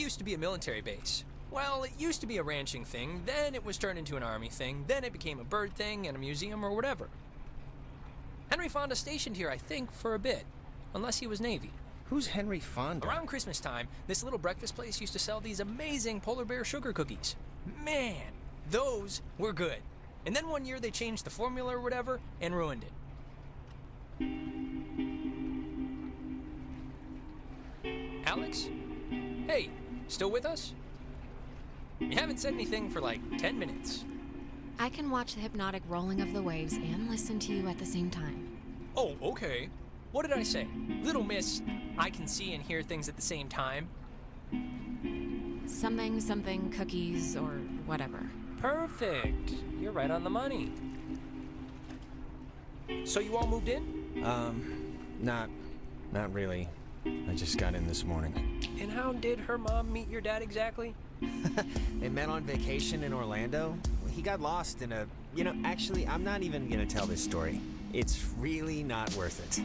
used to be a military base. Well, it used to be a ranching thing, then it was turned into an army thing, then it became a bird thing and a museum or whatever. Henry Fonda stationed here, I think, for a bit, unless he was Navy. Who's Henry Fonda? Around Christmas time, this little breakfast place used to sell these amazing polar bear sugar cookies. Man, those were good. And then one year they changed the formula or whatever and ruined it. Alex? Hey, still with us? You haven't said anything for like 10 minutes. I can watch the hypnotic rolling of the waves and listen to you at the same time. Oh, okay. What did I say? Little miss, I can see and hear things at the same time. Something, cookies, or whatever. Perfect. You're right on the money. So you all moved in? Not really. I just got in this morning. And how did her mom meet your dad exactly? They met on vacation in Orlando. He got lost in a... actually, I'm not even gonna tell this story. It's really not worth it.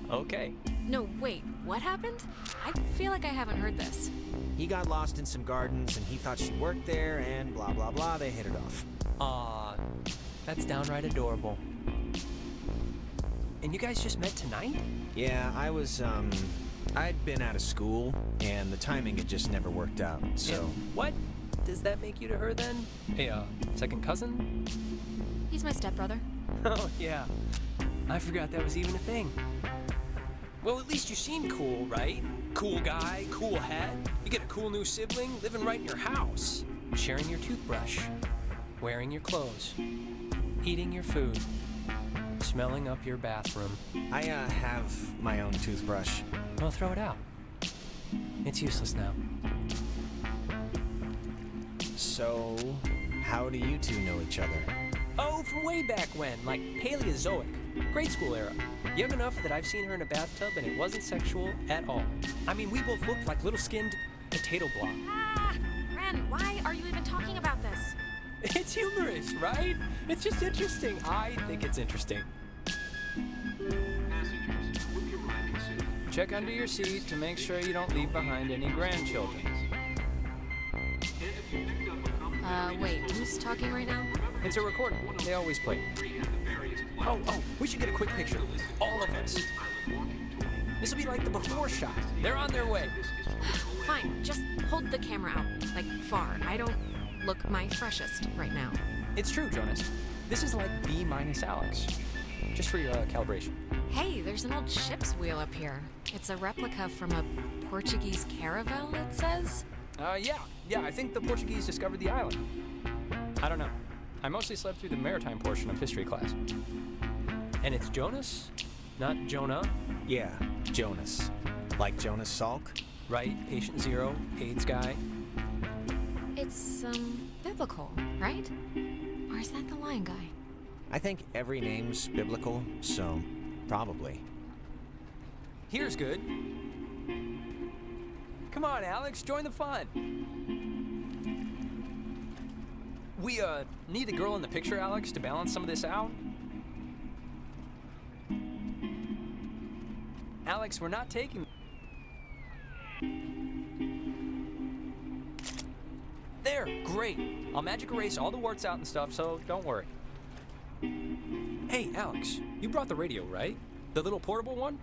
Okay. No, wait, what happened? I feel like I haven't heard this. He got lost in some gardens, and he thought she worked there, and blah, blah, blah, they hit it off. Aw, that's downright adorable. And you guys just met tonight? Yeah, I'd been out of school, and the timing had just never worked out, so... And what does that make you to her, then? A, second cousin? He's my stepbrother. Oh, yeah. I forgot that was even a thing. Well, at least you seem cool, right? Cool guy, cool hat. You get a cool new sibling living right in your house. Sharing your toothbrush. Wearing your clothes. Eating your food. Smelling up your bathroom. I, have my own toothbrush. Well, throw it out. It's useless now. So, how do you two know each other? Oh, from way back when, like Paleozoic. Grade school era. Young enough that I've seen her in a bathtub and it wasn't sexual at all. I mean, we both looked like little skinned potato blob. Ah! Ren, why are you even talking about this? It's humorous, right? It's just interesting. I think it's interesting. Check under your seat to make sure you don't leave behind any grandchildren. Wait, who's talking right now? It's a recording. They always play. Oh, we should get a quick picture. All of us. This will be like the before shot. They're on their way. Fine, just hold the camera out, like far. I don't look my freshest right now. It's true, Jonas. This is like B minus Alex. Just for your calibration. Hey, there's an old ship's wheel up here. It's a replica from a Portuguese caravel, it says. Yeah, I think the Portuguese discovered the island. I don't know. I mostly slept through the maritime portion of history class. And it's Jonas, not Jonah. Yeah, Jonas. Like Jonas Salk? Right, patient zero, AIDS guy. It's, biblical, right? Or is that the lion guy? I think every name's biblical, so probably. Here's good. Come on, Alex, join the fun. We, need the girl in the picture, Alex, to balance some of this out. Alex, we're not taking... There, great. I'll magic erase all the warts out and stuff, so don't worry. Hey, Alex, you brought the radio, right? The little portable one?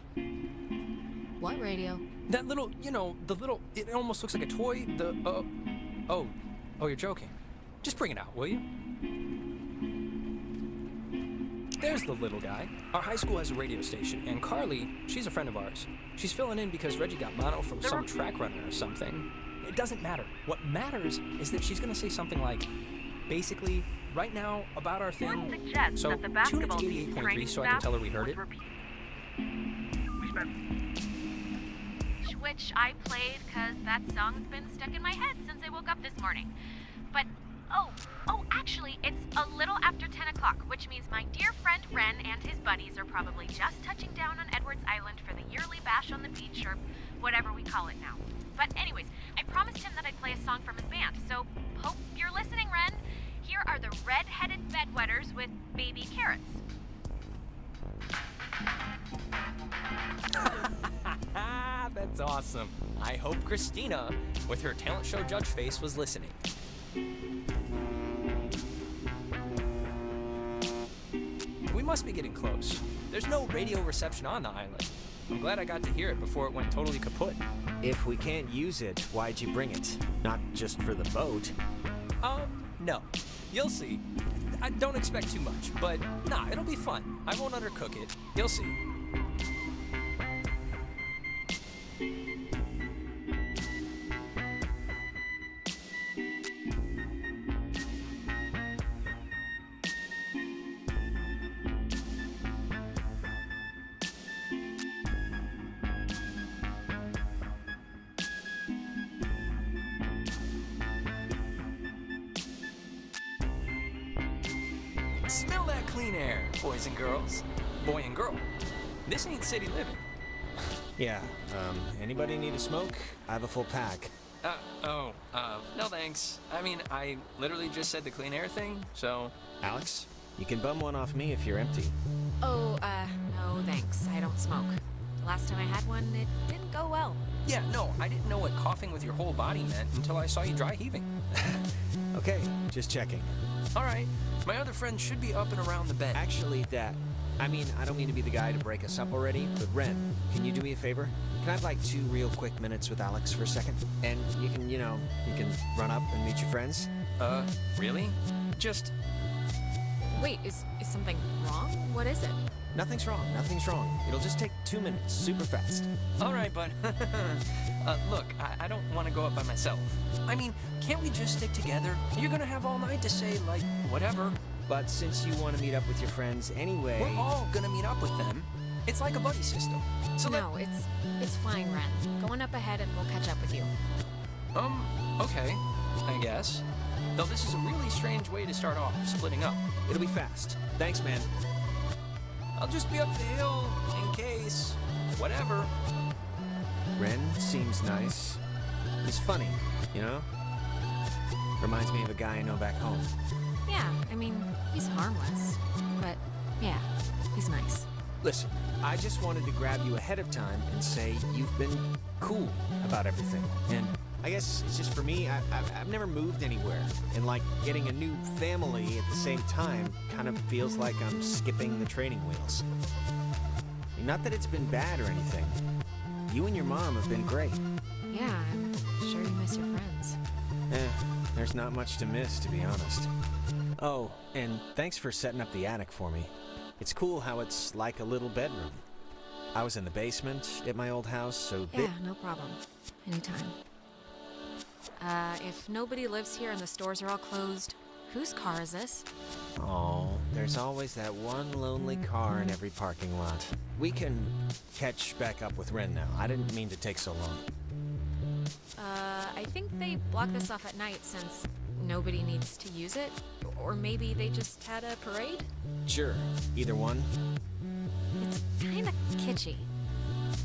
What radio? That little, it almost looks like a toy, oh, you're joking. Just bring it out, will you? There's the little guy. Our high school has a radio station, and Carly, she's a friend of ours. She's filling in because Reggie got mono from some track runner or something. It doesn't matter. What matters is that she's gonna say something like, basically, right now, about our thing. So, tune it to 88.3 so I can tell her we heard it. Which I played because that song's been stuck in my head since I woke up this morning. But, actually, it's a little after 10 o'clock, which means my dear friend Ren and his buddies are probably just touching down on Edwards Island for the yearly bash on the beach, or whatever we call it now. But anyways, I promised him that I'd play a song from his band, so hope you're listening, Ren. Here are the red-headed bedwetters with baby carrots. That's awesome. I hope Christina, with her talent show judge face, was listening. We must be getting close. There's no radio reception on the island. I'm glad I got to hear it before it went totally kaput. If we can't use it, why'd you bring it? Not just for the boat. No. You'll see. I don't expect too much, but nah, it'll be fun. I won't undercook it. You'll see. Smell that clean air, boys and girls. Boy and girl. This ain't city living. Yeah, anybody need a smoke? I have a full pack. No thanks. I mean, I literally just said the clean air thing, so... Alex, you can bum one off me if you're empty. Oh, no thanks. I don't smoke. The last time I had one, it didn't go well. Yeah, no, I didn't know what coughing with your whole body meant until I saw you dry heaving. Okay, just checking. All right, my other friend should be up and around the bend. Actually, I don't mean to be the guy to break us up already, but Ren, can you do me a favor? Can I have like 2 real quick minutes with Alex for a second? And you can run up and meet your friends? Really? Just... Wait, is something wrong? What is it? Nothing's wrong. It'll just take 2 minutes, super fast. All right, bud. Look, I don't want to go up by myself. I mean, can't we just stick together? You're gonna have all night to say, like, whatever. But since you want to meet up with your friends anyway... We're all gonna meet up with them. It's like a buddy system. So No, it's fine, Ren. Go on up ahead and we'll catch up with you. Okay, I guess. Though this is a really strange way to start off, splitting up. It'll be fast. Thanks, man. I'll just be up the hill, in case. Whatever. Ren seems nice. He's funny, you know? Reminds me of a guy I know back home. Yeah, I mean, he's harmless. But, yeah, he's nice. Listen, I just wanted to grab you ahead of time and say you've been cool about everything. And I guess it's just for me, I've never moved anywhere. And like getting a new family at the same time kind of feels like I'm skipping the training wheels. I mean, not that it's been bad or anything. You and your mom have been great. Yeah, I'm sure you miss your friends. There's not much to miss, to be honest. Oh, and thanks for setting up the attic for me. It's cool how it's like a little bedroom. I was in the basement at my old house, so... Yeah, no problem. Anytime. If nobody lives here and the stores are all closed, whose car is this? Oh, there's always that one lonely car in every parking lot. We can catch back up with Ren now. I didn't mean to take so long. I think they blocked this off at night since nobody needs to use it. Or maybe they just had a parade? Sure, either one. It's kinda kitschy,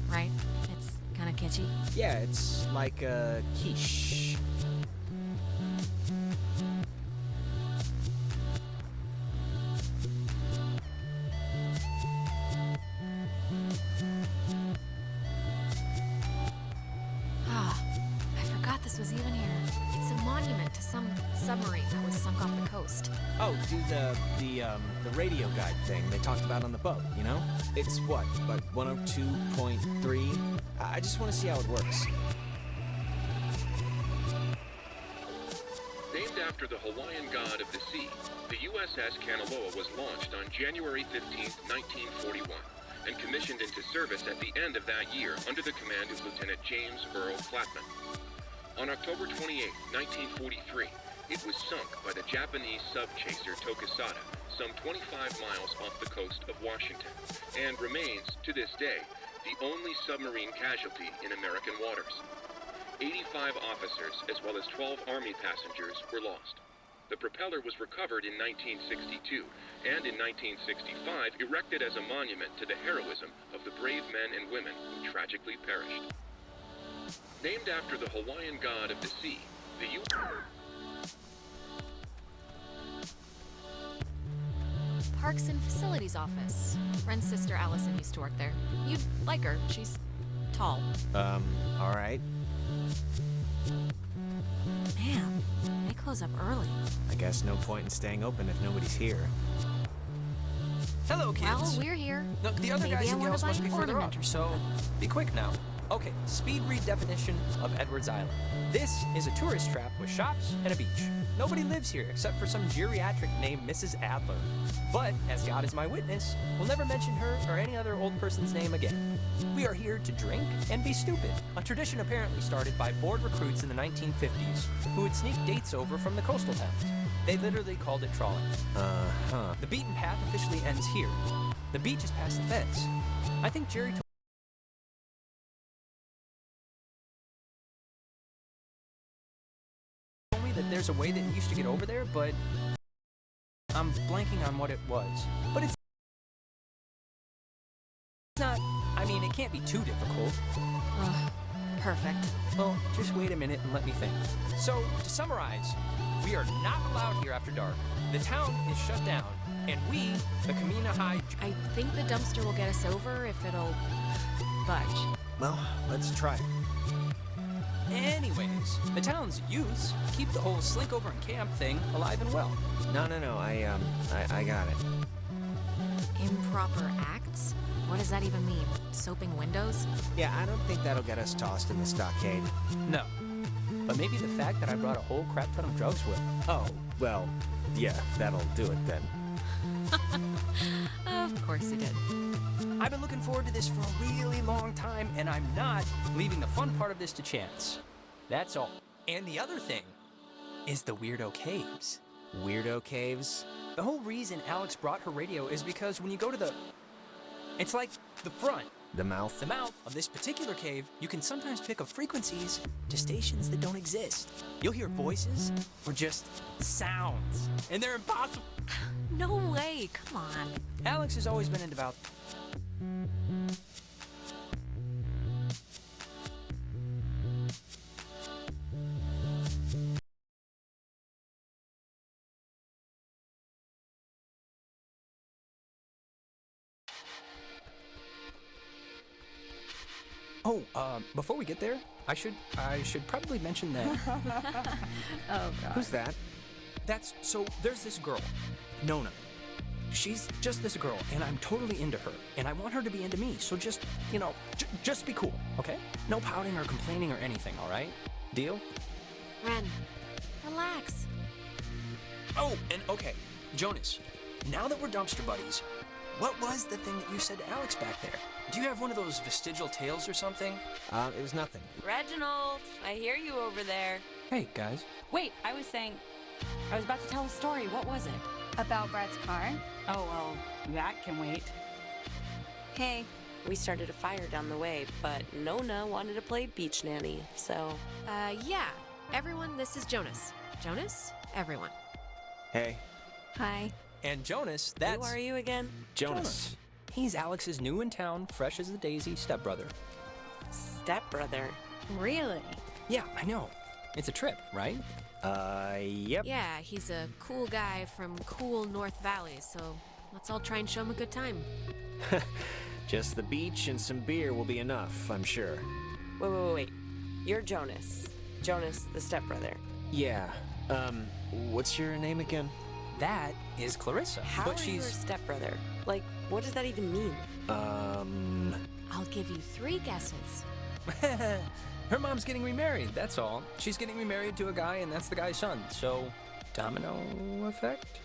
right? It's kinda kitschy. Yeah, it's like a quiche. I forgot this was even here. It's a monument to some submarine that was sunk off the coast. Oh, do the radio guide thing they talked about on the boat, you know? It's what, like 102.3? I just want to see how it works. Named after the Hawaiian god of the sea, the USS Kanaloa was launched on January 15, 1941, and commissioned into service at the end of that year under the command of Lieutenant James Earl Flatman. On October 28, 1943, it was sunk by the Japanese sub-chaser Tokisada, some 25 miles off the coast of Washington, and remains, to this day, the only submarine casualty in American waters. 85 officers, as well as 12 Army passengers, were lost. The propeller was recovered in 1962, and in 1965 erected as a monument to the heroism of the brave men and women who tragically perished. Named after the Hawaiian god of the sea, the Parks and Facilities Office. Ren's sister Allison used to work there. You'd like her. She's tall. Alright. Man, they close up early. I guess no point in staying open if nobody's here. Hello, kids. Well, we're here. Look, the other Maybe guys I and wanna girls buy must an be further ornament up, or so something. be quick now. Okay, speed read definition of Edwards Island. This is a tourist trap with shops and a beach. Nobody lives here except for some geriatric named Mrs. Adler. But, as God is my witness, we'll never mention her or any other old person's name again. We are here to drink and be stupid, a tradition apparently started by bored recruits in the 1950s who would sneak dates over from the coastal towns. They literally called it trawling. The beaten path officially ends here. The beach is past the fence. I think Jerry told me that there's a way that you used to get over there, but I'm blanking on what it was. But it's not, I mean, it can't be too difficult. Perfect. Well, just wait a minute and let me think. So, to summarize, we are not allowed here after dark. The town is shut down, and we, the Kamina High... I think the dumpster will get us over if it'll budge. Well, let's try it. Anyways, the town's youths keep the whole slink over and camp thing alive and well. No, I got it. Improper acts? What does that even mean? Soaping windows? Yeah, I don't think that'll get us tossed in the stockade. No. But maybe the fact that I brought a whole crap ton of drugs will. Oh, well, yeah, that'll do it then. Of course you did. I've been looking forward to this for a really long time, and I'm not leaving the fun part of this to chance. That's all. And the other thing is the Weirdo Caves. Weirdo caves? The whole reason Alex brought her radio is because when you go to the... It's like the front. The mouth? The mouth of this particular cave, you can sometimes pick up frequencies to stations that don't exist. You'll hear voices or just sounds, and they're impossible. No way, come on. Alex has always been into about... Oh, before we get there, I should probably mention that. Oh, God. Who's that? There's this girl, Nona. She's just this girl, and I'm totally into her, and I want her to be into me, so just, just be cool, okay? No pouting or complaining or anything, all right? Deal? Ren, relax. Oh, and okay, Jonas, now that we're dumpster buddies, what was the thing that you said to Alex back there? Do you have one of those vestigial tales or something? It was nothing. Reginald, I hear you over there. Hey, guys. Wait, I was about to tell a story. What was it? About Brad's car? Oh, well, that can wait. Hey. We started a fire down the way, but Nona wanted to play beach nanny, so... Yeah. Everyone, this is Jonas. Jonas? Everyone. Hey. Hi. And Jonas, that's... Who are you again? Jonas. He's Alex's new in town, fresh as a daisy stepbrother. Stepbrother. Really? Yeah, I know. It's a trip, right? Yep. Yeah, he's a cool guy from cool North Valley, so let's all try and show him a good time. Just the beach and some beer will be enough, I'm sure. Wait. You're Jonas. Jonas, the stepbrother. Yeah. What's your name again? That is Clarissa. How but are you her stepbrother? Like, what does that even mean? I'll give you 3 guesses. Her mom's getting remarried, that's all. She's getting remarried to a guy, and that's the guy's son. So, domino effect?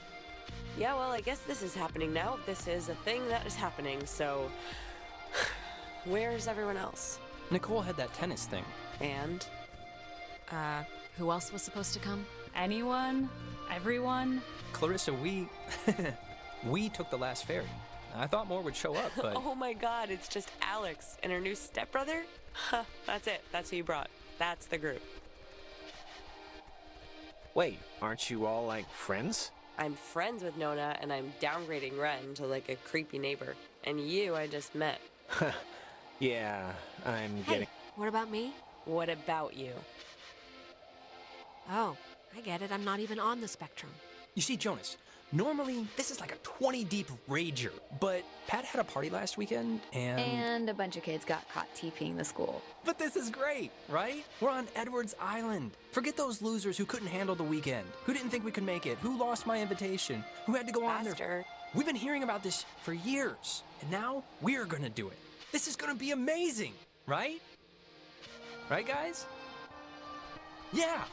Yeah, well, I guess this is happening now. This is a thing that is happening, so... Where's everyone else? Nicole had that tennis thing. And? Who else was supposed to come? Anyone? Everyone? Clarissa, we took the last ferry. I thought more would show up, but... Oh my god, it's just Alex and her new stepbrother? Huh, that's it. That's who you brought. That's the group. Wait, aren't you all, like, friends? I'm friends with Nona, and I'm downgrading Ren to, like, a creepy neighbor. And you, I just met. Yeah, I'm Hey, getting... what about me? What about you? Oh, I get it. I'm not even on the spectrum. You see, Jonas, Normally, this is like a 20 deep rager, but Pat had a party last weekend And a bunch of kids got caught TPing the school. But this is great, right? We're on Edwards Island. Forget those losers who couldn't handle the weekend, who didn't think we could make it, who lost my invitation, who had to go on Faster. We've been hearing about this for years, and now we're gonna do it. This is gonna be amazing, right? Right, guys? Yeah!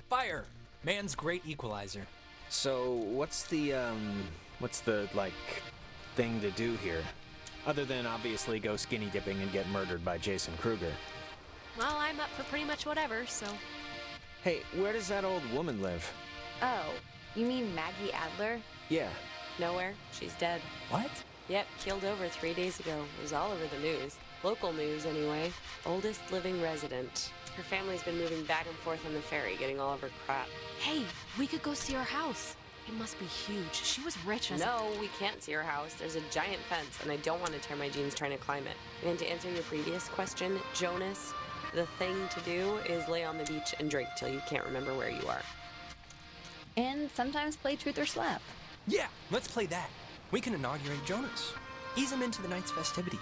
Fire! Man's great equalizer. So, what's the, like, thing to do here? Other than obviously go skinny dipping and get murdered by Jason Kruger. Well, I'm up for pretty much whatever, so. Hey, where does that old woman live? Oh, you mean Maggie Adler? Yeah. Nowhere. She's dead. What? Yep, killed over 3 days ago. It was all over the news. Local news, anyway. Oldest living resident. Her family's been moving back and forth on the ferry, getting all of her crap. Hey, we could go see her house. It must be huge. She was rich as No, we can't see her house. There's a giant fence, and I don't want to tear my jeans trying to climb it. And to answer your previous question, Jonas, the thing to do is lay on the beach and drink till you can't remember where you are. And sometimes play Truth or Slap. Yeah, let's play that. We can inaugurate Jonas. Ease him into the night's festivities.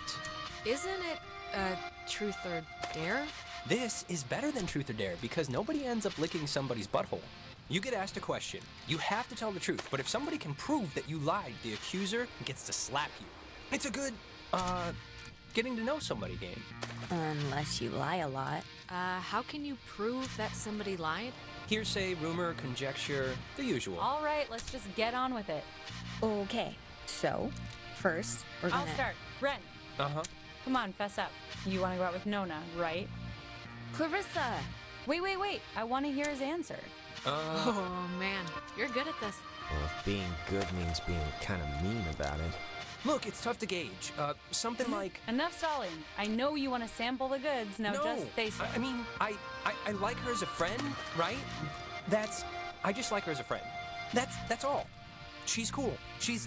Isn't it, truth or dare? This is better than Truth or Dare because nobody ends up licking somebody's butthole. You get asked a question. You have to tell the truth, but if somebody can prove that you lied, the accuser gets to slap you. It's a good, getting to know somebody game. Unless you lie a lot. How can you prove that somebody lied? Hearsay, rumor, conjecture, the usual. All right, let's just get on with it. Okay, so first we're gonna. I'll start. Ren, Uh-huh. come on, fess up. You want to go out with Nona, right? Clarissa. Wait. I want to hear his answer. Oh, man. You're good at this. Well, if being good means being kind of mean about it. Look, it's tough to gauge. Something like... Enough stalling. I know you want to sample the goods. Now no, just face it. I mean, I like her as a friend, right? I just like her as a friend. That's all. She's cool. She's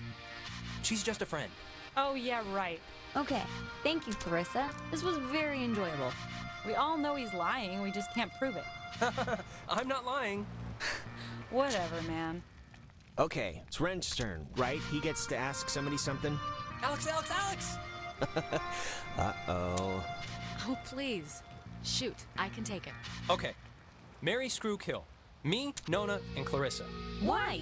just a friend. Oh, yeah, right. Okay, thank you, Clarissa. This was very enjoyable. We all know he's lying. We just can't prove it. I'm not lying. Whatever, man. Okay, it's Ren's turn, right? He gets to ask somebody something? Alex! Uh-oh. Oh, please. Shoot, I can take it. Okay. Marry, screw, kill. Me, Nona, and Clarissa. Why?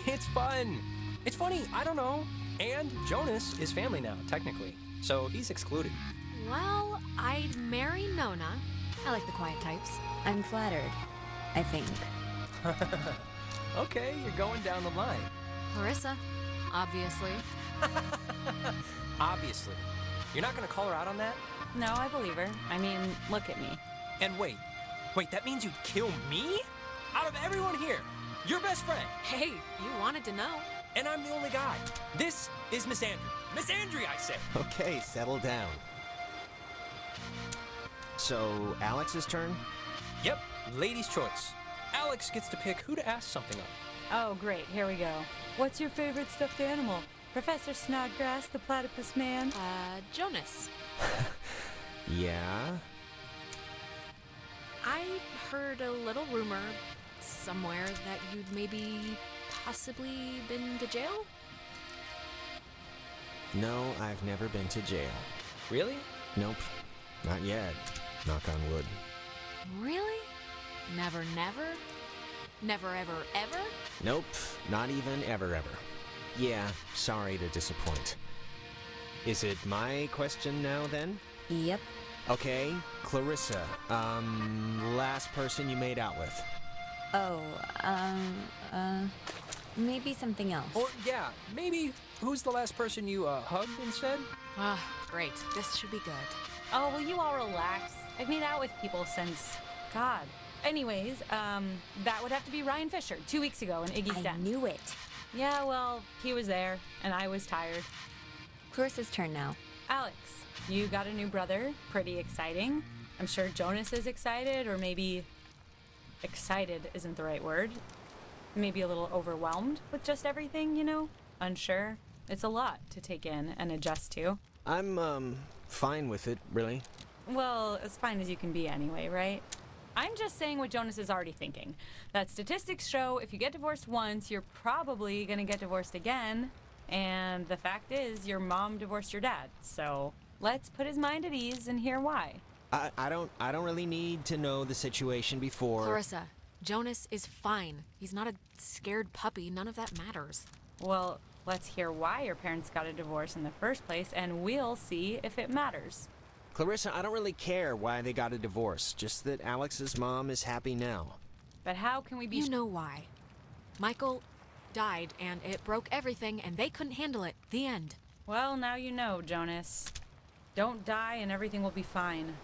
It's fun. It's funny, I don't know. And Jonas is family now, technically. So he's excluded. Well, I'd marry Nona. I like the quiet types. I'm flattered, I think. Okay, you're going down the line. Clarissa, obviously. Obviously. You're not gonna call her out on that? No, I believe her. I mean, look at me. And wait, that means you'd kill me? Out of everyone here, your best friend. Hey, you wanted to know. And I'm the only guy. This is Miss Andrew. Miss Andrew, I say. Okay, settle down. So, Alex's turn? Yep, lady's choice. Alex gets to pick who to ask something of. Oh, great. Here we go. What's your favorite stuffed animal? Professor Snodgrass, the platypus man? Jonas. Yeah? I heard a little rumor somewhere that you'd maybe possibly been to jail? No, I've never been to jail. Really? Nope, not yet. Knock on wood. Really? Never, never? Never, ever, ever? Nope, not even ever. Yeah, sorry to disappoint. Is it my question now then? Yep. Okay, Clarissa, last person you made out with. Oh, maybe something else. Or, yeah, maybe who's the last person you hugged instead? Ah, great. This should be good. Oh, will you all relax? I've made out with people since... God. Anyways, that would have to be Ryan Fisher, 2 weeks ago in Iggy's I Den. knew it. Yeah, well, he was there, and I was tired. Clarissa's turn now. Alex, you got a new brother. Pretty exciting. I'm sure Jonas is excited, or maybe excited isn't the right word. Maybe a little overwhelmed with just everything, you know? Unsure. It's a lot to take in and adjust to. I'm, fine with it, really. Well, as fine as you can be anyway, right? I'm just saying what Jonas is already thinking. That statistics show if you get divorced once, you're probably gonna get divorced again. And the fact is, your mom divorced your dad. So let's put his mind at ease and hear why. I don't really need to know the situation before. Clarissa, Jonas is fine. He's not a scared puppy. None of that matters. Well, let's hear why your parents got a divorce in the first place, and we'll see if it matters. Clarissa, I don't really care why they got a divorce, just that Alex's mom is happy now. But how can we be You know why. Michael died, and it broke everything, and they couldn't handle it. The end. Well, now you know, Jonas. Don't die and everything will be fine.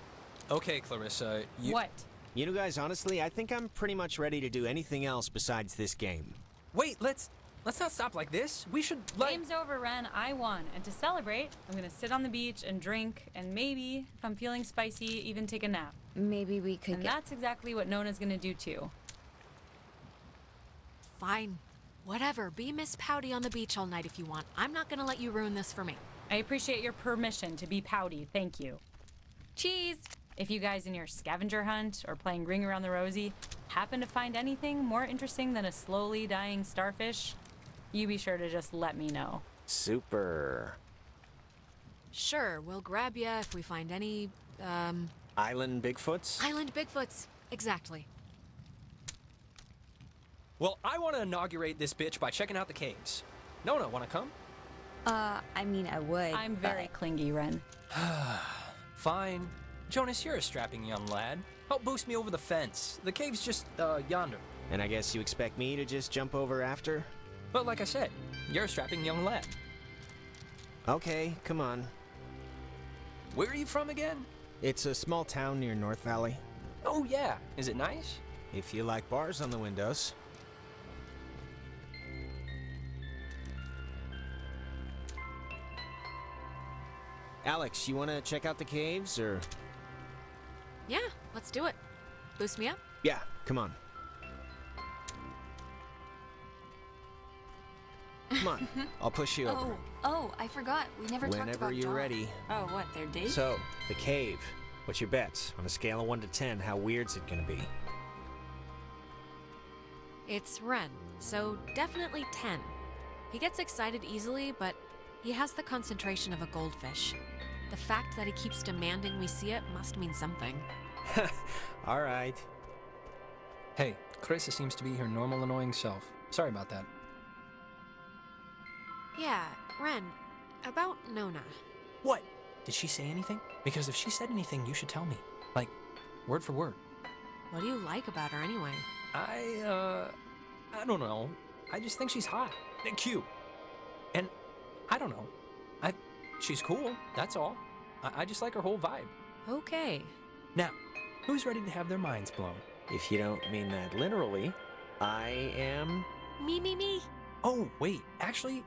Okay, Clarissa, you... What? You know, guys, honestly, I think I'm pretty much ready to do anything else besides this game. Wait, let's not stop like this. We should, Game's over, Ren. I won. And to celebrate, I'm gonna sit on the beach and drink, and maybe, if I'm feeling spicy, even take a nap. Maybe we could And get... that's exactly what Nona's gonna do too. Fine. Whatever. Be Miss Pouty on the beach all night if you want. I'm not gonna let you ruin this for me. I appreciate your permission to be pouty. Thank you. Cheese! If you guys in your scavenger hunt or playing Ring Around the Rosie happen to find anything more interesting than a slowly dying starfish, you be sure to just let me know. Super. Sure, we'll grab ya if we find any, Island Bigfoots? island Bigfoots. Exactly. Well, I want to inaugurate this bitch by checking out the caves. Nona, want to come? I mean, I would. I'm very clingy, Ren. Fine. Jonas, you're a strapping young lad. Help boost me over the fence. The cave's just, yonder. And I guess you expect me to just jump over after? But like I said, you're a strapping young lad. Okay, come on. Where are you from again? It's a small town near North Valley. Oh yeah, is it nice? If you like bars on the windows. Alex, you want to check out the caves, or...? Yeah, let's do it. Boost me up? Yeah, come on. Come on, I'll push you over. Oh, I forgot. We never talked Whenever about you're John. ready. Oh, what, their date? So, the cave. What's your bets? On a scale of 1 to 10, how weird's it gonna be? It's Ren, so definitely 10. He gets excited easily, but he has the concentration of a goldfish. The fact that he keeps demanding we see it must mean something. Alright. Hey, Clarissa seems to be her normal annoying self. Sorry about that. Yeah, Ren, about Nona. What? Did she say anything? Because if she said anything, you should tell me. Like, word for word. What do you like about her anyway? I don't know. I just think she's hot and cute. And I don't know. She's cool, that's all. I just like her whole vibe. Okay. Now, who's ready to have their minds blown? If you don't mean that literally, I am... Me. Oh, wait, actually,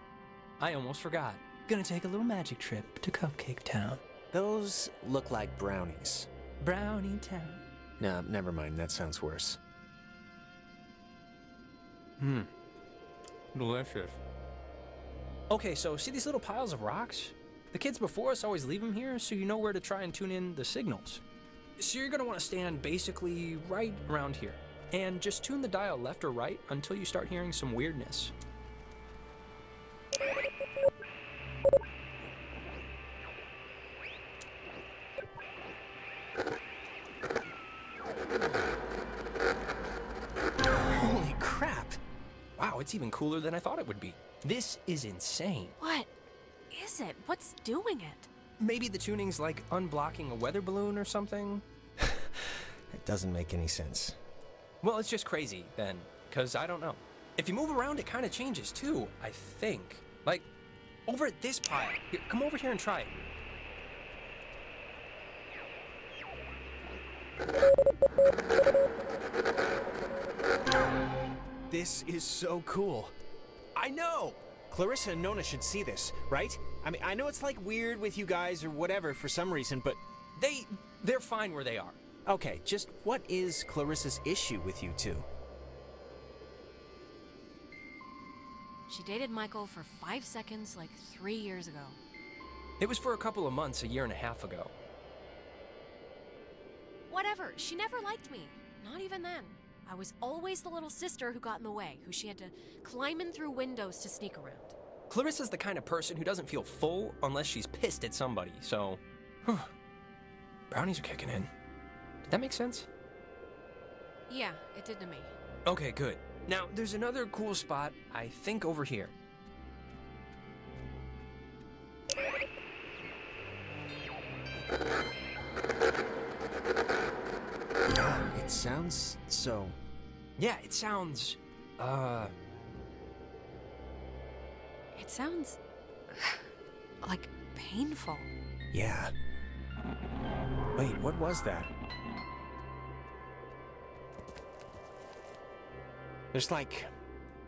I almost forgot. Gonna take a little magic trip to Cupcake Town. Those look like brownies. Brownie Town. No, never mind, that sounds worse. Delicious. Okay, so see these little piles of rocks? The kids before us always leave them here so you know where to try and tune in the signals. So you're gonna wanna stand basically right around here and just tune the dial left or right until you start hearing some weirdness. Holy crap! Wow, it's even cooler than I thought it would be. This is insane. What is it? What's doing it? Maybe the tuning's like unblocking a weather balloon or something? It doesn't make any sense. Well, it's just crazy then, because I don't know. If you move around, it kind of changes too, I think. Like, over at this pile. Here, come over here and try it. This is so cool. I know! Clarissa and Nona should see this, right? I mean, I know it's like weird with you guys or whatever for some reason, but They're fine where they are. okay, just what is Clarissa's issue with you two? She dated Michael for 5 seconds like 3 years ago. It was for a couple of months, a year and a half ago. Whatever, she never liked me. Not even then. I was always the little sister who got in the way, who she had to climb in through windows to sneak around. Clarissa's the kind of person who doesn't feel full unless she's pissed at somebody, so... Brownies are kicking in. Did that make sense? Yeah, it did to me. Okay, good. Now, there's another cool spot, I think over here. God, it sounds so... Yeah, it sounds... It sounds... like painful. Yeah. Wait, what was that? There's like...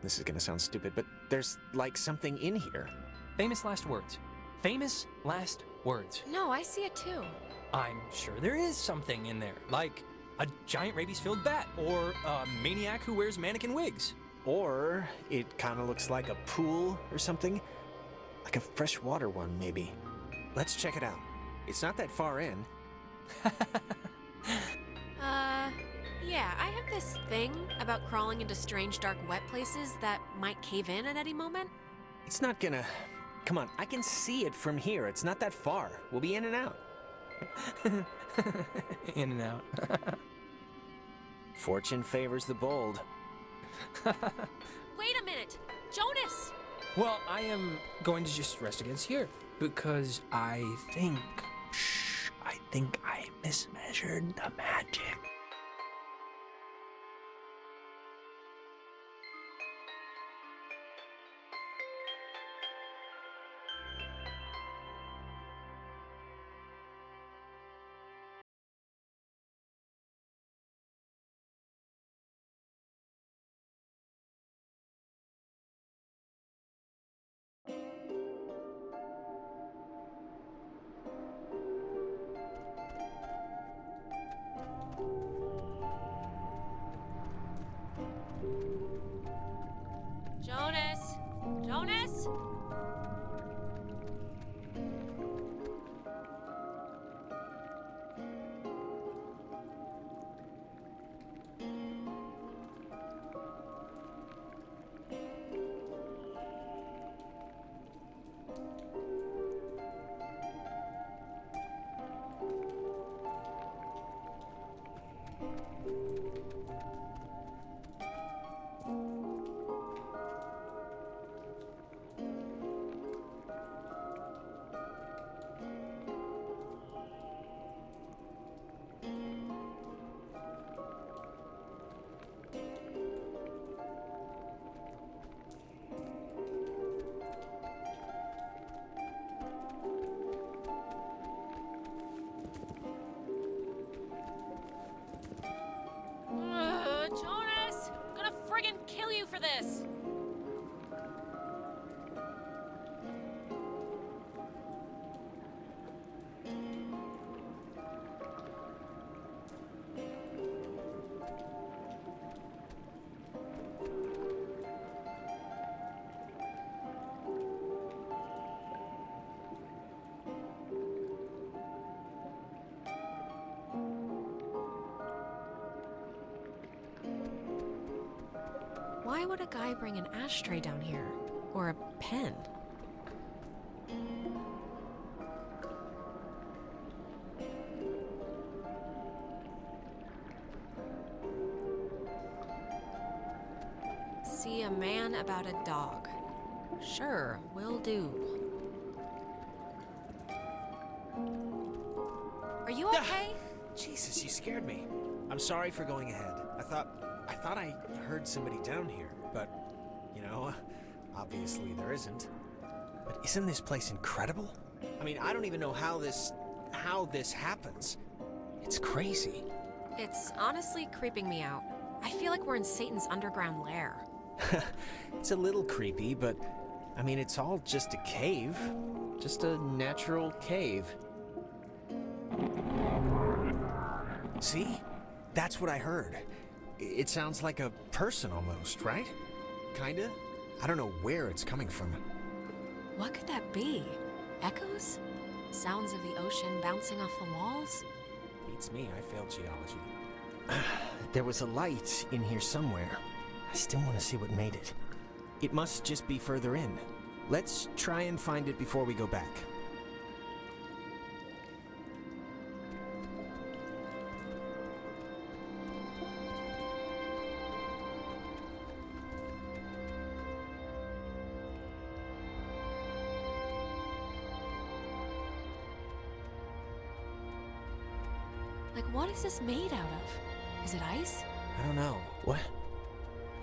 This is gonna sound stupid, but there's like something in here. Famous last words. Famous last words. No, I see it too. I'm sure there is something in there, like a giant rabies-filled bat, or a maniac who wears mannequin wigs. Or it kind of looks like a pool or something. Like a freshwater one, maybe. Let's check it out. It's not that far in. Yeah, I have this thing about crawling into strange, dark, wet places that might cave in at any moment. It's not gonna... Come on, I can see it from here. It's not that far. We'll be in and out. In and out. Fortune favors the bold. Wait a minute! Jonas! Well, I am going to just rest against here, because I think I mismeasured the magic. Jonas! Jonas! Jonas! I'm gonna friggin' kill you for this! Why would a guy bring an ashtray down here? Or a pen? See a man about a dog. Sure, will do. Are you okay? Jesus, you scared me. I'm sorry for going ahead. I thought I heard somebody down here, but, you know, obviously there isn't. But isn't this place incredible? I mean, I don't even know how this happens. It's crazy. It's honestly creeping me out. I feel like we're in Satan's underground lair. It's a little creepy, but, I mean, it's all just a cave. Just a natural cave. See? That's what I heard. It sounds like a person almost, right? Kinda? I don't know where it's coming from. What could that be? Echoes? Sounds of the ocean bouncing off the walls? Beats me, I failed geology. There was a light in here somewhere. I still want to see what made it. It must just be further in. Let's try and find it before we go back. Like, what is this made out of? Is it ice? I don't know. What?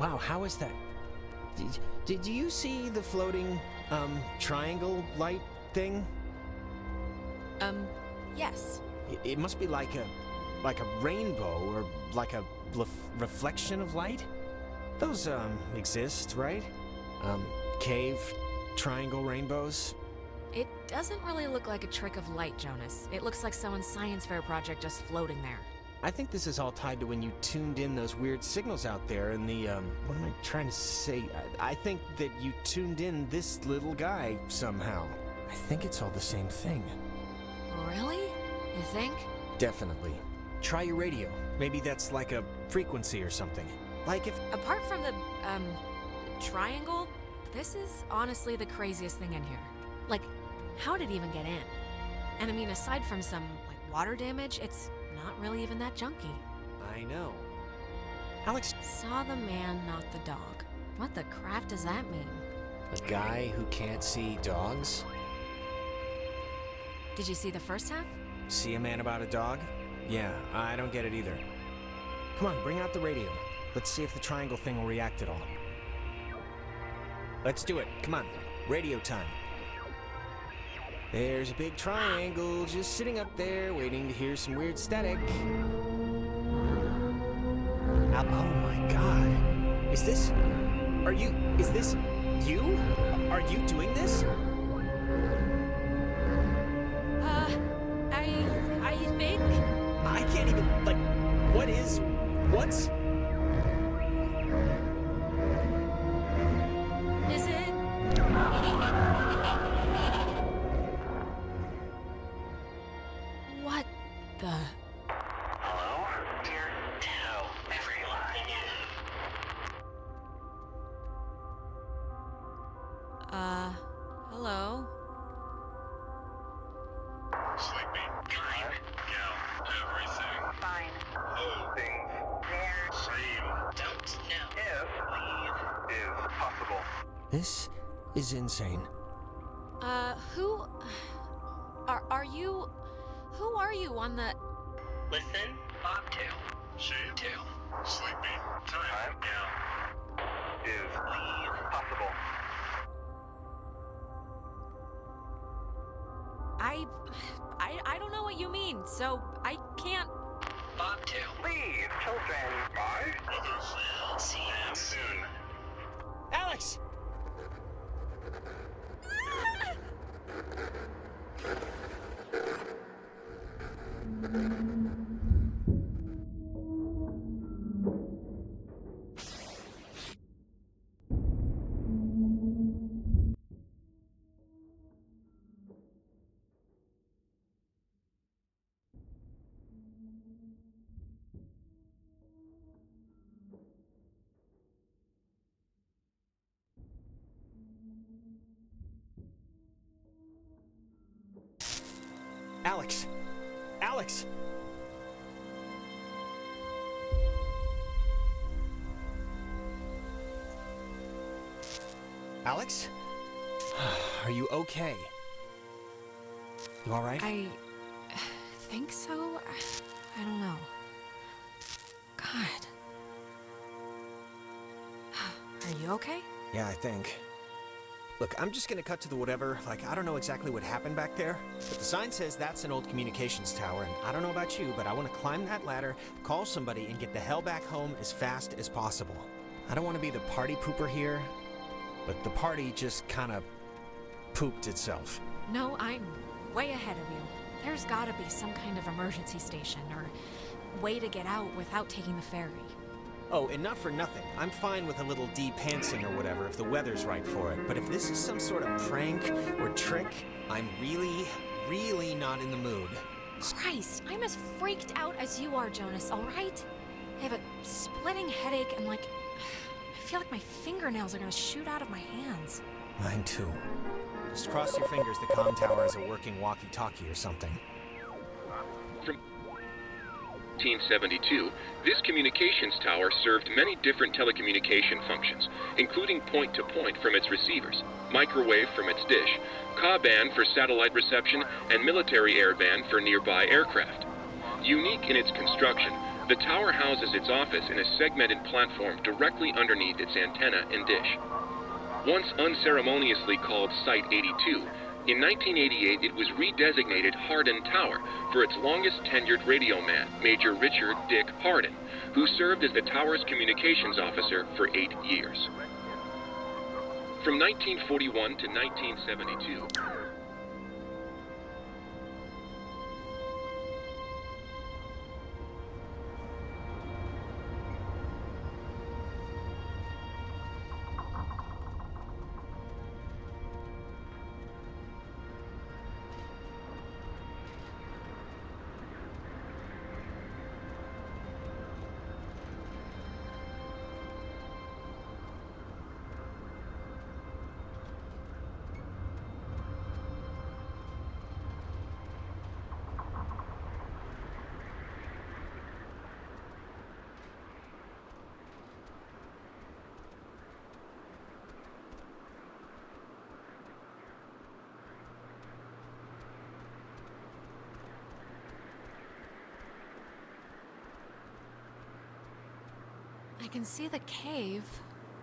Wow, how is that? Did you see the floating, triangle light thing? Yes. It must be like a rainbow or like a reflection of light? Those, exist, right? Cave, triangle rainbows? It doesn't really look like a trick of light, Jonas. It looks like someone's science fair project just floating there. I think this is all tied to when you tuned in those weird signals out there in the, what am I trying to say? I think that you tuned in this little guy somehow. I think it's all the same thing. Really? You think? Definitely. Try your radio. Maybe that's like a frequency or something. Like if... Apart from the, triangle, this is honestly the craziest thing in here. Like, how did it even get in? And I mean, aside from some, like, water damage, it's not really even that junky. I know. Alex... Saw the man, not the dog. What the crap does that mean? A guy who can't see dogs? Did you see the first half? See a man about a dog? Yeah, I don't get it either. Come on, bring out the radio. Let's see if the triangle thing will react at all. Let's do it. Come on. Radio time. There's a big triangle just sitting up there waiting to hear some weird static. Oh my god. Is this you? Are you doing this? I think... I can't even, like, what's... Is it... What the... Hello? Dear, tell everyone. Hello? Sleepy. Time. Yeah, everything. Fine. Oh. Things. They're same. Don't know. If leave is possible. This is insane. Who... Are you... Who are you on the... Listen. Bobtail. Shavetail. Sleepy. Time. Yeah. Is leave possible. I don't know what you mean, so I can't... Bobtail. Leave, children. Bye. Brothers will see you soon. Alex! Alex! Alex! Alex? Are you okay? You alright? I... think so? I don't know. God. Are you okay? Yeah, I think. Look, I'm just gonna cut to the whatever. Like, I don't know exactly what happened back there, but the sign says that's an old communications tower, and I don't know about you, but I want to climb that ladder, call somebody, and get the hell back home as fast as possible. I don't want to be the party pooper here, but the party just kind of pooped itself. No, I'm way ahead of you. There's gotta be some kind of emergency station or way to get out without taking the ferry. Oh, and not for nothing. I'm fine with a little de-pantsing or whatever if the weather's right for it. But if this is some sort of prank or trick, I'm really not in the mood. Christ, I'm as freaked out as you are, Jonas, all right? I have a splitting headache and, like, I feel like my fingernails are gonna shoot out of my hands. Mine too. Just cross your fingers the comm tower has a working walkie-talkie or something. From 1972, this communications tower served many different telecommunication functions, including point-to-point from its receivers, microwave from its dish, Ka-band for satellite reception, and military airband for nearby aircraft. Unique in its construction, the tower houses its office in a segmented platform directly underneath its antenna and dish. Once unceremoniously called Site 82, in 1988 it was redesignated Hardin Tower for its longest tenured radio man, Major Richard Dick Hardin, who served as the tower's communications officer for 8 years. From 1941 to 1972, I can see the cave,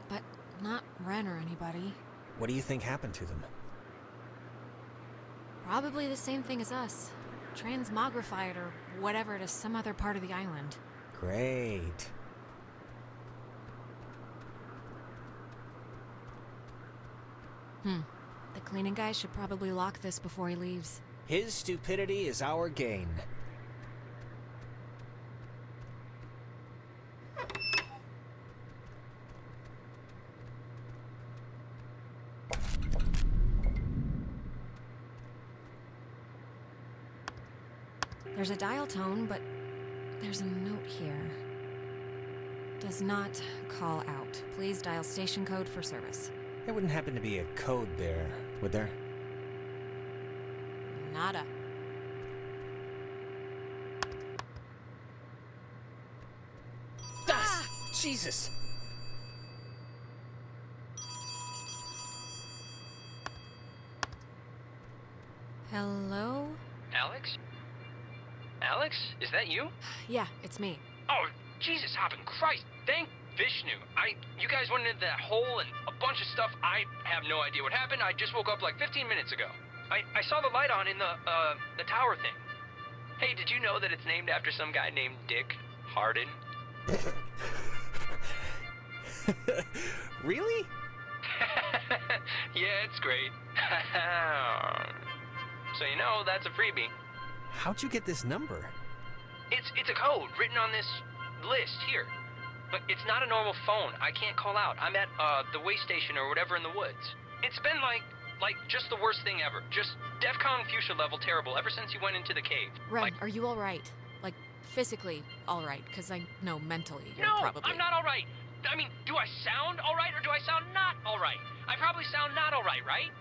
but not Ren or anybody. What do you think happened to them? Probably the same thing as us. Transmogrified or whatever to some other part of the island. Great. The cleaning guy should probably lock this before he leaves. His stupidity is our gain. There's a dial tone, but there's a note here. Does not call out. Please dial station code for service. There wouldn't happen to be a code there, would there? Nada. Ah! Jesus! Hello? Alex? Alex? Is that you? Yeah, it's me. Oh, Jesus hopping Christ! Thank Vishnu. You guys went into that hole and a bunch of stuff. I have no idea what happened. I just woke up like 15 minutes ago. I saw the light on in the tower thing. Hey, did you know that it's named after some guy named Dick Hardin? Really? Yeah, it's great. So you know, that's a freebie. How'd you get this number? It's a code written on this list here. But it's not a normal phone. I can't call out. I'm at the way station or whatever in the woods. It's been like just the worst thing ever. Just DEFCON fuchsia level terrible ever since you went into the cave. Ren, are you alright? Like, physically alright? Because I know mentally you're No, probably... I'm not alright. I mean, do I sound alright or do I sound not alright? I probably sound not alright, right?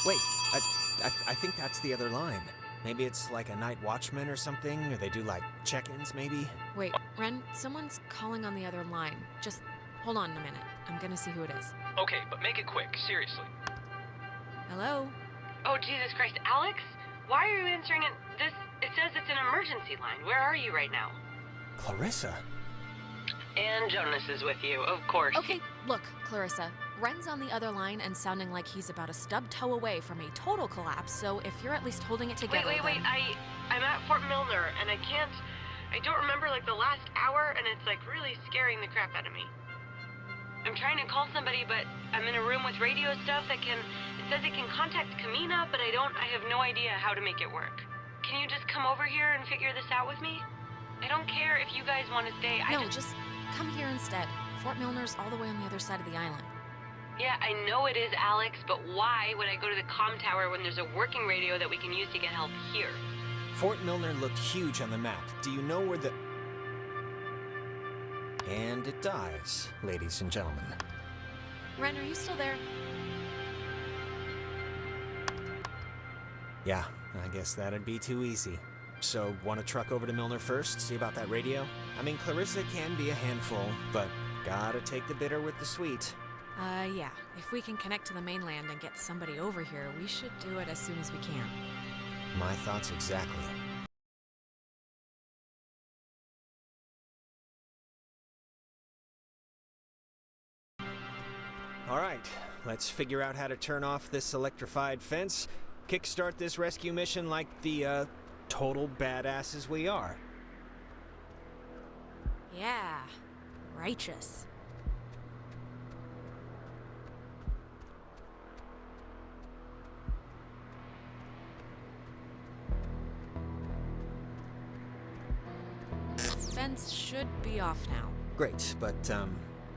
Wait, I think that's the other line. Maybe it's like a night watchman or something, or they do like check-ins maybe? Wait, Ren, someone's calling on the other line. Just hold on a minute. I'm gonna see who it is. Okay, but make it quick, seriously. Hello? Oh, Jesus Christ, Alex? Why are you answering it? It says it's an emergency line. Where are you right now? Clarissa? And Jonas is with you, of course. Okay, look, Clarissa. Ren's on the other line and sounding like he's about a stub toe away from a total collapse, so if you're at least holding it together, Wait, then... I'm at Fort Milner, and I don't remember, like, the last hour, and it's, like, really scaring the crap out of me. I'm trying to call somebody, but I'm in a room with radio stuff it says it can contact Kamina, but I have no idea how to make it work. Can you just come over here and figure this out with me? I don't care if you guys want to stay. Just come here instead. Fort Milner's all the way on the other side of the island. Yeah, I know it is, Alex, but why would I go to the comm tower when there's a working radio that we can use to get help here? Fort Milner looked huge on the map. Do you know where the... And it dies, ladies and gentlemen. Ren, are you still there? Yeah, I guess that'd be too easy. So, want to truck over to Milner first, see about that radio? I mean, Clarissa can be a handful, but gotta take the bitter with the sweet. Yeah. If we can connect to the mainland and get somebody over here, we should do it as soon as we can. My thoughts exactly. All right, let's figure out how to turn off this electrified fence, kickstart this rescue mission like the, total badasses we are. Yeah. Righteous. Fence should be off now. Great, but,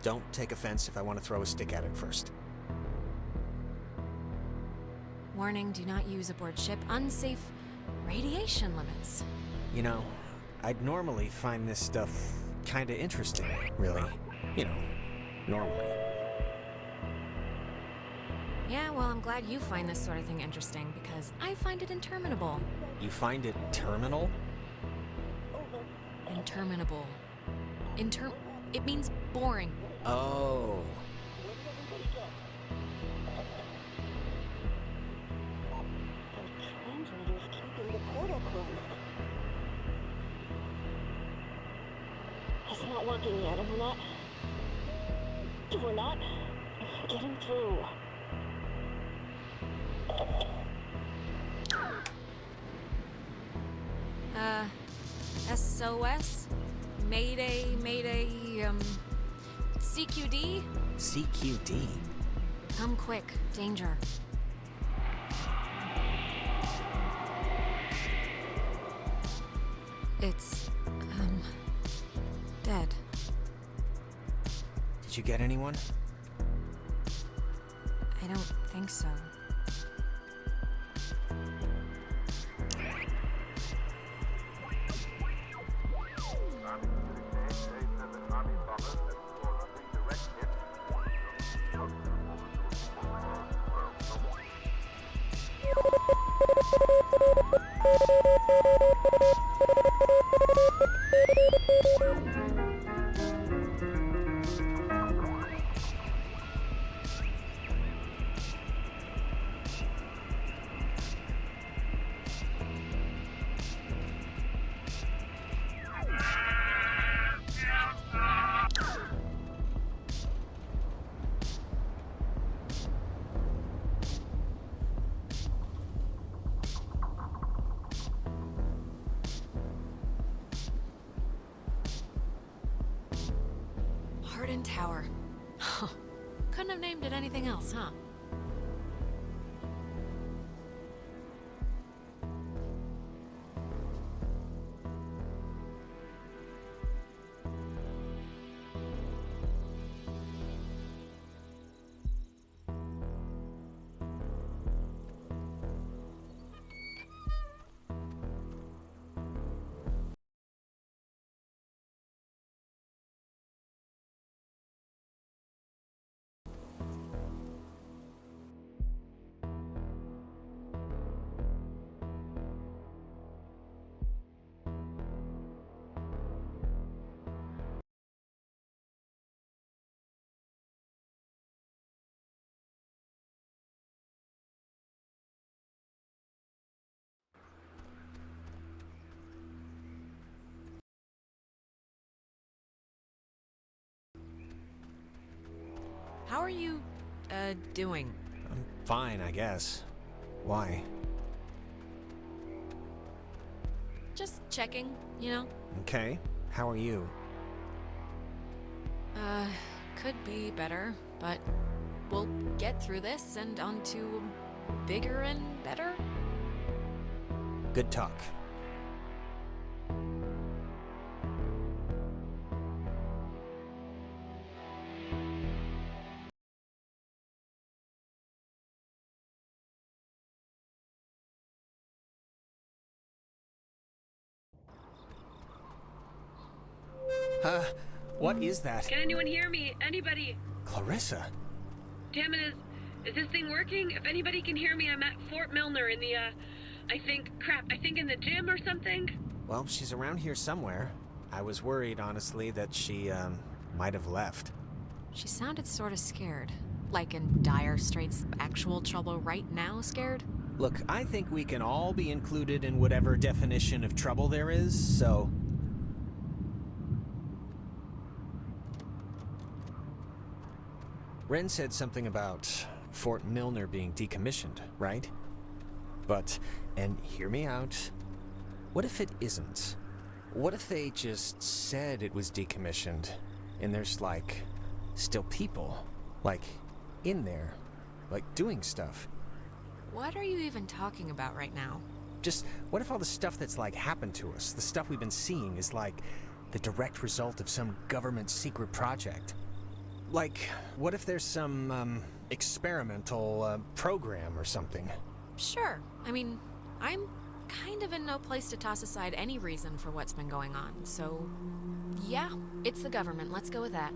don't take offense if I want to throw a stick at it first. Warning, do not use aboard ship. Unsafe radiation limits. You know, I'd normally find this stuff kinda interesting, really. You know, normally. Yeah, well, I'm glad you find this sort of thing interesting, because I find it interminable. You find it terminal? Interminable. It means boring. Oh. It's not working yet, and we're not getting through. SOS? Mayday, CQD? CQD? Come quick, danger. It's, dead. Did you get anyone? I don't think so. Tower. Couldn't have named it anything else, huh? How are you, doing? I'm fine, I guess. Why? Just checking, you know? Okay. How are you? could be better, but we'll get through this and on to bigger and better. Good talk. What is that? Can anyone hear me? Anybody? Clarissa? Damn it, is this thing working? If anybody can hear me, I'm at Fort Milner in the, I think in the gym or something? Well, she's around here somewhere. I was worried, honestly, that she, might have left. She sounded sort of scared. Like in dire straits, actual trouble right now scared? Look, I think we can all be included in whatever definition of trouble there is, so... Ren said something about Fort Milner being decommissioned, right? But, and hear me out, what if it isn't? What if they just said it was decommissioned, and there's, like, still people, like, in there, like, doing stuff? What are you even talking about right now? Just, what if all the stuff that's, like, happened to us, the stuff we've been seeing, is, like, the direct result of some government secret project? Like, what if there's some, experimental, program or something? Sure. I mean, I'm kind of in no place to toss aside any reason for what's been going on, so... yeah, it's the government. Let's go with that.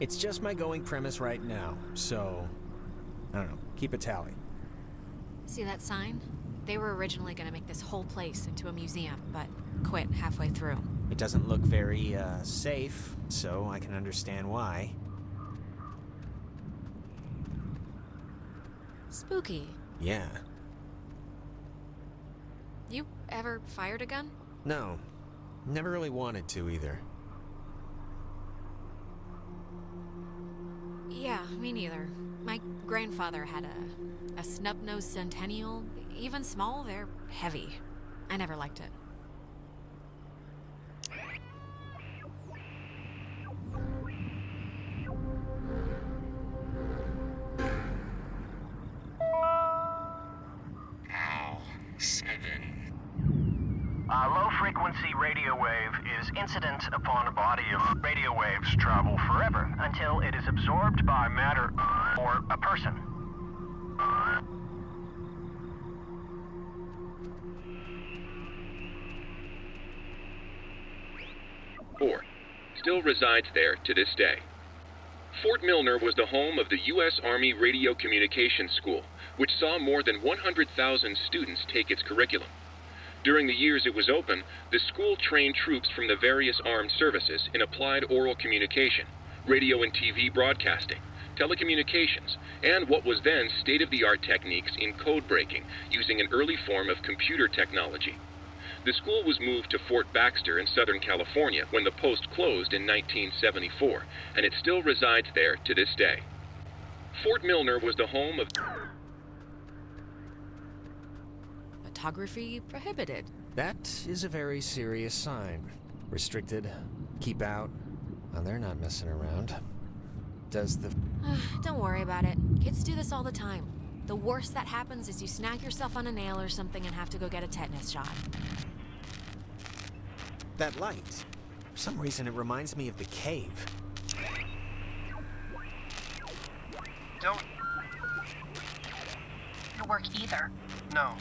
It's just my going premise right now, so... I don't know, keep a tally. See that sign? They were originally gonna make this whole place into a museum, but quit halfway through. It doesn't look very, safe, so I can understand why. Spooky. Yeah. You ever fired a gun? No. Never really wanted to, either. Yeah, me neither. My grandfather had a snub-nosed Centennial. Even small, they're heavy. I never liked it. Low-frequency radio wave is incident upon a body of radio waves travel forever until it is absorbed by matter or a person. Four. Still resides there to this day. Fort Milner was the home of the U.S. Army Radio Communications School, which saw more than 100,000 students take its curriculum. During the years it was open, the school trained troops from the various armed services in applied oral communication, radio and TV broadcasting, telecommunications, and what was then state-of-the-art techniques in code breaking using an early form of computer technology. The school was moved to Fort Baxter in Southern California when the post closed in 1974, and it still resides there to this day. Fort Milner was the home of... Photography prohibited. That is a very serious sign. Restricted. Keep out. Well, they're not messing around. Does the... Don't worry about it. Kids do this all the time. The worst that happens is you snag yourself on a nail or something and have to go get a tetanus shot. That light. For some reason, it reminds me of the cave. Don't... work either. No.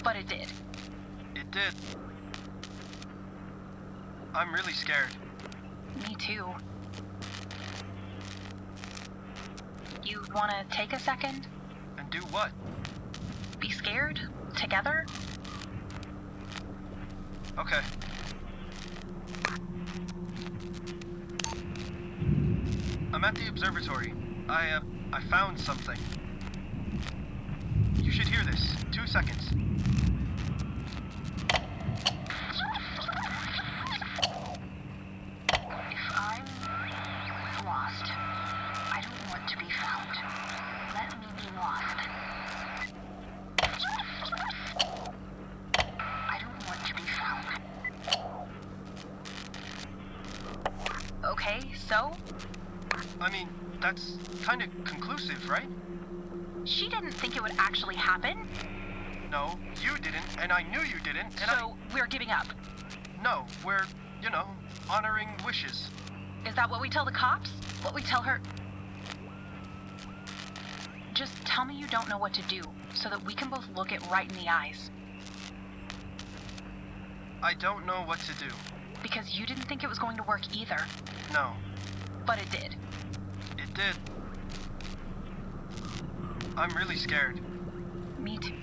But it did. It did. I'm really scared. Me too. You wanna take a second? And do what? Be scared? Together? Okay. I'm at the observatory. I found something. You should hear this. 2 seconds. If I'm lost, I don't want to be found. Let me be lost. I don't want to be found. Okay, so? I mean, that's kind of conclusive, right? She didn't think it would actually happen? No, you didn't, and I knew you didn't, and So, we're giving up? No, we're, honoring wishes. Is that what we tell the cops? What we tell her? Just tell me you don't know what to do, so that we can both look it right in the eyes. I don't know what to do. Because you didn't think it was going to work either. No. But it did. It did. I'm really scared. Me too.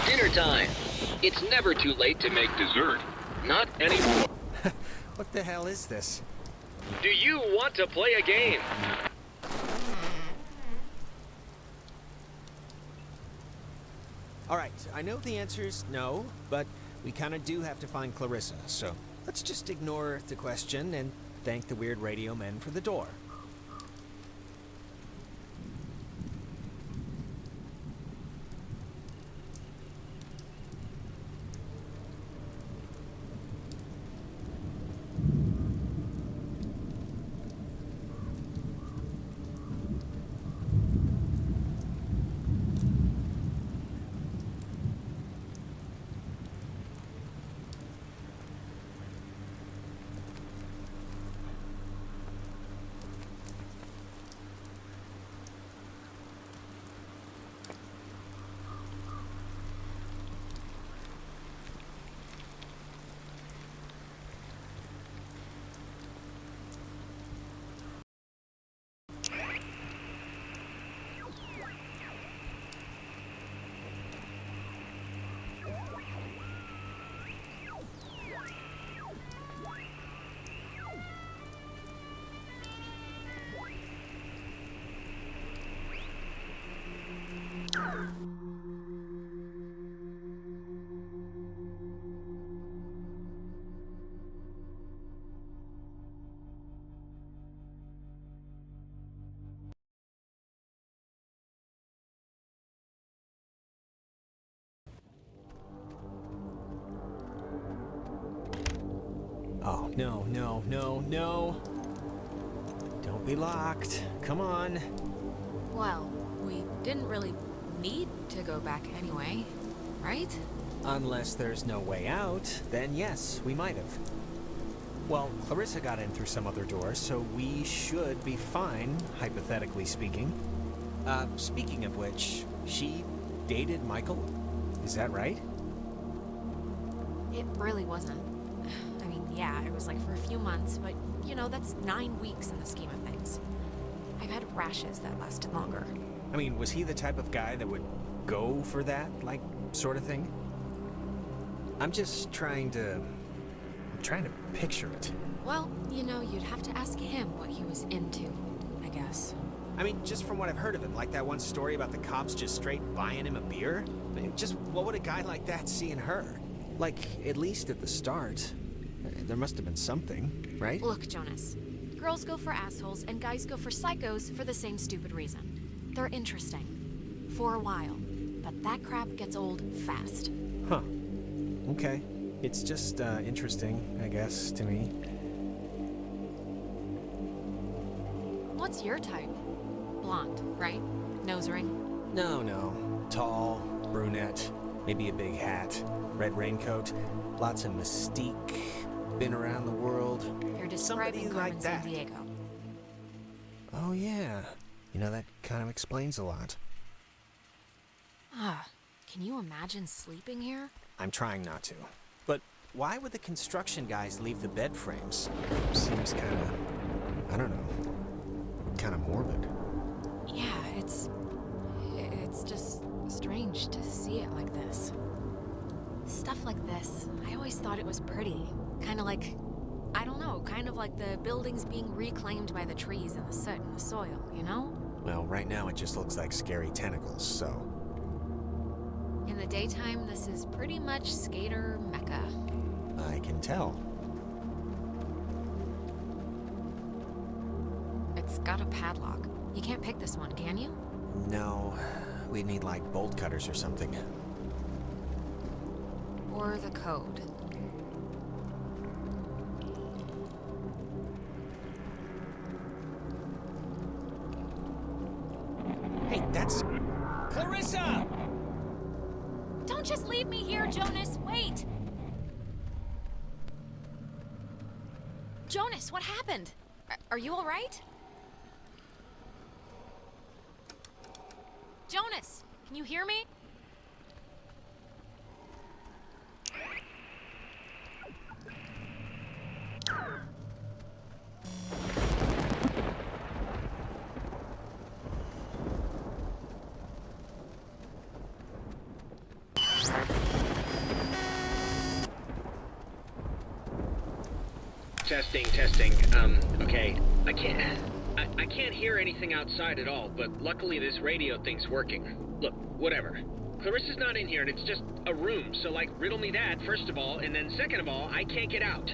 Dinner time. It's never too late to make dessert. Not anymore. What the hell is this? Do you want to play a game? All right, I know the answer's no, but we kind of do have to find Clarissa, so let's just ignore the question and thank the weird radio men for the door. Oh, no, no, no, no. Don't be locked. Come on. Well, we didn't really need to go back anyway, right? Unless there's no way out, then yes, we might have. Well, Clarissa got in through some other door, so we should be fine, hypothetically speaking. Speaking of which, she dated Michael? Is that right? It really wasn't. I mean, yeah, it was like for a few months, but that's 9 weeks in the scheme of things. I've had rashes that lasted longer. I mean, was he the type of guy that would go for that, sort of thing? I'm just trying to picture it. Well, you'd have to ask him what he was into, I guess. I mean, just from what I've heard of him, like that one story about the cops just straight buying him a beer? I mean, just what would a guy like that see in her? At least at the start, there must have been something, right? Look, Jonas. Girls go for assholes and guys go for psychos for the same stupid reason. They're interesting. For a while. But that crap gets old fast. Huh. Okay. It's just, interesting, I guess, to me. What's your type? Blonde, right? Nose ring? No. Tall, brunette, maybe a big hat, red raincoat, lots of mystique, been around the world. You're describing Carmen San Diego. Oh, yeah. That kind of explains a lot. Can you imagine sleeping here? I'm trying not to. But why would the construction guys leave the bed frames? Seems kind of, I don't know, kind of morbid. Yeah, it's just strange to see it like this. Stuff like this, I always thought it was pretty. Kind of like, I don't know, kind of like the buildings being reclaimed by the trees and the soot and the soil, Well, right now it just looks like scary tentacles, so... In the daytime, this is pretty much skater mecca. I can tell. It's got a padlock. You can't pick this one, can you? No, we'd need bolt cutters or something. for the code. Hey, that's... Clarissa! Don't just leave me here, Jonas. Wait! Jonas, what happened? Are you all right? Jonas, can you hear me? Testing. Okay. I can't hear anything outside at all, but luckily this radio thing's working. Look, whatever. Clarissa's not in here and it's just a room, so like, riddle me that, first of all, and then second of all, I can't get out.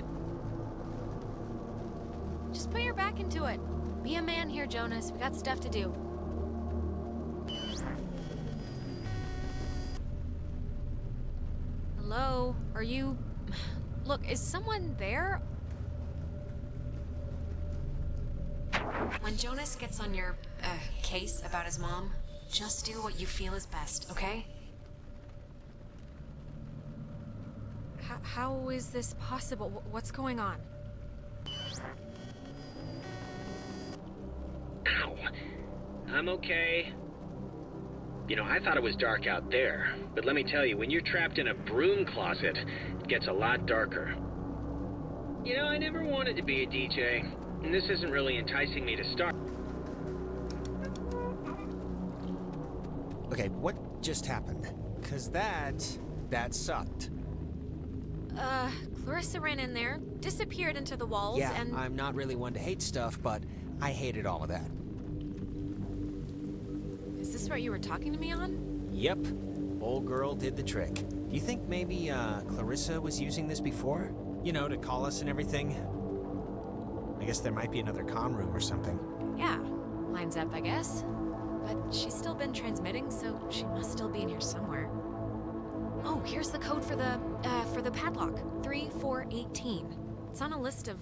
Just put your back into it. Be a man here, Jonas. We got stuff to do. Hello? Are you... Look, is someone there? When Jonas gets on your, case about his mom, just do what you feel is best, okay? How is this possible? What's going on? Ow. I'm okay. You know, I thought it was dark out there, but let me tell you, when you're trapped in a broom closet, it gets a lot darker. You know, I never wanted to be a DJ, and this isn't really enticing me to start. Okay, what just happened? 'Cause that sucked. Clarissa ran in there, disappeared into the walls, Yeah, and... I'm not really one to hate stuff, but I hated all of that. Is this what you were talking to me on? Yep. Old girl did the trick. Do you think maybe, Clarissa was using this before? You know, to call us and everything? I guess there might be another comm room or something. Yeah, lines up, I guess. But she's still been transmitting, so she must still be in here somewhere. Oh, here's the code for the padlock. 3418. It's on a list of...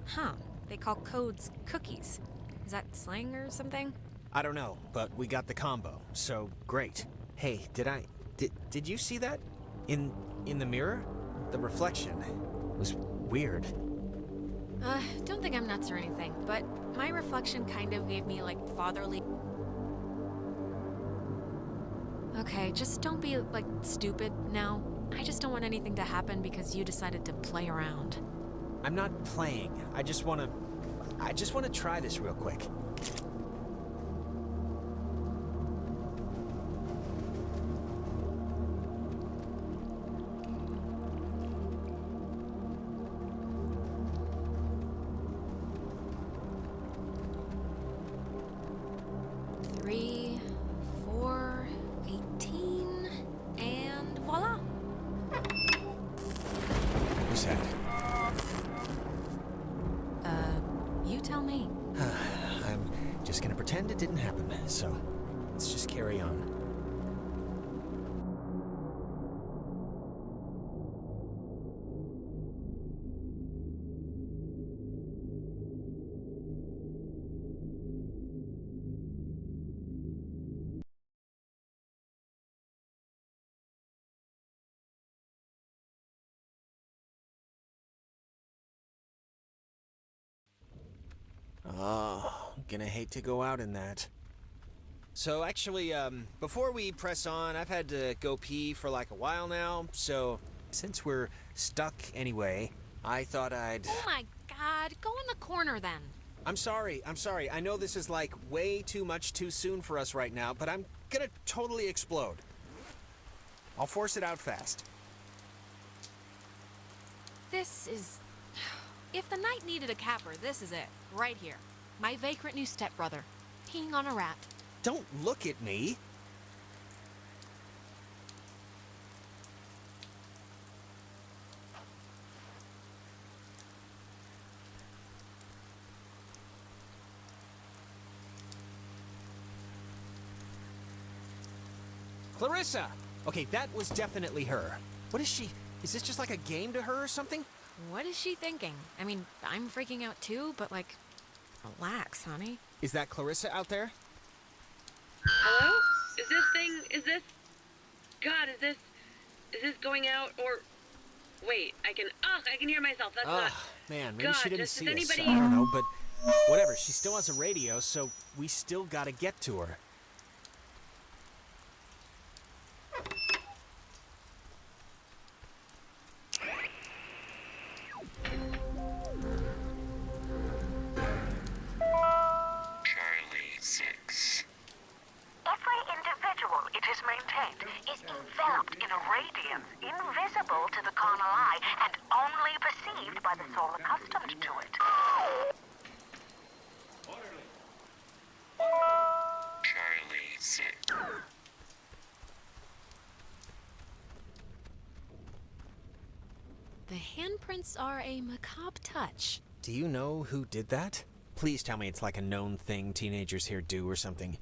Huh. They call codes cookies. Is that slang or something? I don't know, but we got the combo, so great. Hey, did you see that? In the mirror? The reflection was weird. Don't think I'm nuts or anything, but my reflection kind of gave me, like, fatherly... Okay, just don't be, like, stupid now. I just don't want anything to happen because you decided to play around. I'm not playing. I just wanna try this real quick. You tell me. I'm just gonna pretend it didn't happen, so let's just carry on. Oh, gonna hate to go out in that. So actually, before we press on, I've had to go pee for like a while now, so since we're stuck anyway, I thought I'd... Oh my god, go in the corner then. I'm sorry. I know this is like way too much too soon for us right now, but I'm gonna totally explode. I'll force it out fast. This is... If the night needed a capper, this is it. Right here. My vagrant new stepbrother. Peeing on a rat. Don't look at me. Clarissa! Okay, that was definitely her. What is she Is this just like a game to her or something? What is she thinking? I mean, I'm freaking out too, but like, relax, honey. Is that Clarissa out there? Hello? Is this going out, or... Wait, I can hear myself, that's not... Man, maybe God, she didn't does see anybody... us. I don't know, but whatever, she still has a radio, so we still gotta get to her. Charlie 6. Every individual it is maintained is enveloped in a radiance invisible to the carnal eye and only perceived by the soul accustomed to it. Charlie 6. The handprints are a macabre touch. Do you know who did that? Please tell me it's like a known thing teenagers here do or something.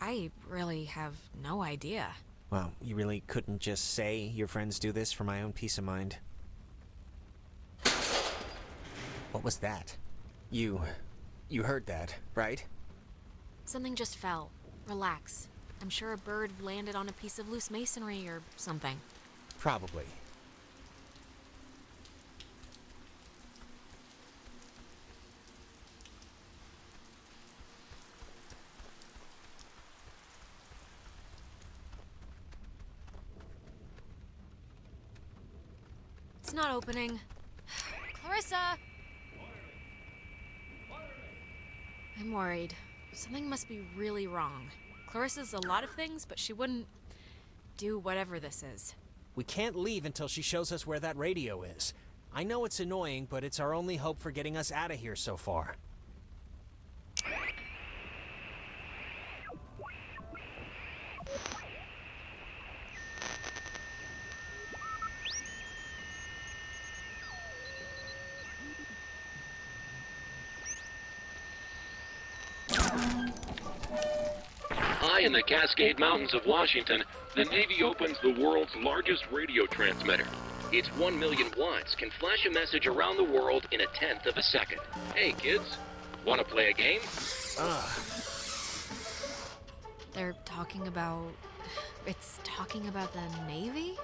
I really have no idea. Well, you really couldn't just say your friends do this for my own peace of mind? What was that? You heard that, right? Something just fell. Relax. I'm sure a bird landed on a piece of loose masonry or something. Probably. It's not opening. Clarissa! I'm worried. Something must be really wrong. Clarissa's a lot of things, but she wouldn't do whatever this is. We can't leave until she shows us where that radio is. I know it's annoying, but it's our only hope for getting us out of here so far. High in the Cascade Mountains of Washington, the Navy opens the world's largest radio transmitter. Its 1 million watts can flash a message around the world in a tenth of a second. Hey kids, wanna play a game? They're talking about... It's talking about the Navy?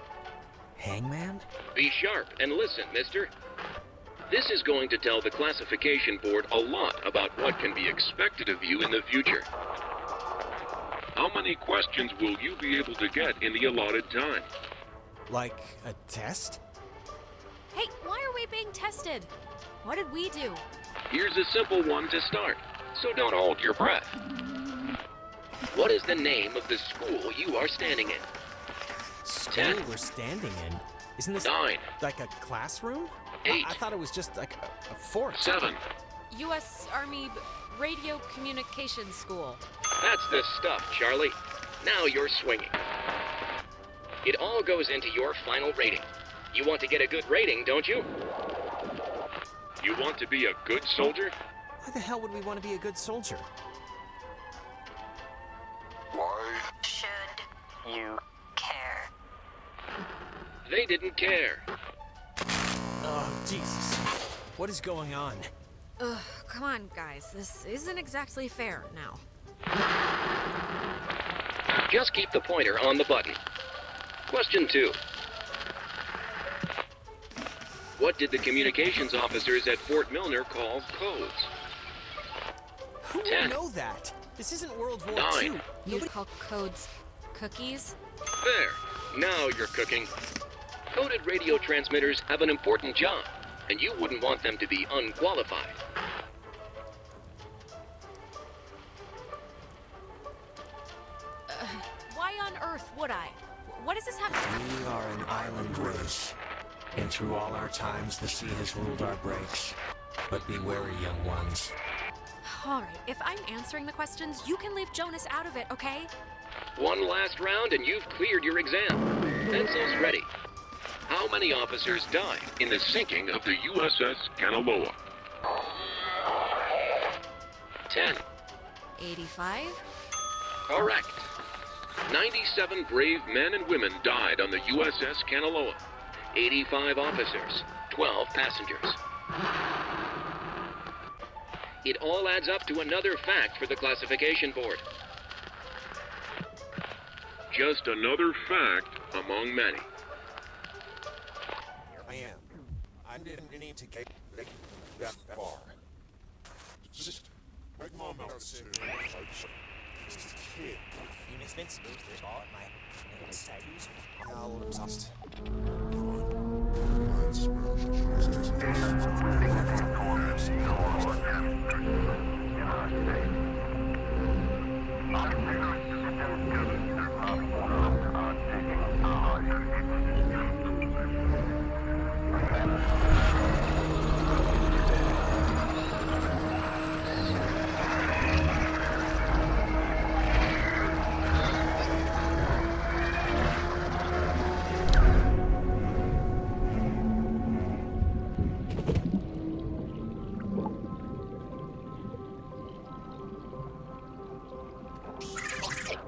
Hangman? Be sharp and listen, mister. This is going to tell the classification board a lot about what can be expected of you in the future. How many questions will you be able to get in the allotted time? Like a test? Hey, why are we being tested? What did we do? Here's a simple one to start, so don't hold your breath. What is the name of the school you are standing in? School 10. we're standing in? Isn't this 9. like a classroom? 8. I thought it was just like a fort. 7. U.S. Army Radio Communications School. That's the stuff, Charlie. Now you're swinging. It all goes into your final rating. You want to get a good rating, don't you? You want to be a good soldier? Why the hell would we want to be a good soldier? Why Should you care? They didn't care. Oh, Jesus. What is going on? Ugh, come on, guys. This isn't exactly fair now. Just keep the pointer on the button. Question 2. What did the communications officers at Fort Milner call codes? Who 10. would know that? This isn't World War 9. II. You'd call codes cookies? There. Now you're cooking. Coded radio transmitters have an important job, and you wouldn't want them to be unqualified. Why on earth would I? What does this have to... We are an island race, and through all our times the sea has ruled our breaks. But be wary, young ones. All right, if I'm answering the questions, you can leave Jonas out of it, okay? One last round and you've cleared your exam. Pencils ready. How many officers died in the sinking of the USS Kanaloa? 10. 85? Correct. 97 brave men and women died on the USS Kanaloa. 85 officers, 12 passengers. It all adds up to another fact for the classification board. Just another fact among many. Here I am. I didn't need to get that far. Just make mom out to just a kid. Phoenix Vince moved all at my tattoos. I'll exhaust.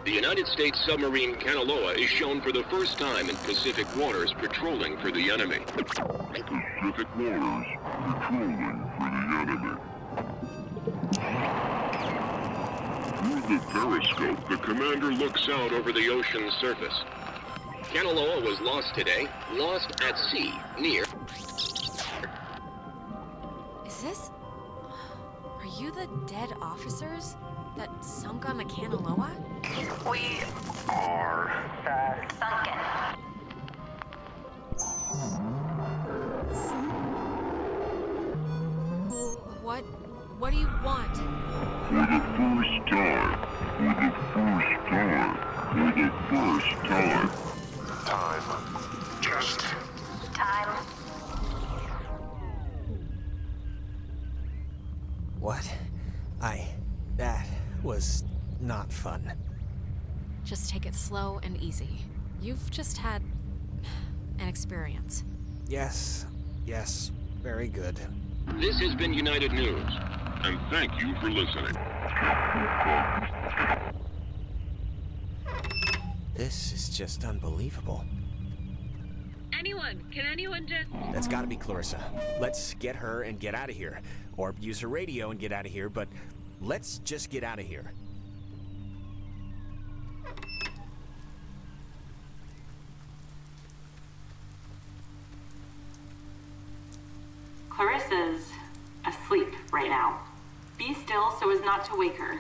The United States submarine Kanaloa is shown for the first time in Pacific waters patrolling for the enemy. Pacific waters, patrolling for the enemy. Through the periscope, the commander looks out over the ocean's surface. Kanaloa was lost today, lost at sea, near... Is this... Are you the dead officers that sunk on the Kanaloa? We are sunken. What do you want? For the first time. Time. Just time. What? That was not fun. Just take it slow and easy. You've just had an experience. Yes, very good. This has been United News, and thank you for listening. This is just unbelievable. Can anyone just... That's gotta be Clarissa. Let's get her and get out of here. Or use her radio and get out of here, but let's just get out of here. Clarissa's asleep right now. Be still so as not to wake her.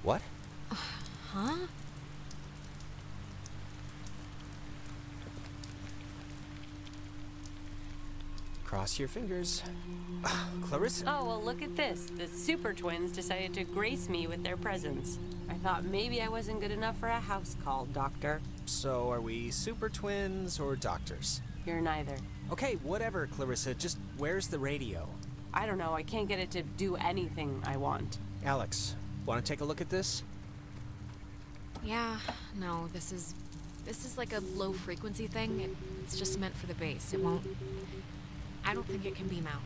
What? Huh? Cross your fingers. Clarissa? Oh, well, look at this. The super twins decided to grace me with their presence. I thought maybe I wasn't good enough for a house call, Doctor. So are we super twins or doctors? You're neither. Okay, whatever, Clarissa. Just where's the radio? I don't know. I can't get it to do anything I want. Alex, want to take a look at this? Yeah, no, this is like a low frequency thing. It's just meant for the base. It won't... I don't think it can beam out.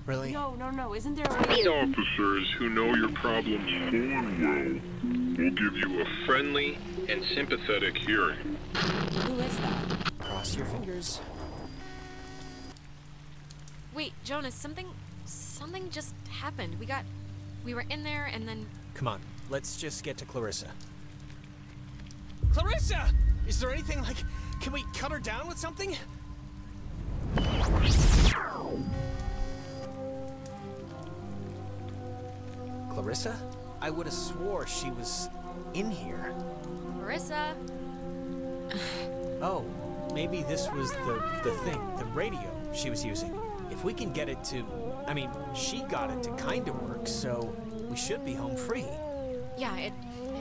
Really? No. Isn't there a way... These officers who know your problems full and well will give you a friendly and sympathetic hearing. Who is that? Cross your fingers. Wait, Jonas, something just happened. We were in there and then... Come on, let's just get to Clarissa. Clarissa! Is there anything like... Can we cut her down with something? Clarissa? I would have swore she was in here. Clarissa? Oh, maybe this was the thing, the radio she was using. If we can get it to... I mean, she got it to kind of work, so we should be home free. Yeah, it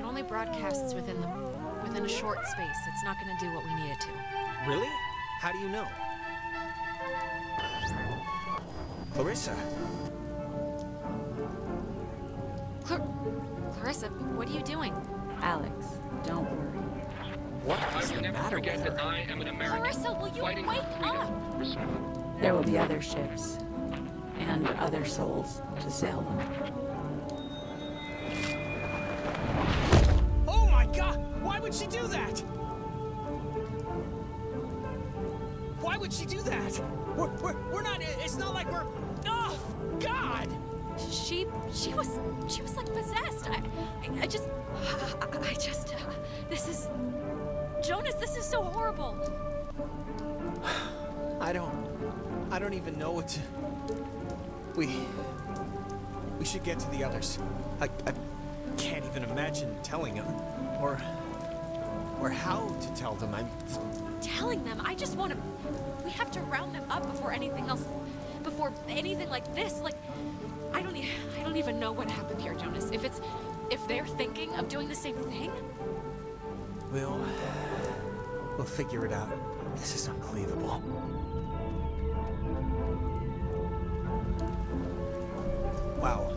only broadcasts within a short space. It's not going to do what we need it to. Really? How do you know? Clarissa. Clarissa, what are you doing? Alex, don't worry. What is the matter with her? I am an American. Clarissa, will you wake up? There will be other ships and other souls to sail them. Oh my God! Why would she do that? would she do that? We're not. It's not like we're. Oh, God! She was like possessed. This is Jonas. This is so horrible. I don't even know what to. We should get to the others. I can't even imagine telling them, or how to tell them. Telling them. I just want to. We have to round them up before anything like this. Like, I don't even know what happened here, Jonas. If they're thinking of doing the same thing. We'll figure it out. This is unbelievable. Wow.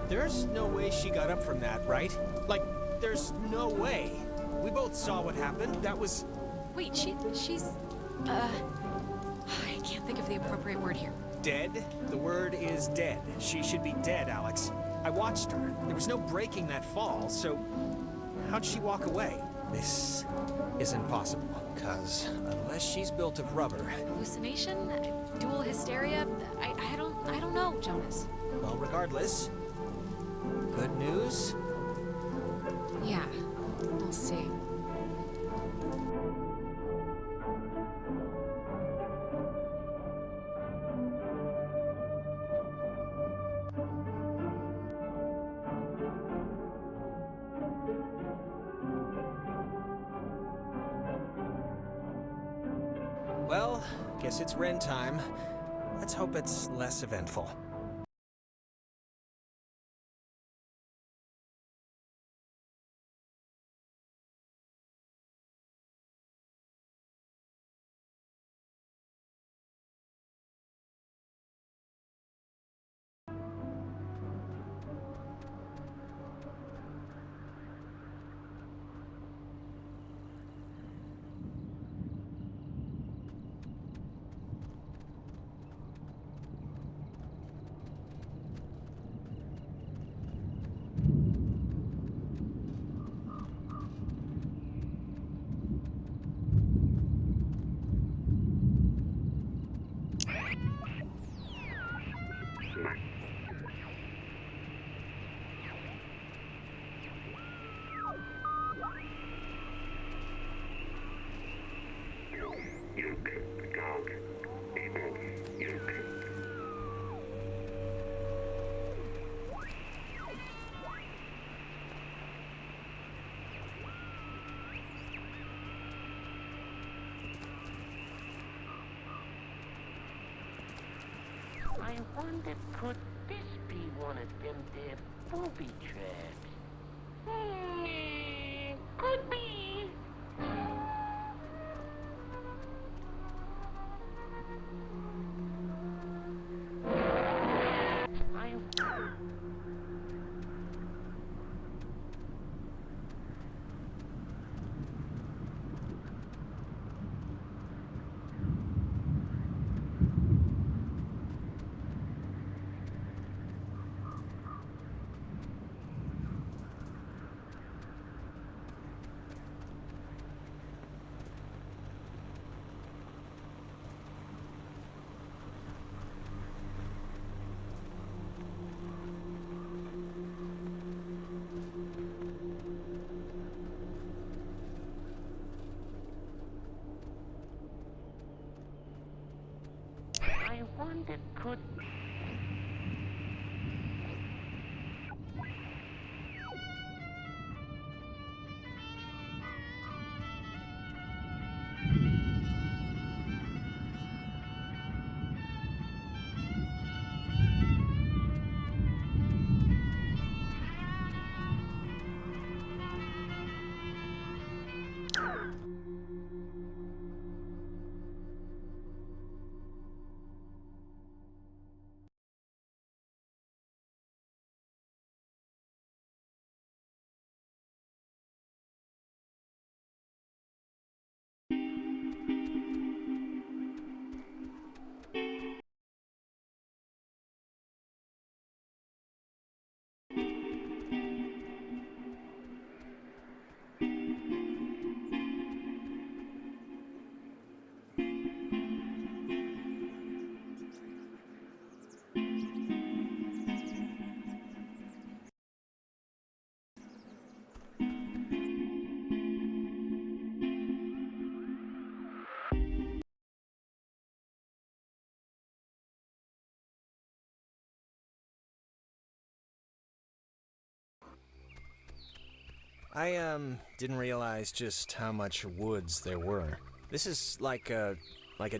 There's no way she got up from that, right? Like, there's no way. We both saw what happened. That was... Wait, she's... I can't think of the appropriate word here. Dead? The word is dead. She should be dead, Alex. I watched her. There was no breaking that fall, so... How'd she walk away? This isn't possible, because unless she's built of rubber... Hallucination? Dual hysteria? I don't know, Jonas. Well, regardless, good news? Yeah, we'll see. Well, guess it's Ren time. Let's hope it's less eventful. I wonder, could this be one of them there booby traps? Could be. I wonder, could... I didn't realize just how much woods there were. This is like a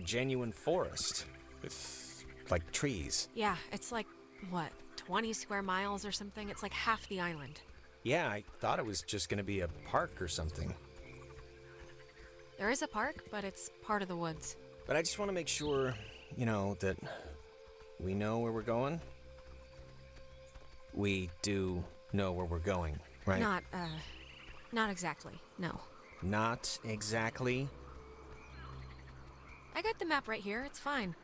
genuine forest with like trees. Yeah, it's like, what, 20 square miles or something? It's like half the island. Yeah, I thought it was just gonna be a park or something. There is a park, but it's part of the woods. But I just want to make sure, that we know where we're going. We do know where we're going, right? Not exactly, no. Not exactly? I got the map right here, it's fine.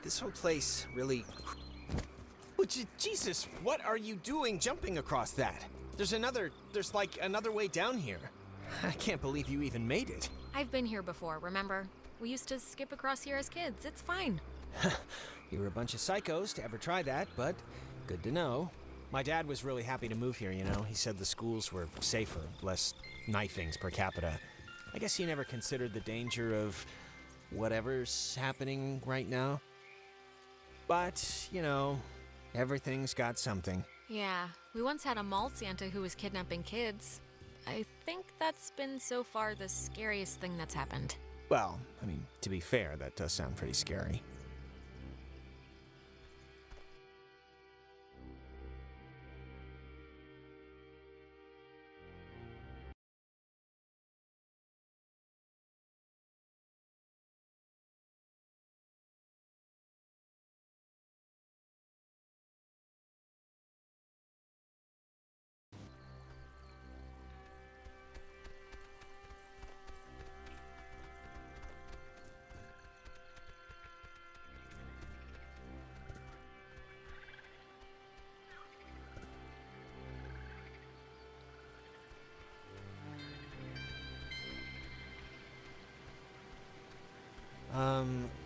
This whole place really... Oh, Jesus, what are you doing jumping across that? There's like another way down here. I can't believe you even made it. I've been here before, remember? We used to skip across here as kids, it's fine. You were a bunch of psychos to ever try that, but good to know. My dad was really happy to move here, He said the schools were safer, less knifings per capita. I guess he never considered the danger of whatever's happening right now. But, everything's got something. Yeah, we once had a mall Santa who was kidnapping kids. I think that's been so far the scariest thing that's happened. Well, to be fair, that does sound pretty scary.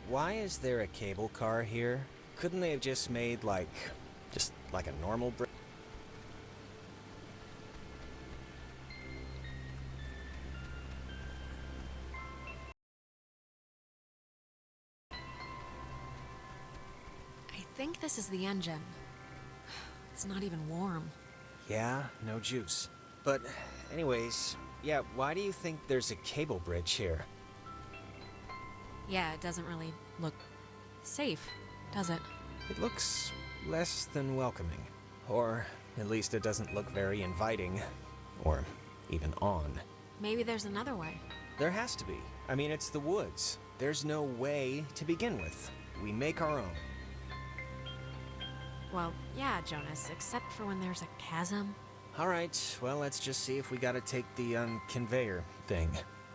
Why is there a cable car here? Couldn't they have just made, like a normal bridge? I think this is the engine. It's not even warm. Yeah, no juice. But anyways, yeah, why do you think there's a cable bridge here? Yeah, it doesn't really look safe, does it? It looks less than welcoming. Or at least it doesn't look very inviting. Or even on. Maybe there's another way. There has to be. It's the woods. There's no way to begin with. We make our own. Well, yeah, Jonas, except for when there's a chasm. Alright, well, let's just see if we gotta take the, conveyor thing.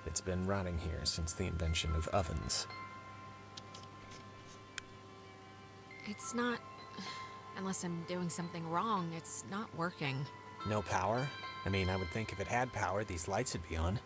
It's been rotting here since the invention of ovens. It's not... Unless I'm doing something wrong, it's not working. No power? I would think if it had power, these lights would be on.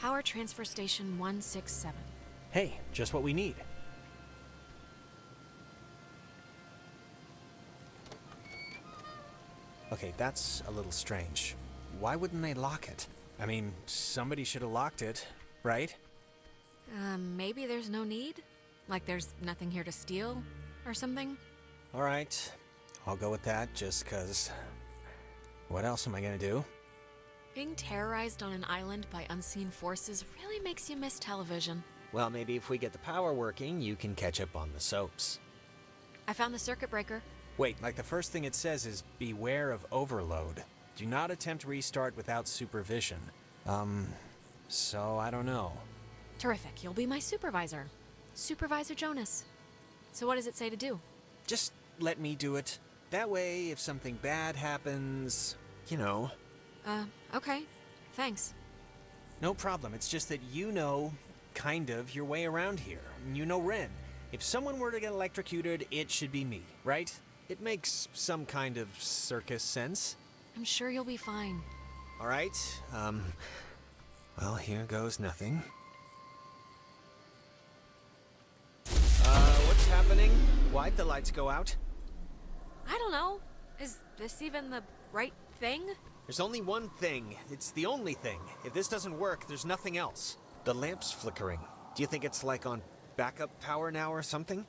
Power Transfer Station 167. Hey, just what we need. Okay, that's a little strange. Why wouldn't they lock it? Somebody should have locked it, right? Maybe there's no need? Like there's nothing here to steal or something? Alright, I'll go with that just 'cause... What else am I gonna do? Being terrorized on an island by unseen forces really makes you miss television. Well, maybe if we get the power working, you can catch up on the soaps. I found the circuit breaker. Wait, like the first thing it says is, beware of overload. Do not attempt restart without supervision. So I don't know. Terrific, you'll be my supervisor. Supervisor Jonas. So what does it say to do? Just let me do it. That way, if something bad happens, Okay. Thanks. No problem. It's just that you know, kind of, your way around here. You know Ren. If someone were to get electrocuted, it should be me, right? It makes some kind of circus sense. I'm sure you'll be fine. All right. Well, here goes nothing. happening? Why'd the lights go out? I don't know. Is this even the right thing? There's only one thing. It's the only thing. If this doesn't work, there's nothing else. The lamp's flickering. Do you think it's like on backup power now or something?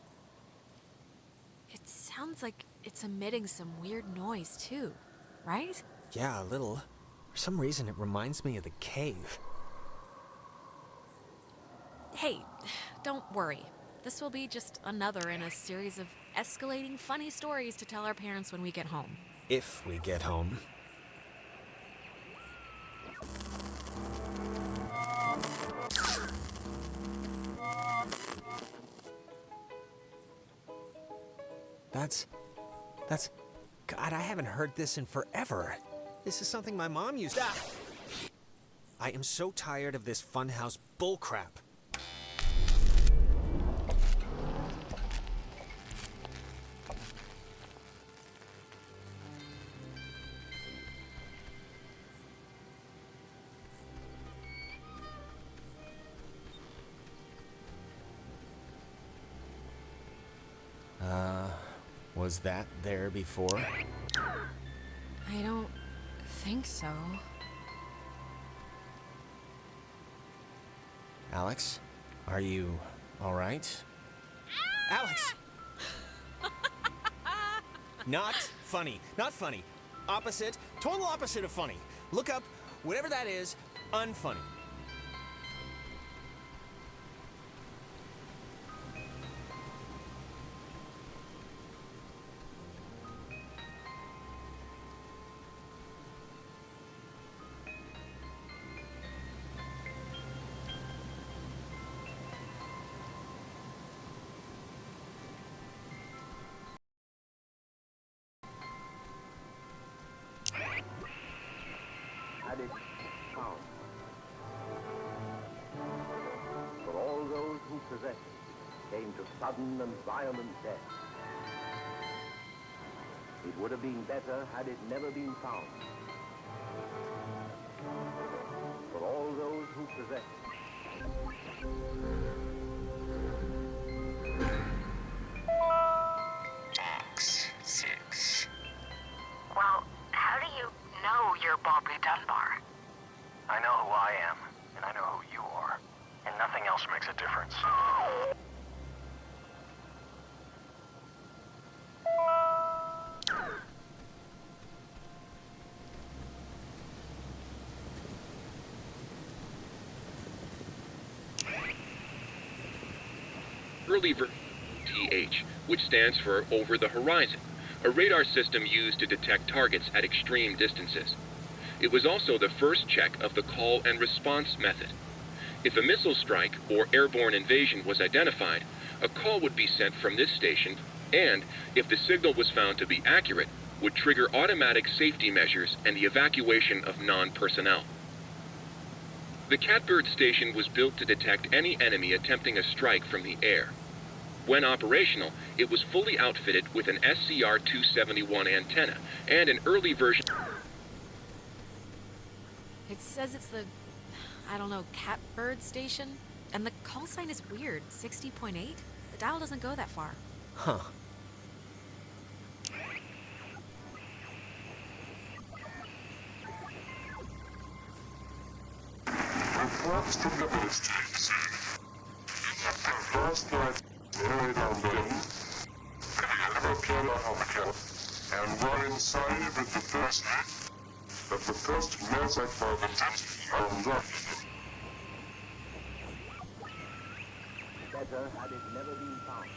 It sounds like it's emitting some weird noise too, right? Yeah, a little. For some reason, it reminds me of the cave. Hey, don't worry. This will be just another in a series of escalating funny stories to tell our parents when we get home. If we get home. That's... God, I haven't heard this in forever. This is something my mom used to... I am so tired of this funhouse bullcrap. Was that there before? I don't think so. Alex, are you all right? Alex! Not funny. Not funny. Opposite. Total opposite of funny. Look up whatever that is, unfunny. Had it found. For all those who possess it came to sudden and violent death. It would have been better had it never been found. For all those who possess it. Box 6. Well, how do you know you're Bobby Dunbar? I know who I am, and I know who you are, and nothing else makes a difference. Early version TH, which stands for Over the Horizon, a radar system used to detect targets at extreme distances. It was also the first check of the call and response method. If a missile strike or airborne invasion was identified, a call would be sent from this station and, if the signal was found to be accurate, would trigger automatic safety measures and the evacuation of non-personnel. The Catbird station was built to detect any enemy attempting a strike from the air. When operational, it was fully outfitted with an SCR-271 antenna and an early version... It says it's the, I don't know, Catbird station? And the call sign is weird, 60.8? The dial doesn't go that far. Huh. Reports from the base station. The first night nearly down building, the ever-killer healthcare, and were inside with the first night, but the first message for the test on that. Better had it never been found.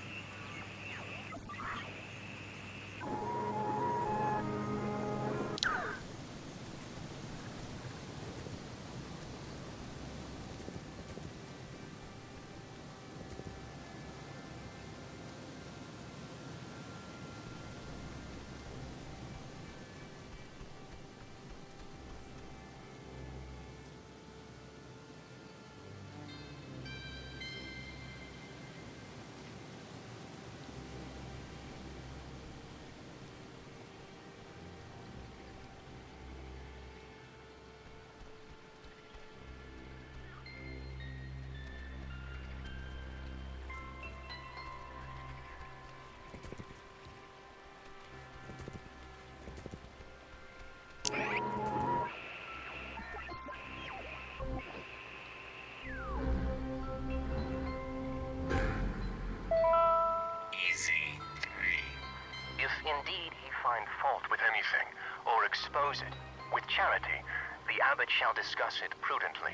find fault with anything or expose it. With charity, the abbot shall discuss it prudently.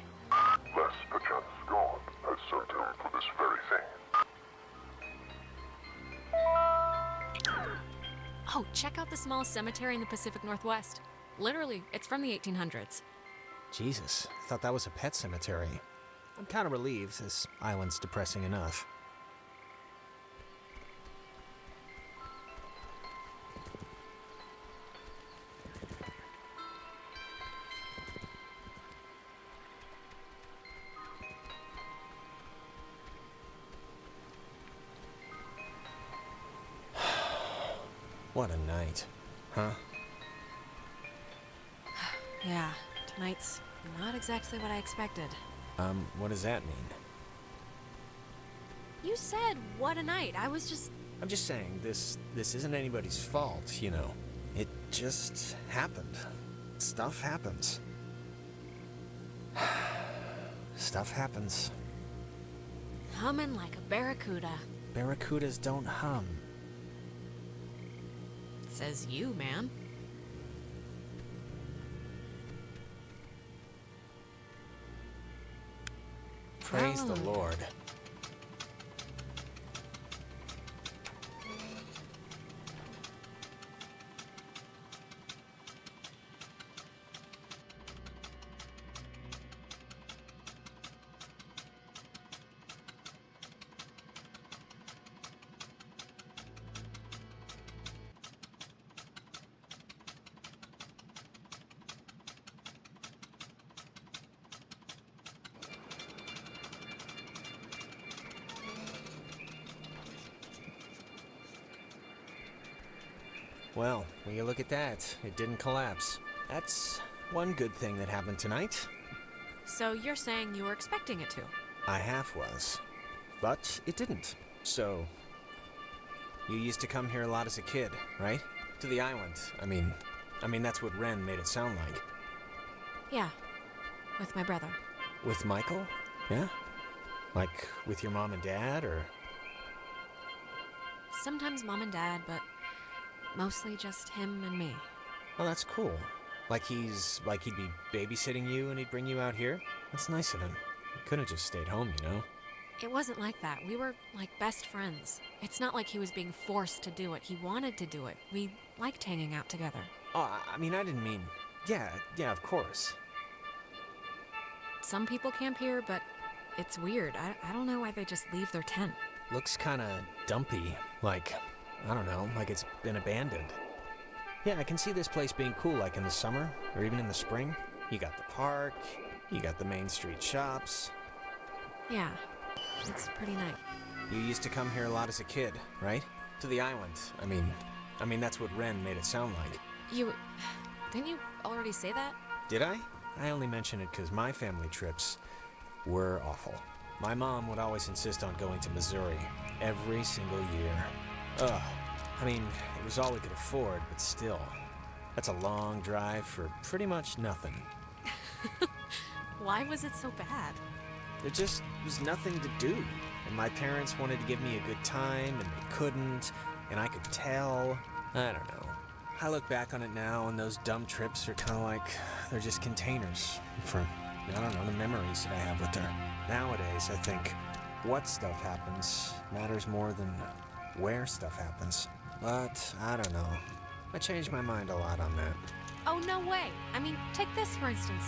Lest perchance God has sent him for this very thing. Oh, check out the smallest cemetery in the Pacific Northwest. Literally, it's from the 1800s. Jesus, I thought that was a pet cemetery. I'm kind of relieved. This island's depressing enough. What a night, huh? Yeah, tonight's not exactly what I expected. What does that mean? You said, what a night. I was just... I'm just saying, this isn't anybody's fault, you know. It just happened. Stuff happens. Stuff happens. Humming like a barracuda. Barracudas don't hum. Says you, man. Praise the Lord. Well, when you look at that, it didn't collapse. That's one good thing that happened tonight. So you're saying you were expecting it to? I half was. But it didn't. So, you used to come here a lot as a kid, right? To the island. I mean, that's what Ren made it sound like. Yeah, with my brother. With Michael? Yeah? Like, with your mom and dad, or...? Sometimes mom and dad, but mostly just him and me. Oh, that's cool. Like he'd be babysitting you and he'd bring you out here? That's nice of him. He could have just stayed home, you know? It wasn't like that. We were like best friends. It's not like he was being forced to do it. He wanted to do it. We liked hanging out together. Oh, I didn't mean... Yeah, of course. Some people camp here, but it's weird. I don't know why they just leave their tent. Looks kinda dumpy. Like, I don't know, like it's been abandoned. Yeah, I can see this place being cool, like in the summer, or even in the spring. You got the park, you got the main street shops. Yeah, it's pretty nice. You used to come here a lot as a kid, right? To the island. I mean, that's what Ren made it sound like. Didn't you already say that? Did I? I only mention it because my family trips were awful. My mom would always insist on going to Missouri every single year. Ugh. I mean, it was all we could afford, but still. That's a long drive for pretty much nothing. Why was it so bad? There just was nothing to do. And my parents wanted to give me a good time, and they couldn't, and I could tell. I don't know. I look back on it now, and those dumb trips are kind of like, they're just containers for, I don't know, the memories that I have with her. Nowadays, I think what stuff happens matters more than where stuff happens. But, I don't know. I changed my mind a lot on that. Oh, no way. I mean, take this for instance.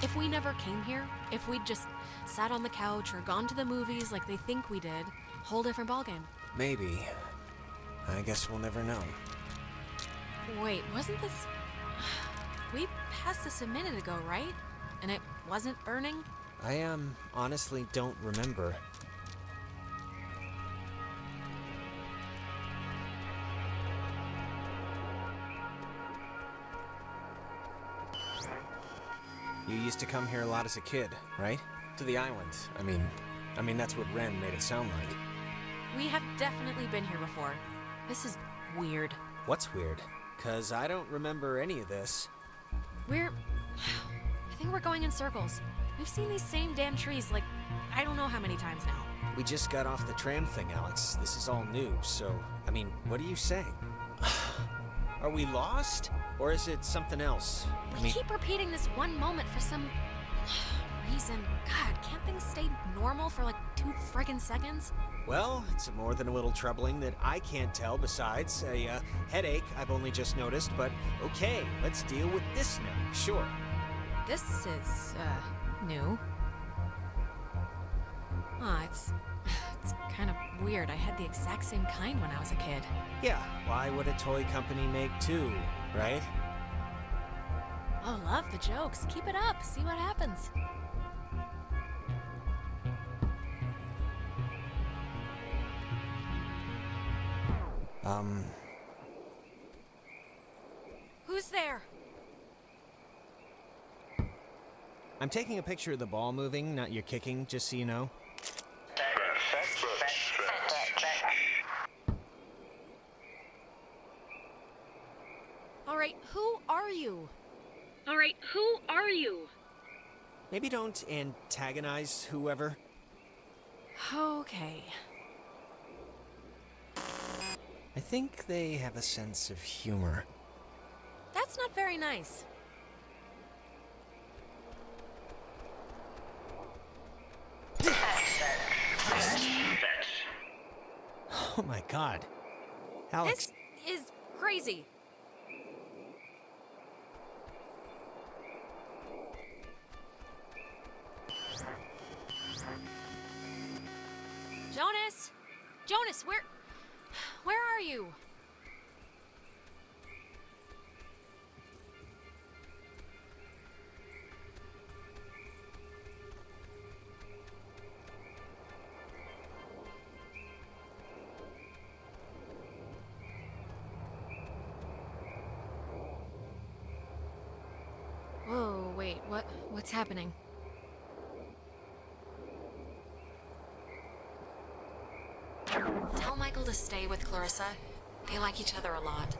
If we never came here, if we'd just sat on the couch or gone to the movies like they think we did, whole different ballgame. Maybe. I guess we'll never know. Wait, wasn't this... We passed this a minute ago, right? And it wasn't burning? I, honestly don't remember. You used to come here a lot as a kid, right? To the island. I mean, that's what Ren made it sound like. We have definitely been here before. This is weird. What's weird? 'Cause I don't remember any of this. I think we're going in circles. We've seen these same damn trees like, I don't know how many times now. We just got off the tram thing, Alex. This is all new, so, I mean, what are you saying? Are we lost? Or is it something else? We keep repeating this one moment for some reason. God, can't things stay normal for like 2 friggin' seconds? Well, it's more than a little troubling that I can't tell besides a headache I've only just noticed, but okay, let's deal with this now, sure. This is, new. It's kind of weird. I had the exact same kind when I was a kid. Yeah, why would a toy company make 2, right? Oh, love the jokes. Keep it up. See what happens. Who's there? I'm taking a picture of the ball moving, not your kicking, just so you know. All right, who are you? All right, who are you? Maybe don't antagonize whoever. Okay. I think they have a sense of humor. That's not very nice. Oh my god. Alex. This is crazy. Jonas! Jonas, where are you? Whoa, wait, what's happening? Tell Michael to stay with Clarissa. They like each other a lot.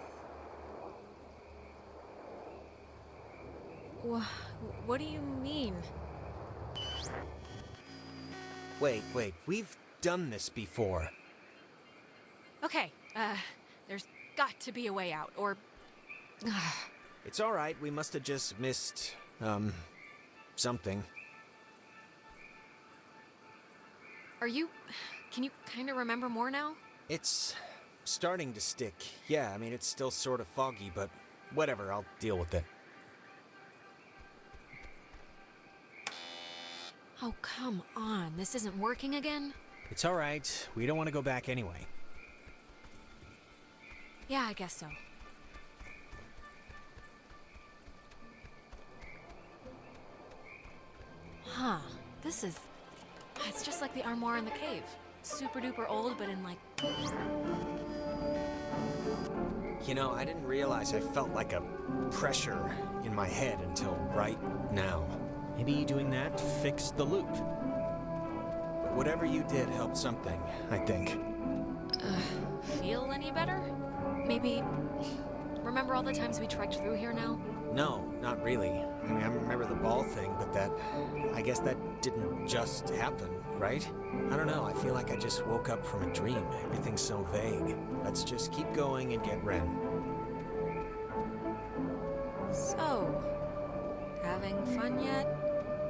What do you mean? Wait, we've done this before. Okay, there's got to be a way out, or... It's all right, we must have just missed, something. Can you kind of remember more now? It's starting to stick. Yeah, I mean, it's still sort of foggy, but whatever, I'll deal with it. Oh, come on. This isn't working again? It's all right. We don't want to go back anyway. Yeah, I guess so. Huh. It's just like the armoire in the cave. Super duper old, but in like... You know, I didn't realize I felt like a pressure in my head until right now. Maybe doing that fixed the loop. But whatever you did helped something, I think. Feel any better? Maybe... Remember all the times we trekked through here now? No, not really. I mean, I remember the ball thing, but I guess that didn't just happen, right? I don't know, I feel like I just woke up from a dream. Everything's so vague. Let's just keep going and get Ren. So, having fun yet?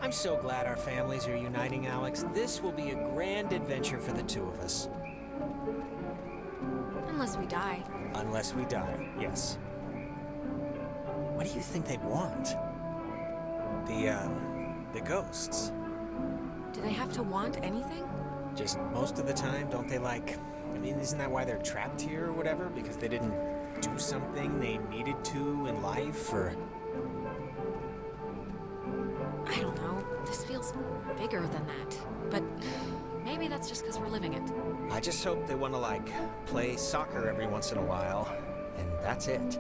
I'm so glad our families are uniting, Alex. This will be a grand adventure for the 2 of us. Unless we die. Unless we die, yes. What do you think they want? The ghosts. Do they have to want anything? Just most of the time, don't they like... I mean, isn't that why they're trapped here or whatever? Because they didn't do something they needed to in life, or... I don't know. This feels bigger than that. But maybe that's just because we're living it. I just hope they want to, like, play soccer every once in a while, and that's it.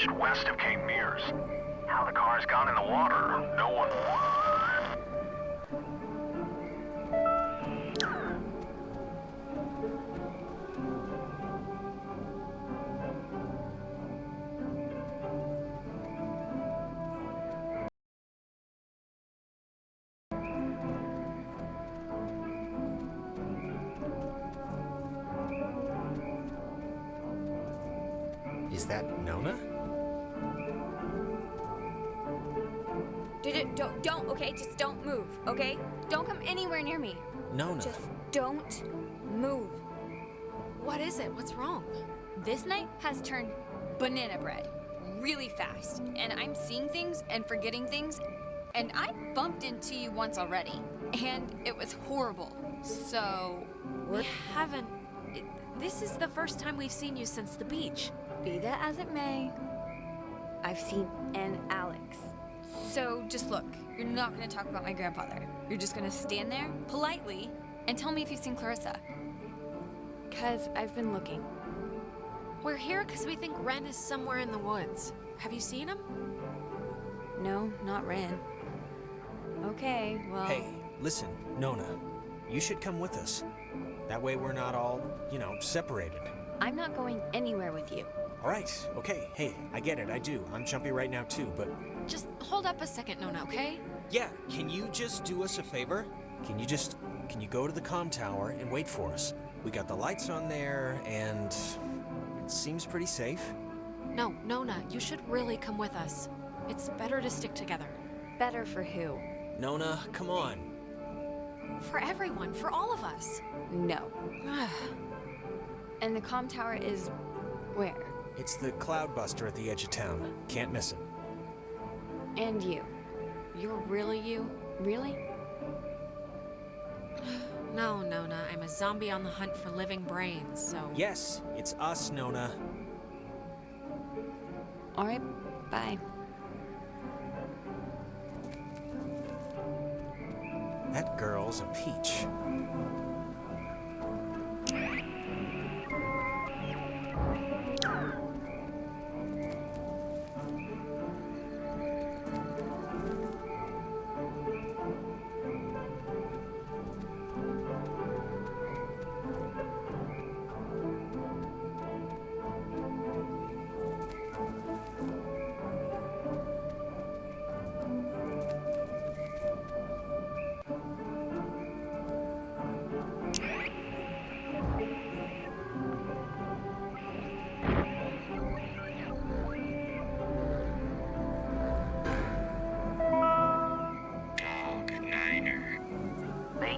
reached west of Cape Mears. How the car's gone in the water, no one... Is that Nona? Don't, okay? Just don't move, okay? Don't come anywhere near me. Nona. Just don't move. What is it? What's wrong? This night has turned banana bread really fast, and I'm seeing things and forgetting things, and I bumped into you once already, and it was horrible. So, We haven't. This is the first time we've seen you since the beach. Be that as it may, I've seen an Alex. So just look, you're not gonna talk about my grandfather. You're just gonna stand there politely and tell me if you've seen Clarissa. 'Cause I've been looking. We're here because we think Ren is somewhere in the woods. Have you seen him? No, not Ren. Okay, well... Hey, listen, Nona. You should come with us. That way we're not all, separated. I'm not going anywhere with you. All right, okay. Hey, I get it, I do. I'm jumpy right now too, but... Just hold up a second, Nona, okay? Yeah, can you just do us a favor? Can you go to the comm tower and wait for us? We got the lights on there, and it seems pretty safe. No, Nona, you should really come with us. It's better to stick together. Better for who? Nona, come on. For everyone, for all of us. No. And the comm tower is where? It's the Cloudbuster at the edge of town. Can't miss it. And you. You're really you? Really? No, Nona, I'm a zombie on the hunt for living brains, so... Yes, it's us, Nona. All right, bye. That girl's a peach.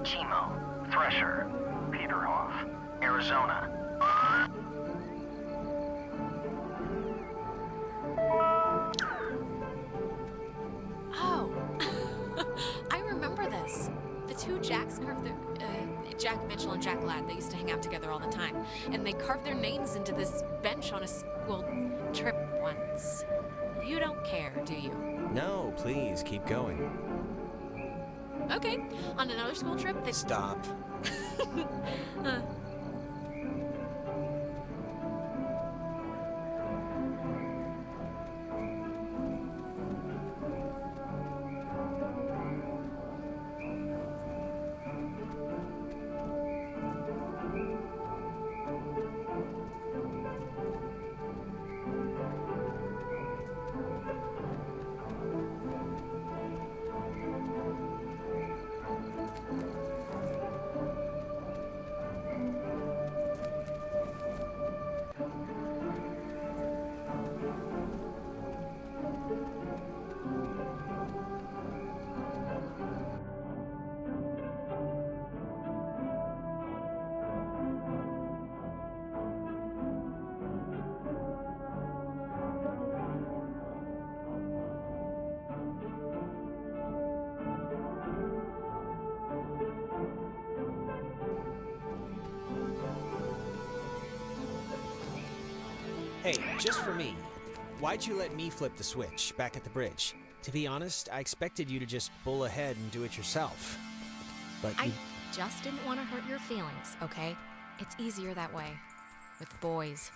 Chimo, Thresher, Peterhoff, Arizona. Oh, I remember this. The two Jacks carved their... Jack Mitchell and Jack Ladd, they used to hang out together all the time. And they carved their names into this bench on a school trip once. You don't care, do you? No, please, keep going. Okay, on another school trip, they... Stop. Hey, just for me, why'd you let me flip the switch back at the bridge? To be honest, I expected you to just bull ahead and do it yourself. But I just didn't want to hurt your feelings, okay? It's easier that way. With boys.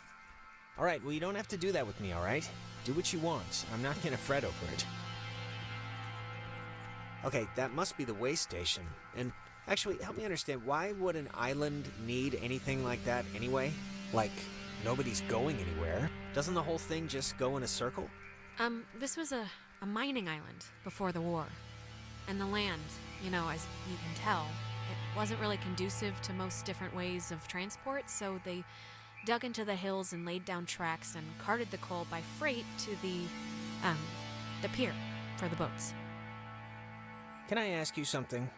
All right, well, you don't have to do that with me, all right? do what you want. I'm not gonna fret over it. Okay, that must be the way station. And actually, help me understand, why would an island need anything like that anyway? Like, nobody's going anywhere. Doesn't the whole thing just go in a circle? This was a mining island before the war. And the land, as you can tell, it wasn't really conducive to most different ways of transport, so they dug into the hills and laid down tracks and carted the coal by freight to the pier for the boats. Can I ask you something?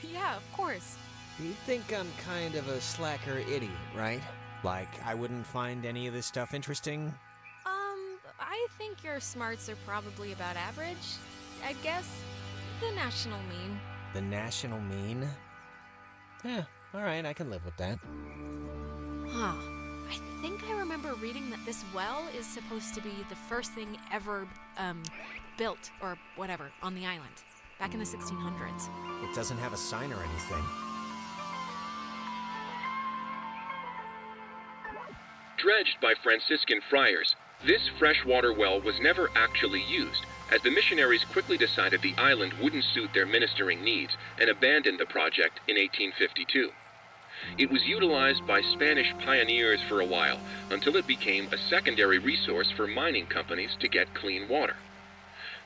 Yeah, of course. You think I'm kind of a slacker idiot, right? Like, I wouldn't find any of this stuff interesting? I think your smarts are probably about average, I guess. The national mean. The national mean? Yeah, alright, I can live with that. Huh. I think I remember reading that this well is supposed to be the first thing ever, built, or whatever, on the island, back in the 1600s. It doesn't have a sign or anything. Dredged by Franciscan friars, this freshwater well was never actually used, as the missionaries quickly decided the island wouldn't suit their ministering needs and abandoned the project in 1852. It was utilized by Spanish pioneers for a while, until it became a secondary resource for mining companies to get clean water.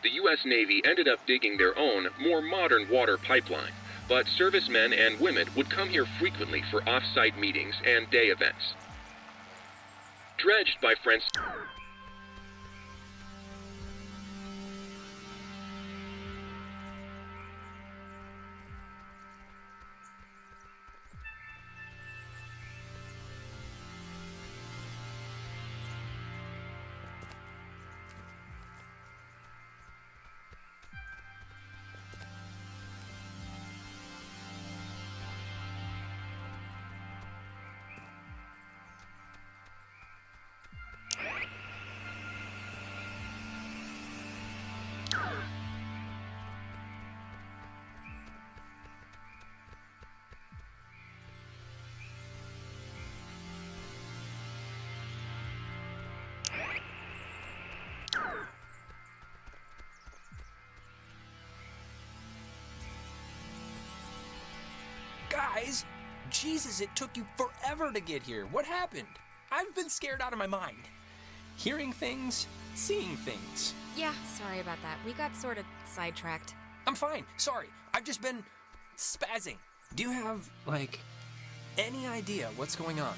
The U.S. Navy ended up digging their own, more modern water pipeline, but servicemen and women would come here frequently for off-site meetings and day events. Dredged by Guys, Jesus, it took you forever to get here. What happened? I've been scared out of my mind. Hearing things, seeing things. Yeah, sorry about that. We got sort of sidetracked. I'm fine. Sorry. I've just been spazzing. Do you have, any idea what's going on?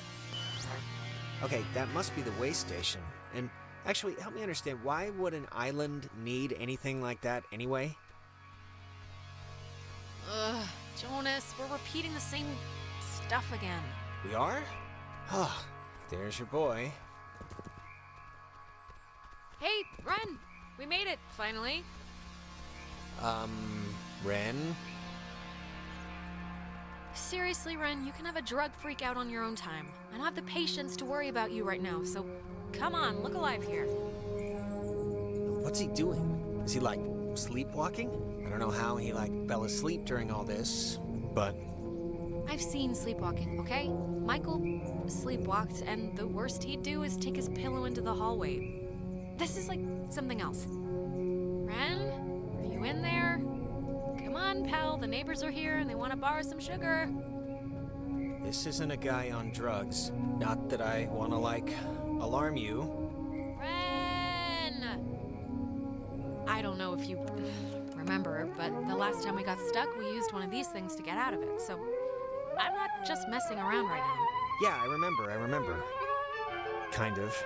Okay, that must be the way station. And actually, help me understand, why would an island need anything like that anyway? Ugh, Jonas, we're repeating the same stuff again. We are? Oh, there's your boy. Hey, Ren! We made it, finally. Ren? Seriously, Ren, you can have a drug freak out on your own time. I don't have the patience to worry about you right now, so come on, look alive here. What's he doing? Is he, sleepwalking? I don't know how he, fell asleep during all this, but... I've seen sleepwalking, okay? Michael sleepwalked, and the worst he'd do is take his pillow into the hallway. This is something else. Ren, are you in there? Come on, pal, the neighbors are here and they want to borrow some sugar. This isn't a guy on drugs. Not that I want to, alarm you. Ren! I don't know if you remember, but the last time we got stuck, we used one of these things to get out of it, so I'm not just messing around right now. Yeah, I remember. Kind of.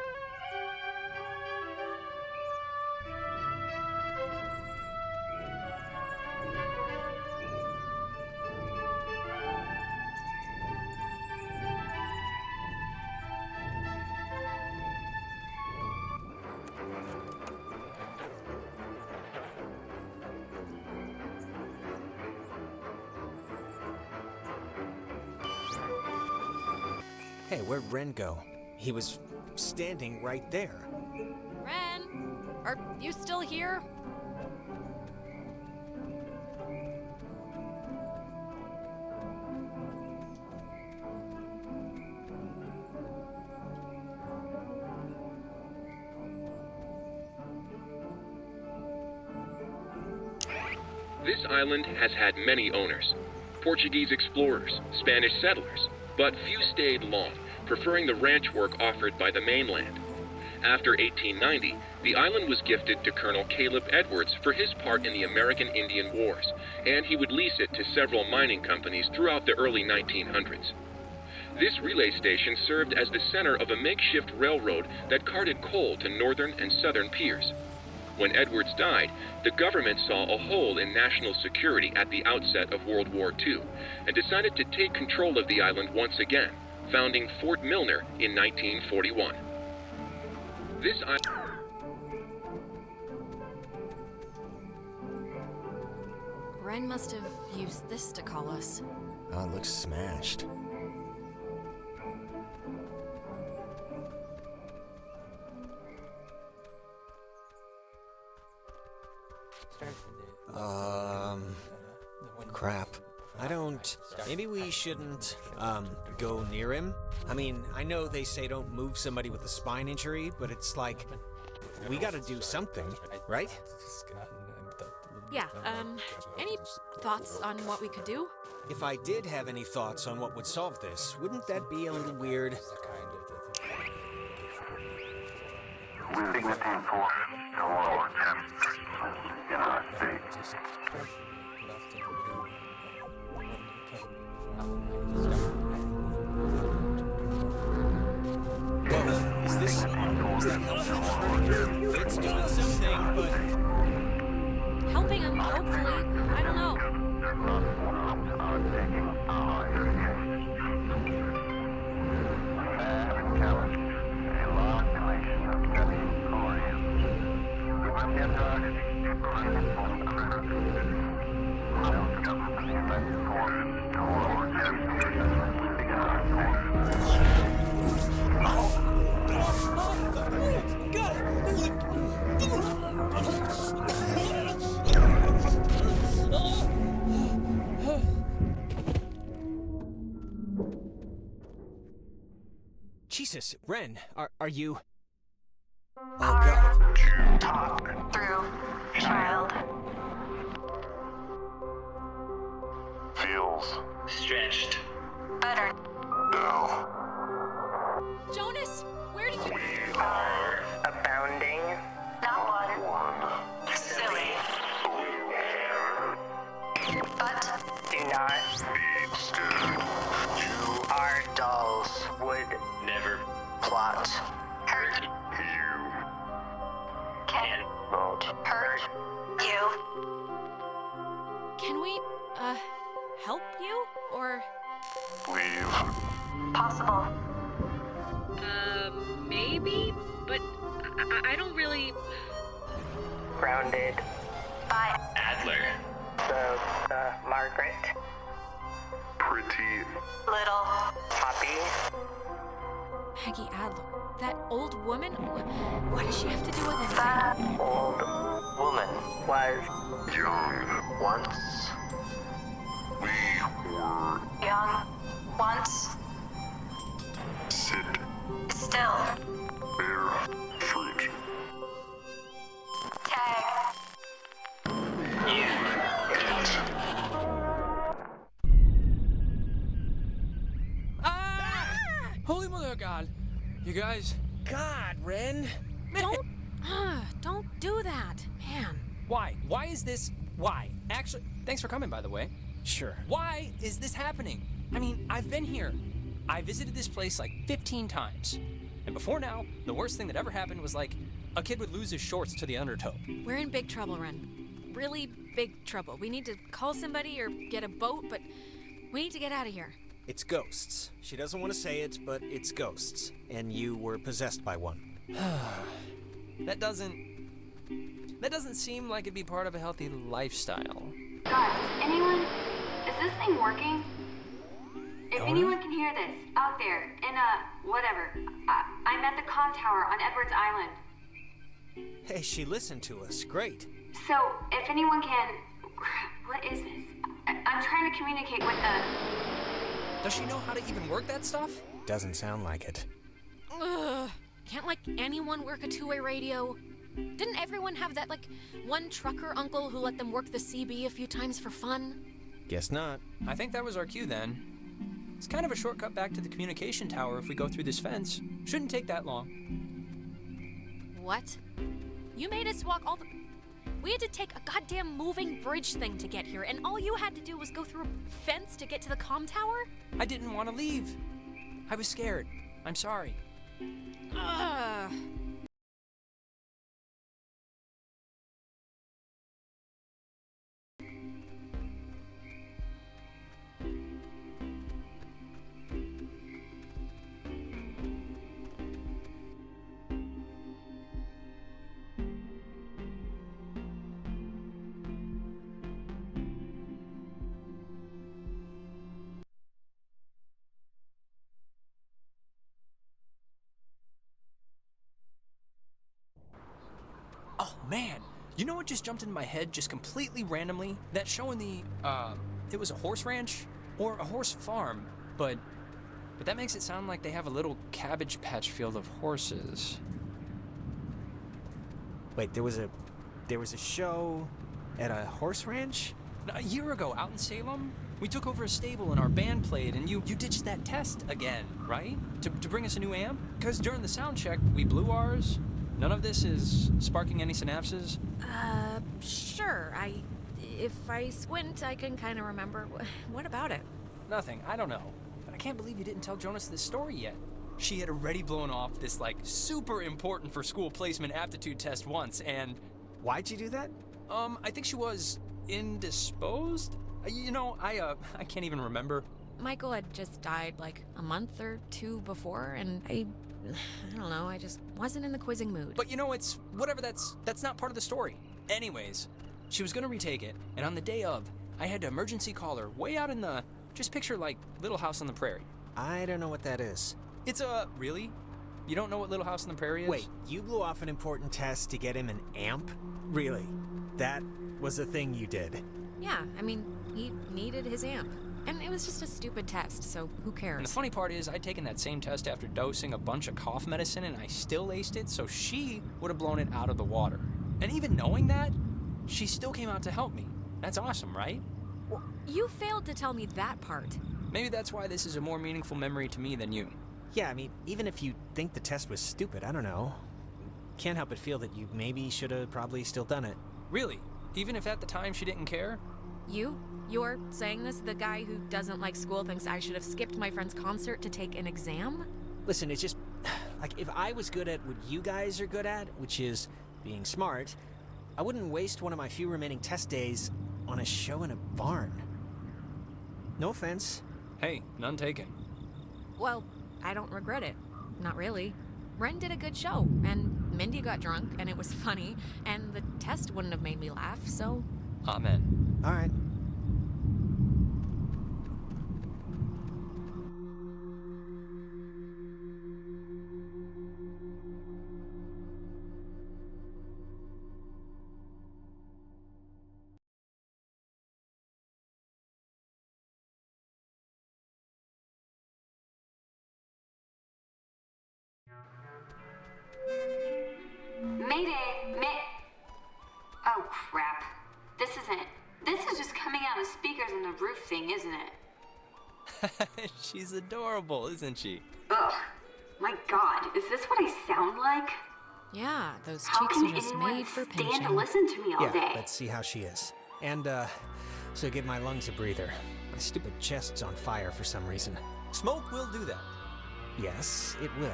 Hey, where'd Ren go? He was standing right there. Ren, are you still here? This island has had many owners. Portuguese explorers, Spanish settlers, but few stayed long, preferring the ranch work offered by the mainland. After 1890, the island was gifted to Colonel Caleb Edwards for his part in the American Indian Wars, and he would lease it to several mining companies throughout the early 1900s. This relay station served as the center of a makeshift railroad that carted coal to northern and southern piers. When Edwards died, the government saw a hole in national security at the outset of World War II and decided to take control of the island once again, founding Fort Milner in 1941. This island... Ren must have used this to call us. Oh, it looks smashed. Crap. Maybe we shouldn't, go near him? I mean, I know they say don't move somebody with a spine injury, but it's like, we gotta do something, right? Yeah, any thoughts on what we could do? If I did have any thoughts on what would solve this, wouldn't that be a little weird? With dignity and force, hello, United States. Whoa, is that helping? It's doing something, but... Helping him, hopefully. I don't know. Jesus, Ren, are you... Oh, Hard God. talk through, child. Feels Stretched. Better. no. Jonas, where did you... We are abounding. Not one. Silly. But do not Be still. You are dolls. Would never plot. Hurt You can not hurt you. Can we, help you? Or... leave. Possible. Maybe? But I don't really... Grounded. By Adler. So, Margaret. Pretty. Little. Poppy. Peggy Adler. That old woman? What does she have to do with anything? That old woman was Young. once. We were. Young. Once. Sit. Still. Bear. Fruit. Tag. Holy mother of God. You guys... God, Ren. Don't do that, man. Why? Why is this... Why? Actually, thanks for coming, by the way. Sure. Why is this happening? I mean, I've been here. I visited this place like 15 times. And before now, the worst thing that ever happened was like a kid would lose his shorts to the undertow. We're in big trouble, Ren. Really big trouble. We need to call somebody or get a boat, but we need to get out of here. It's ghosts. She doesn't want to say it, but it's ghosts. And you were possessed by one. That doesn't seem like it'd be part of a healthy lifestyle. God, is this thing working? If anyone can hear this, out there, in whatever, I'm at the comm tower on Edwards Island. Hey, she listened to us. Great. So, if anyone can, what is this? I'm trying to communicate with the... Does she know how to even work that stuff? Doesn't sound like it. Ugh. Can't, anyone work a two-way radio? Didn't everyone have that, like, one trucker uncle who let them work the CB a few times for fun? Guess not. I think that was our cue then. It's kind of a shortcut back to the communication tower if we go through this fence. Shouldn't take that long. What? You made us walk all the... We had to take a goddamn moving bridge thing to get here, and all you had to do was go through a fence to get to the comm tower? I didn't want to leave. I was scared. I'm sorry. Ugh. Oh man, you know what just jumped into my head just completely randomly? That show in the, it was a horse ranch or a horse farm, but that makes it sound like they have a little cabbage patch field of horses. Wait, there was a show at a horse ranch? A year ago, out in Salem, we took over a stable and our band played, and you ditched that test again, right? To bring us a new amp? Because during the sound check, we blew ours. None of this is sparking any synapses? Sure. If I squint, I can kind of remember. What about it? Nothing. I don't know. But I can't believe you didn't tell Jonas this story yet. She had already blown off this, like, super important for school placement aptitude test once, and... Why'd you do that? I think she was indisposed? You know, I can't even remember. Michael had just died, like, a month or two before, and I don't know, I just wasn't in the quizzing mood. But you know, it's whatever, that's not part of the story. Anyways, she was gonna retake it, and on the day of, I had to emergency call her way out in the, just picture like Little House on the Prairie. I don't know what that is. It's really? You don't know what Little House on the Prairie is? Wait, you blew off an important test to get him an amp? Really? That was a thing you did? Yeah, I mean, he needed his amp. And it was just a stupid test, so who cares? And the funny part is, I'd taken that same test after dosing a bunch of cough medicine, and I still aced it, so she would have blown it out of the water. And even knowing that, she still came out to help me. That's awesome, right? Well, you failed to tell me that part. Maybe that's why this is a more meaningful memory to me than you. Yeah, I mean, even if you think the test was stupid, I don't know. Can't help but feel that you maybe should have probably still done it. Really? Even if at the time she didn't care? You're saying this? The guy who doesn't like school thinks I should have skipped my friend's concert to take an exam? Listen, it's just, like, if I was good at what you guys are good at, which is being smart, I wouldn't waste one of my few remaining test days on a show in a barn. No offense. Hey, none taken. Well, I don't regret it. Not really. Ren did a good show, and Mindy got drunk, and it was funny, and the test wouldn't have made me laugh, so... Amen. All right. Mayday! Oh, crap. This is just coming out of speakers in the roof thing, isn't it? She's adorable, isn't she? Ugh. My God, is this what I sound like? Yeah, those How cheeks can are just anyone made for stand pinching. to listen to me all day? Let's see how she is. And, so give my lungs a breather. My stupid chest's on fire for some reason. Smoke will do that. Yes, it will.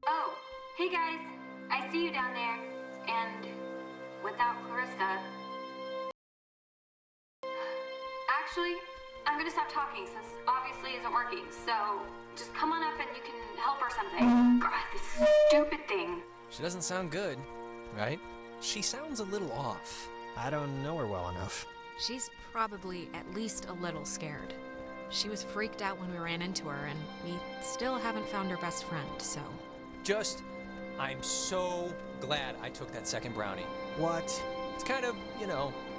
Oh, hey guys. I see you down there. And without Clarissa. Actually, I'm gonna stop talking since obviously it isn't working. So just come on up and you can help or something. God, this stupid thing. She doesn't sound good, right? She sounds a little off. I don't know her well enough. She's probably at least a little scared. She was freaked out when we ran into her, and we still haven't found her best friend, so... I'm so glad I took that second brownie. What? It's kind of,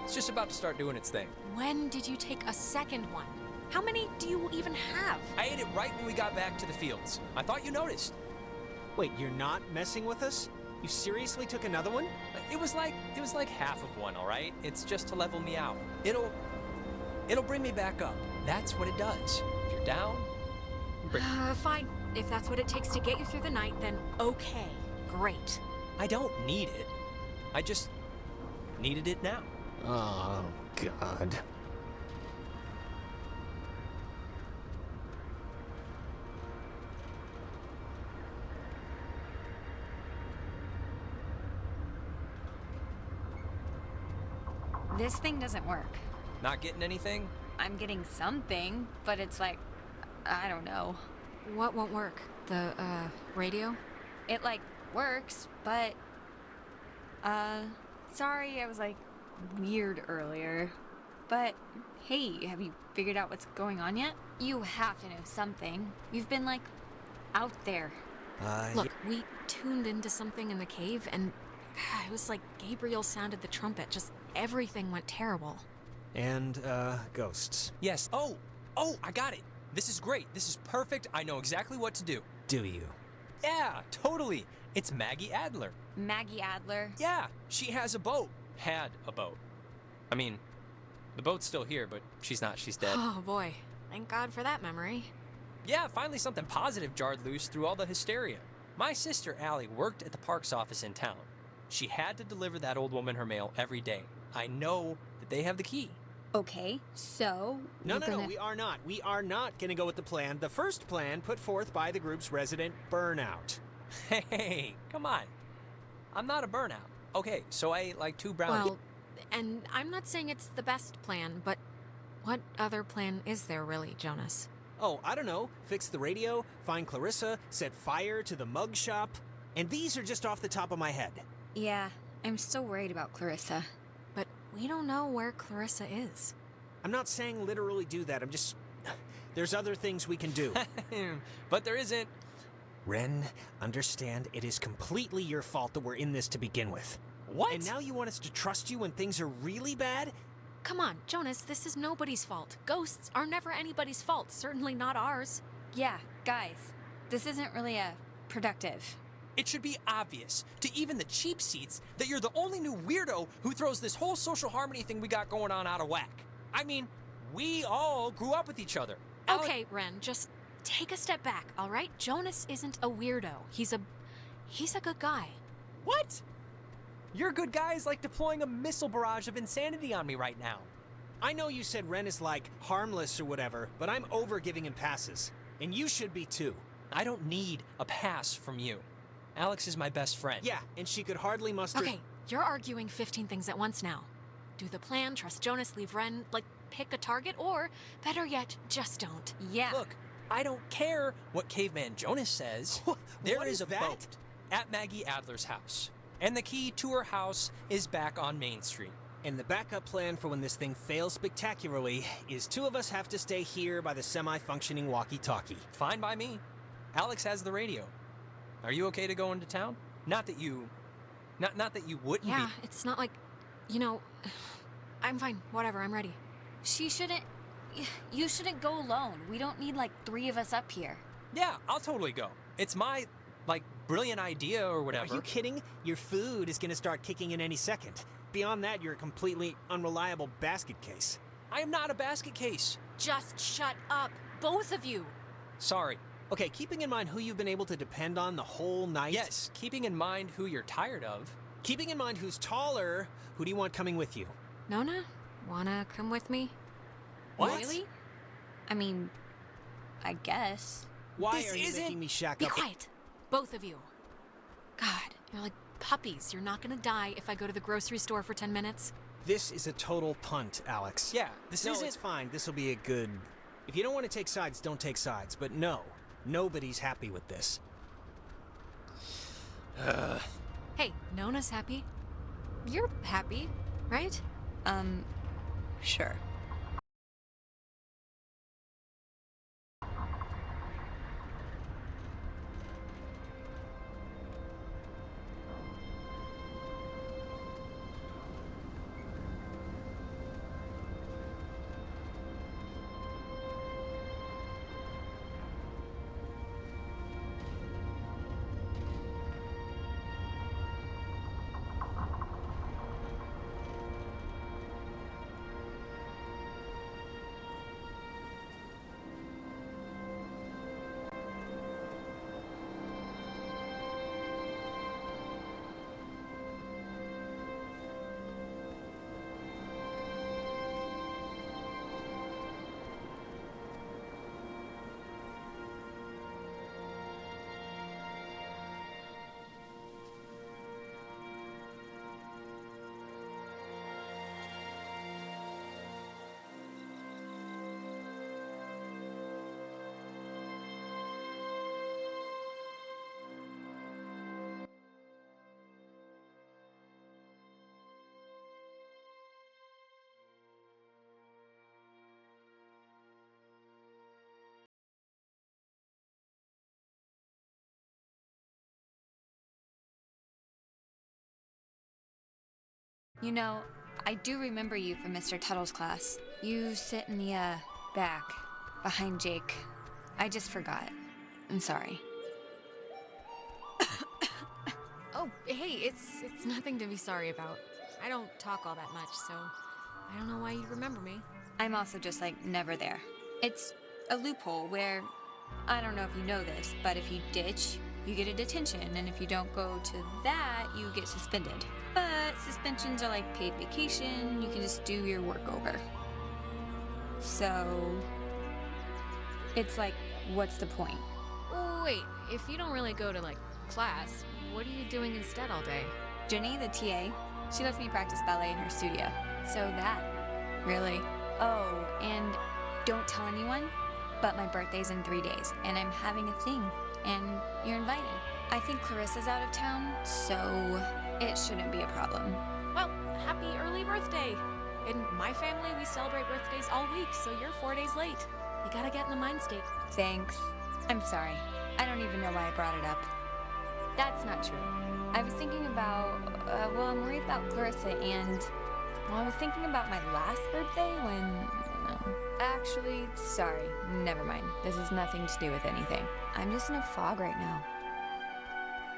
it's just about to start doing its thing. When did you take a second one? How many do you even have? I ate it right when we got back to the fields. I thought you noticed. Wait, you're not messing with us? You seriously took another one? It was like half of one, all right? It's just to level me out. It'll bring me back up. That's what it does. If you're down, Fine. If that's what it takes to get you through the night, then okay. Great. I don't need it. I just needed it now. Oh, God. This thing doesn't work. Not getting anything? I'm getting something, but it's like, I don't know. What won't work? The, radio? It, like, works, but... Sorry, I was, like, weird earlier. But, hey, have you figured out what's going on yet? You have to know something. You've been, like, out there. Look, we tuned into something in the cave, and it was like Gabriel sounded the trumpet. Just everything went terrible. And, ghosts. Yes. Oh, I got it. This is great. This is perfect. I know exactly what to do. Do you? Yeah, totally. It's Maggie Adler. Maggie Adler? Yeah, she has a boat. Had a boat. I mean, the boat's still here, but she's not. She's dead. Oh, boy. Thank God for that memory. Yeah, finally something positive jarred loose through all the hysteria. My sister Allie worked at the parks office in town. She had to deliver that old woman her mail every day. I know that they have the key. Okay, so... No, we are not. We are not going to go with the plan. The first plan put forth by the group's resident Burnout. Hey, come on. I'm not a burnout. Okay, so I ate like 2 brownies. Well, and I'm not saying it's the best plan, but what other plan is there really, Jonas? Oh, I don't know. Fix the radio, find Clarissa, set fire to the mug shop. And these are just off the top of my head. Yeah, I'm still worried about Clarissa. But we don't know where Clarissa is. I'm not saying literally do that. I'm just... There's other things we can do. But there isn't. Ren, understand it is completely your fault that we're in this to begin with. What? And now you want us to trust you when things are really bad? Come on, Jonas, this is nobody's fault. Ghosts are never anybody's fault, certainly not ours. Yeah, guys, this isn't really productive. It should be obvious to even the cheap seats that you're the only new weirdo who throws this whole social harmony thing we got going on out of whack. I mean, we all grew up with each other. Okay, Ren, just take a step back, all right? Jonas isn't a weirdo. He's a good guy. What? Your good guy is like deploying a missile barrage of insanity on me right now. I know you said Ren is like harmless or whatever, but I'm over giving him passes. And you should be too. I don't need a pass from you. Alex is my best friend. Yeah, and she could hardly muster... Okay, you're arguing 15 things at once now. Do the plan, trust Jonas, leave Ren, like, pick a target, or, better yet, just don't. Yeah. Look, I don't care what Caveman Jonas says. There is a boat at Maggie Adler's house. And the key to her house is back on Main Street. And the backup plan for when this thing fails spectacularly is 2 of us have to stay here by the semi-functioning walkie-talkie. Fine by me. Alex has the radio. Are you okay to go into town? Not that you wouldn't be. Yeah, it's not like, I'm fine. Whatever, I'm ready. You shouldn't go alone. We don't need, like, 3 of us up here. Yeah, I'll totally go. It's my, brilliant idea or whatever. Are you kidding? Your food is going to start kicking in any second. Beyond that, you're a completely unreliable basket case. I am not a basket case. Just shut up, both of you. Sorry. Okay, keeping in mind who you've been able to depend on the whole night. Yes, keeping in mind who you're tired of. Keeping in mind who's taller, who do you want coming with you? Nona, wanna come with me? What? Really? I mean, I guess. Why are you making me shack up? Be quiet, both of you. God, you're like puppies. You're not gonna die if I go to the grocery store for 10 minutes. This is a total punt, Alex. Yeah, this isn't... No, it's fine. This will be a good... If you don't want to take sides, don't take sides. But no, nobody's happy with this. Hey, Nona's happy. You're happy, right? Sure. You know, I do remember you from Mr. Tuttle's class. You sit in the, back, behind Jake. I just forgot. I'm sorry. Oh, hey, it's nothing to be sorry about. I don't talk all that much, so I don't know why you'd remember me. I'm also just, like, never there. It's a loophole where, I don't know if you know this, but if you ditch, you get a detention, and if you don't go to that, you get suspended. But suspensions are like paid vacation, you can just do your work over. So, it's like, what's the point? Oh, wait, if you don't really go to, like, class, what are you doing instead all day? Jenny, the TA, she lets me practice ballet in her studio. So that, really. Oh, and don't tell anyone, but my birthday's in 3 days, and I'm having a thing, and you're invited. I think Clarissa's out of town, so it shouldn't be a problem. Well, happy early birthday! In my family, we celebrate birthdays all week, so you're 4 days late. You gotta get in the mind state. Thanks. I'm sorry. I don't even know why I brought it up. That's not true. I was thinking about, I'm worried about Clarissa and, I was thinking about my last birthday when, actually, sorry, never mind. This has nothing to do with anything. I'm just in a fog right now.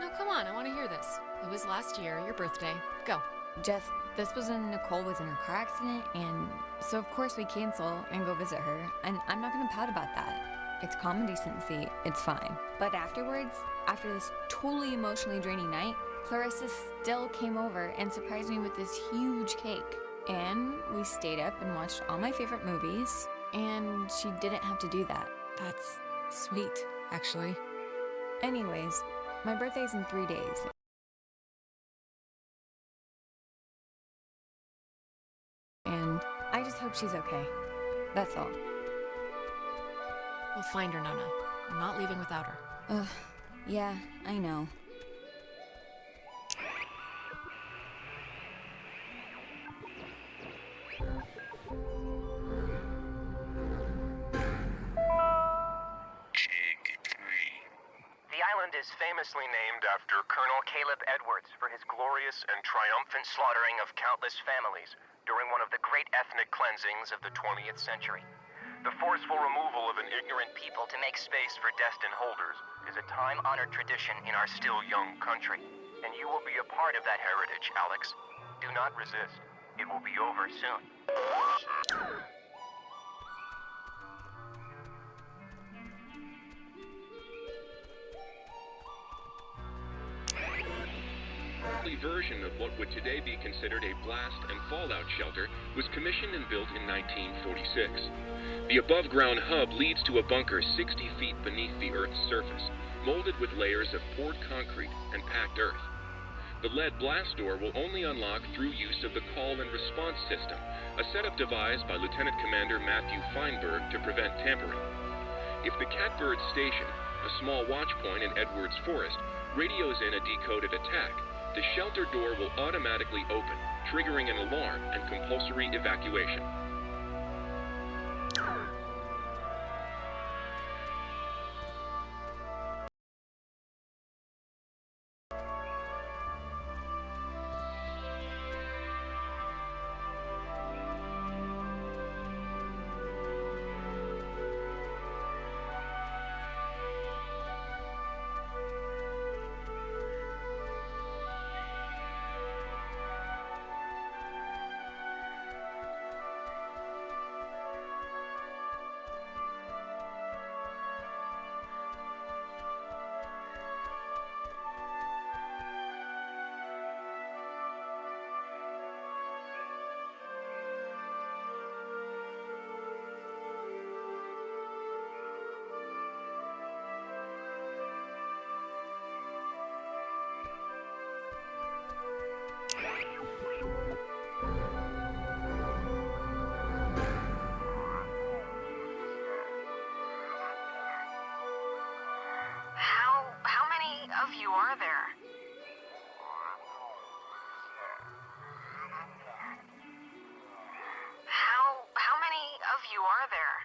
No, come on, I want to hear this. It was last year, your birthday. Go. Just, this was when Nicole was in her car accident, and so of course we cancel and go visit her, and I'm not gonna pout about that. It's common decency, it's fine. But afterwards, after this totally emotionally draining night, Clarissa still came over and surprised me with this huge cake. And we stayed up and watched all my favorite movies, and she didn't have to do that. That's sweet, actually. Anyways, my birthday's in 3 days. And I just hope she's okay. That's all. We'll find her, Nona. I'm not leaving without her. Ugh, yeah, I know. The island is famously named after Colonel Caleb Edwards for his glorious and triumphant slaughtering of countless families during one of the great ethnic cleansings of the 20th century. The forceful removal of an ignorant people to make space for destined holders is a time-honored tradition in our still young country. And you will be a part of that heritage, Alex. Do not resist. It will be over soon. The version of what would today be considered a blast and fallout shelter was commissioned and built in 1946. The above-ground hub leads to a bunker 60 feet beneath the Earth's surface, molded with layers of poured concrete and packed earth. The lead blast door will only unlock through use of the call and response system, a setup devised by Lieutenant Commander Matthew Feinberg to prevent tampering. If the Catbird Station, a small watch point in Edwards Forest, radios in a decoded attack, the shelter door will automatically open, triggering an alarm and compulsory evacuation. How many of you are there? How many of you are there?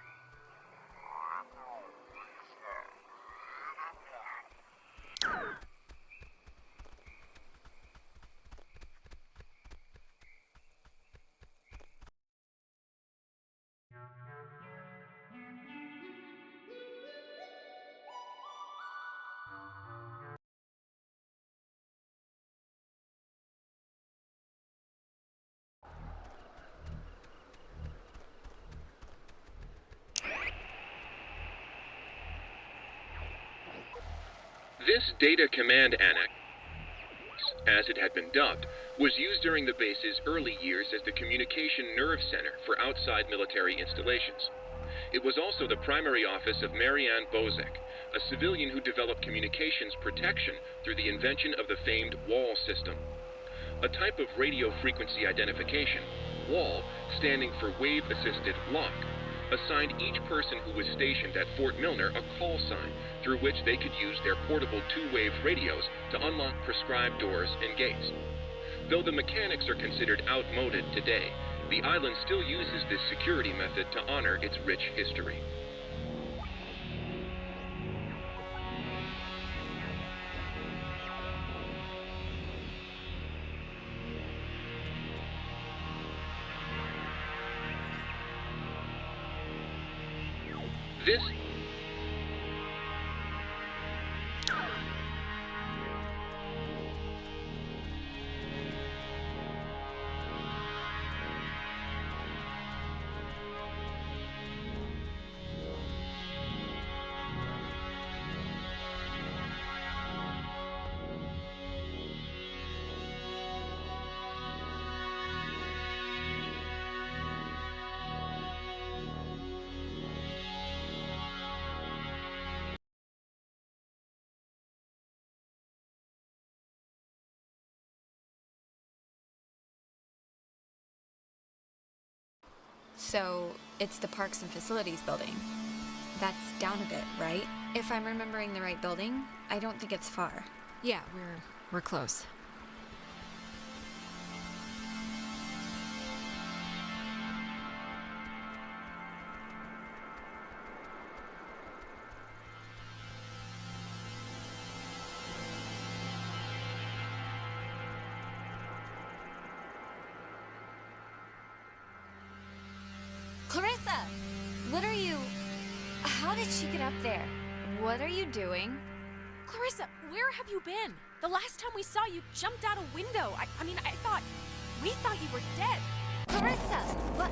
This Data Command Annex, as it had been dubbed, was used during the base's early years as the communication nerve center for outside military installations. It was also the primary office of Marianne Bozek, a civilian who developed communications protection through the invention of the famed WAL system. A type of radio frequency identification, WAL, standing for Wave Assisted Lock, assigned each person who was stationed at Fort Milner a call sign through which they could use their portable two-wave radios to unlock prescribed doors and gates. Though the mechanics are considered outmoded today, the island still uses this security method to honor its rich history. This So, it's the Parks and Facilities building. That's down a bit, right? If I'm remembering the right building, I don't think it's far. Yeah, we're close. Clarissa! What are you... How did she get up there? What are you doing? Clarissa, where have you been? The last time we saw you jumped out a window. We thought you were dead. Clarissa! What?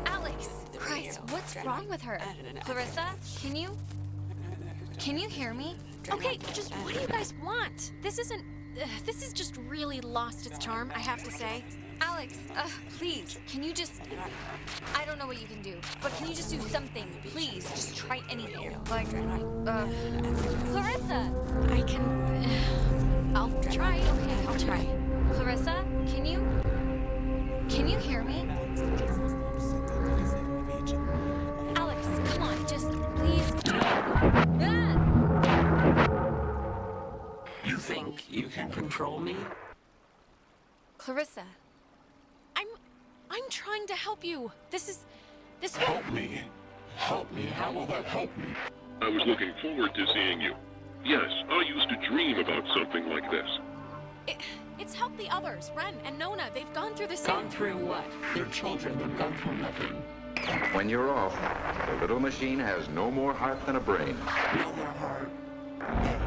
Alex! Christ, what's wrong with her? Clarissa, can you hear me? Okay, just what do you guys want? This is just really lost its charm, I have to say. Alex, please, can you just... I don't know what you can do, but can you just do something? Please, just try anything. Like, Clarissa! I can... I'll try, okay, I'll try. Clarissa, can you hear me? Alex, come on, just please. You think you can control me? Clarissa. I'm trying to help you. This Help me. Help me. How will that help me? I was looking forward to seeing you. Yes, I used to dream about something like this. It's helped the others. Ren and Nona, they've gone through the same... Gone through what? They're children. They've gone through nothing. When you're off, the little machine has no more heart than a brain. No more heart. Man,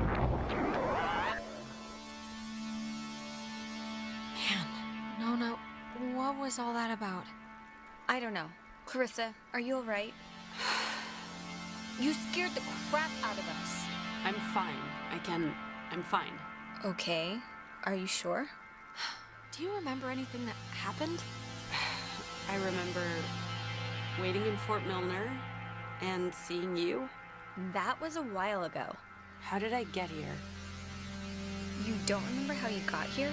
Nona, what was all that about? I don't know. Clarissa, are you alright? You scared the crap out of us. I'm fine. I'm fine. Okay. Are you sure? Do you remember anything that happened? I remember waiting in Fort Milner and seeing you. That was a while ago. How did I get here? You don't remember how you got here?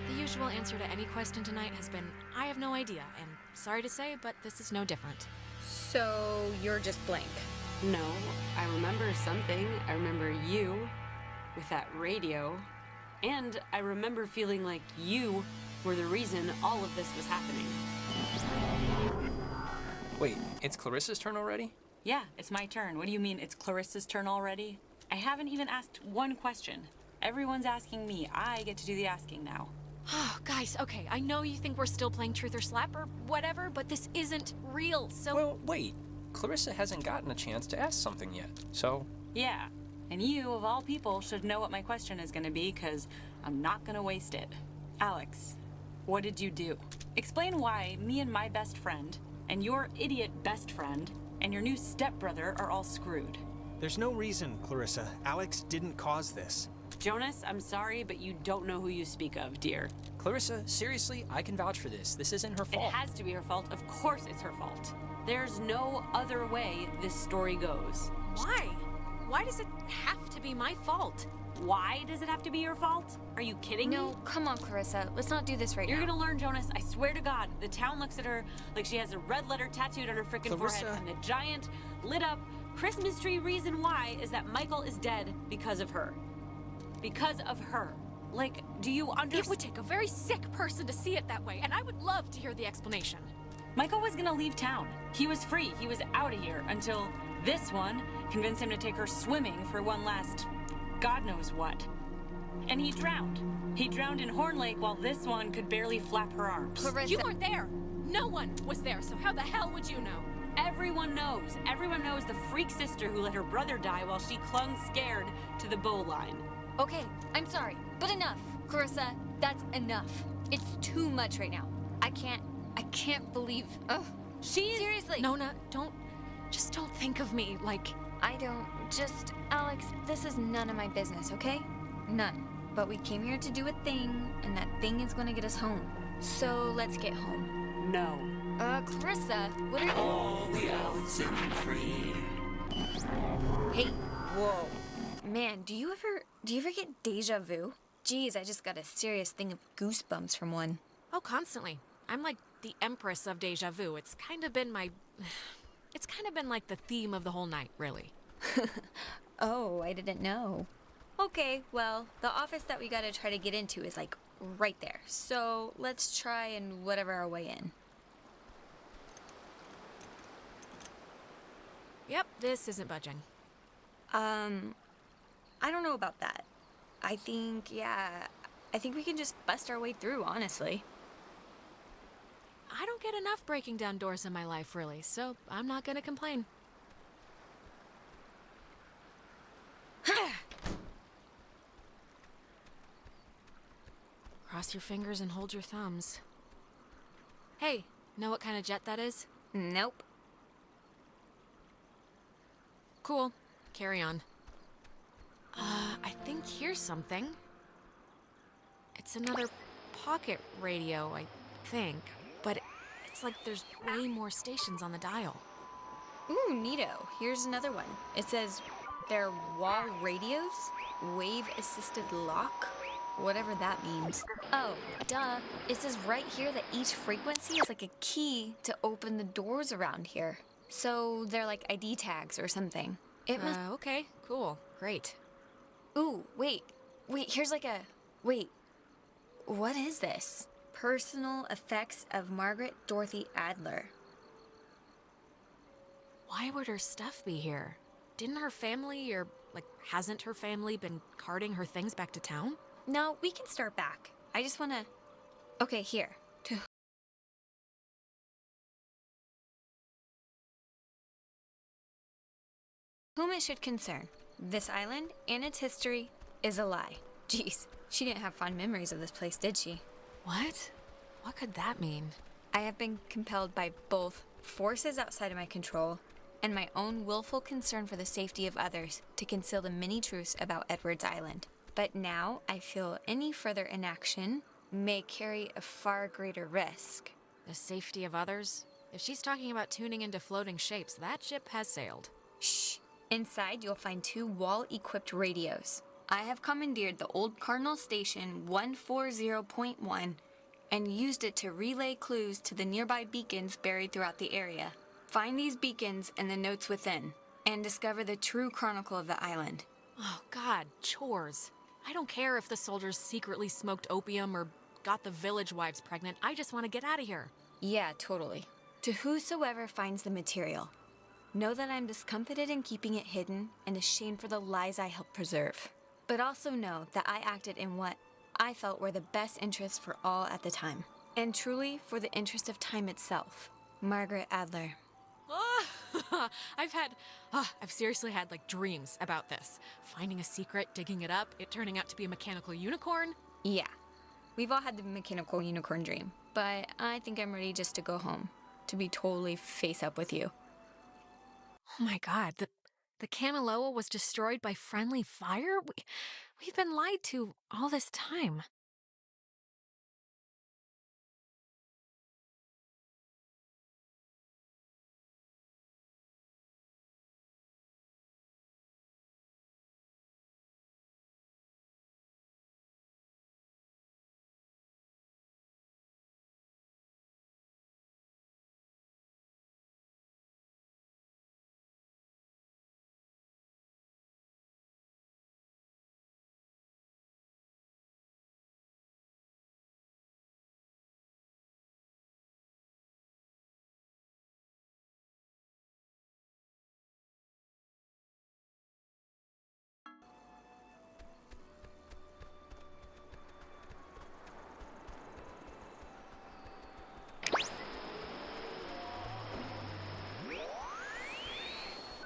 The usual answer to any question tonight has been, I have no idea, and sorry to say, but this is no different. So, you're just blank. No, I remember something. I remember you with that radio. And I remember feeling like you were the reason all of this was happening. Wait, it's Clarissa's turn already? Yeah, it's my turn. What do you mean it's Clarissa's turn already? I haven't even asked one question. Everyone's asking me. I get to do the asking now. Oh, guys, okay, I know you think we're still playing Truth or Slap or whatever, but this isn't real, so... Well, wait. Clarissa hasn't gotten a chance to ask something yet, so... Yeah, and you, of all people, should know what my question is gonna be, because I'm not gonna waste it. Alex, what did you do? Explain why me and my best friend, and your idiot best friend, and your new stepbrother are all screwed. There's no reason, Clarissa. Alex didn't cause this. Jonas, I'm sorry, but you don't know who you speak of, dear. Clarissa, seriously, I can vouch for this. This isn't her It fault. has to be her fault. Of course it's her fault. There's no other way this story goes. Why? Why does it have to be my fault? Why does it have to be your fault? Are you kidding me? No, come on, Clarissa. Let's not do this right You're now. gonna learn, Jonas. I swear to God. The town looks at her like she has a red letter tattooed on her frickin' forehead. Clarissa. And the giant, lit up Christmas tree reason why is that Michael is dead because of her. Because of her. Like, do you understand? It would take a very sick person to see it that way, and I would love to hear the explanation. Michael was gonna leave town. He was free. He was out of here until this one convinced him to take her swimming for one last God knows what. And he drowned. He drowned in Horn Lake while this one could barely flap her arms. Clarissa. You weren't there. No one was there, so how the hell would you know? Everyone knows. Everyone knows the freak sister who let her brother die while she clung scared to the bow line. Okay, I'm sorry, but enough. Clarissa, that's enough. It's too much right now. I can't believe. Ugh. Seriously. Nona, just don't think of me like... Alex, this is none of my business, okay? None. But we came here to do a thing, and that thing is gonna get us home. So let's get home. No. Clarissa, what are you... All the Oxenfree. Hey, whoa. Man, do you ever get deja vu? Geez, I just got a serious thing of goosebumps from one. Oh, constantly. I'm like the empress of deja vu. It's kind of been like the theme of the whole night, really. Oh, I didn't know. Okay, well, the office that we gotta try to get into is like right there. So let's try and whatever our way in. Yep, this isn't budging. I don't know about that. I think we can just bust our way through, honestly. I don't get enough breaking down doors in my life, really, so I'm not gonna complain. Cross your fingers and hold your thumbs. Hey, know what kind of jet that is? Nope. Cool. Carry on. I think here's something. It's another pocket radio, I think. But it's like there's way more stations on the dial. Ooh, neato. Here's another one. It says they're wall radios, wave-assisted lock, whatever that means. Oh, duh. It says right here that each frequency is like a key to open the doors around here. So they're like ID tags or something. It must... Okay, cool. Great. Ooh, wait, here's like a... Wait, what is this? Personal effects of Margaret Dorothy Adler. Why would her stuff be here? Didn't her family, or, like, hasn't her family been carting her things back to town? No, we can start back. I just wanna... Okay, here. To whom it should concern, this island and its history is a lie. Jeez, she didn't have fond memories of this place, did she? What? What could that mean? I have been compelled by both forces outside of my control and my own willful concern for the safety of others to conceal the many truths about Edwards Island. But now I feel any further inaction may carry a far greater risk. The safety of others? If she's talking about tuning into floating shapes, that ship has sailed. Shh. Inside, you'll find 2 wall-equipped radios. I have commandeered the old Cardinal Station 140.1 and used it to relay clues to the nearby beacons buried throughout the area. Find these beacons and the notes within, and discover the true chronicle of the island. Oh, God, chores. I don't care if the soldiers secretly smoked opium or got the village wives pregnant. I just want to get out of here. Yeah, totally. To whosoever finds the material, know that I'm discomfited in keeping it hidden and ashamed for the lies I helped preserve. But also know that I acted in what I felt were the best interests for all at the time. And truly for the interest of time itself. Margaret Adler. I've seriously had like dreams about this. Finding a secret, digging it up, it turning out to be a mechanical unicorn. Yeah, we've all had the mechanical unicorn dream. But I think I'm ready just to go home. To be totally face up with you. Oh my God, The Kanaloa was destroyed by friendly fire? We've been lied to all this time.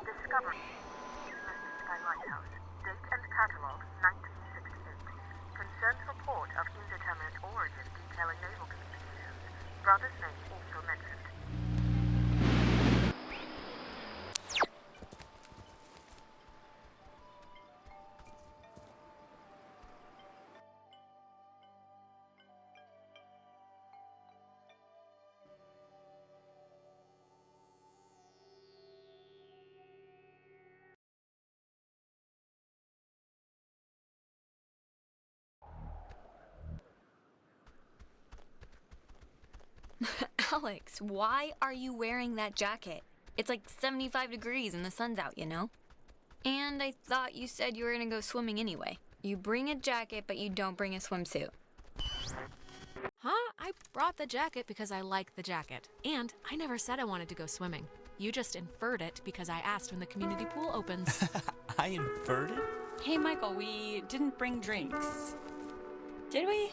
Discovery. Mr. Sky Lighthouse. Date and catalog 1968. Concerns report of indeterminate origin detailing naval communications. Brother's name also mentioned. Alex, why are you wearing that jacket? It's like 75 degrees and the sun's out, you know? And I thought you said you were gonna go swimming anyway. You bring a jacket, but you don't bring a swimsuit. Huh? I brought the jacket because I like the jacket. And I never said I wanted to go swimming. You just inferred it because I asked when the community pool opens. I inferred it? Hey, Michael, we didn't bring drinks. Did we?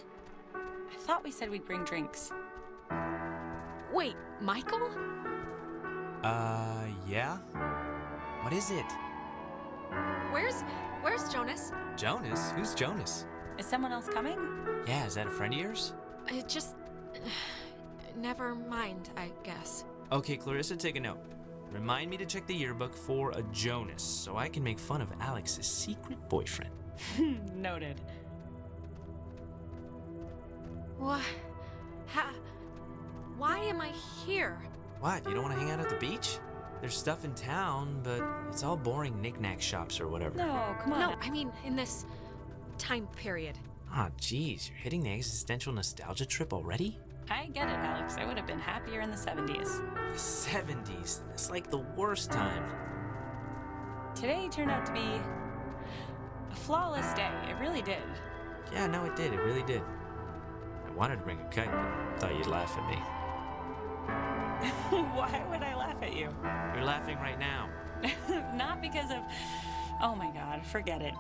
I thought we said we'd bring drinks. Wait, Michael? Yeah? What is it? Where's Jonas? Jonas? Who's Jonas? Is someone else coming? Yeah, is that a friend of yours? Never mind, I guess. Okay, Clarissa, take a note. Remind me to check the yearbook for a Jonas, so I can make fun of Alex's secret boyfriend. Noted. What? Why am I here? What, you don't want to hang out at the beach? There's stuff in town, but it's all boring knick-knack shops or whatever. No, come on. No, I mean in this time period. Oh, geez, you're hitting the existential nostalgia trip already? I get it, Alex. I would have been happier in the 70s. The 70s? That's like the worst time. Today turned out to be a flawless day. It really did. Yeah, no, it did. It really did. I wanted to bring a kite, but thought you'd laugh at me. Why would I laugh at you? You're laughing right now. Not because of... Oh my god, forget it.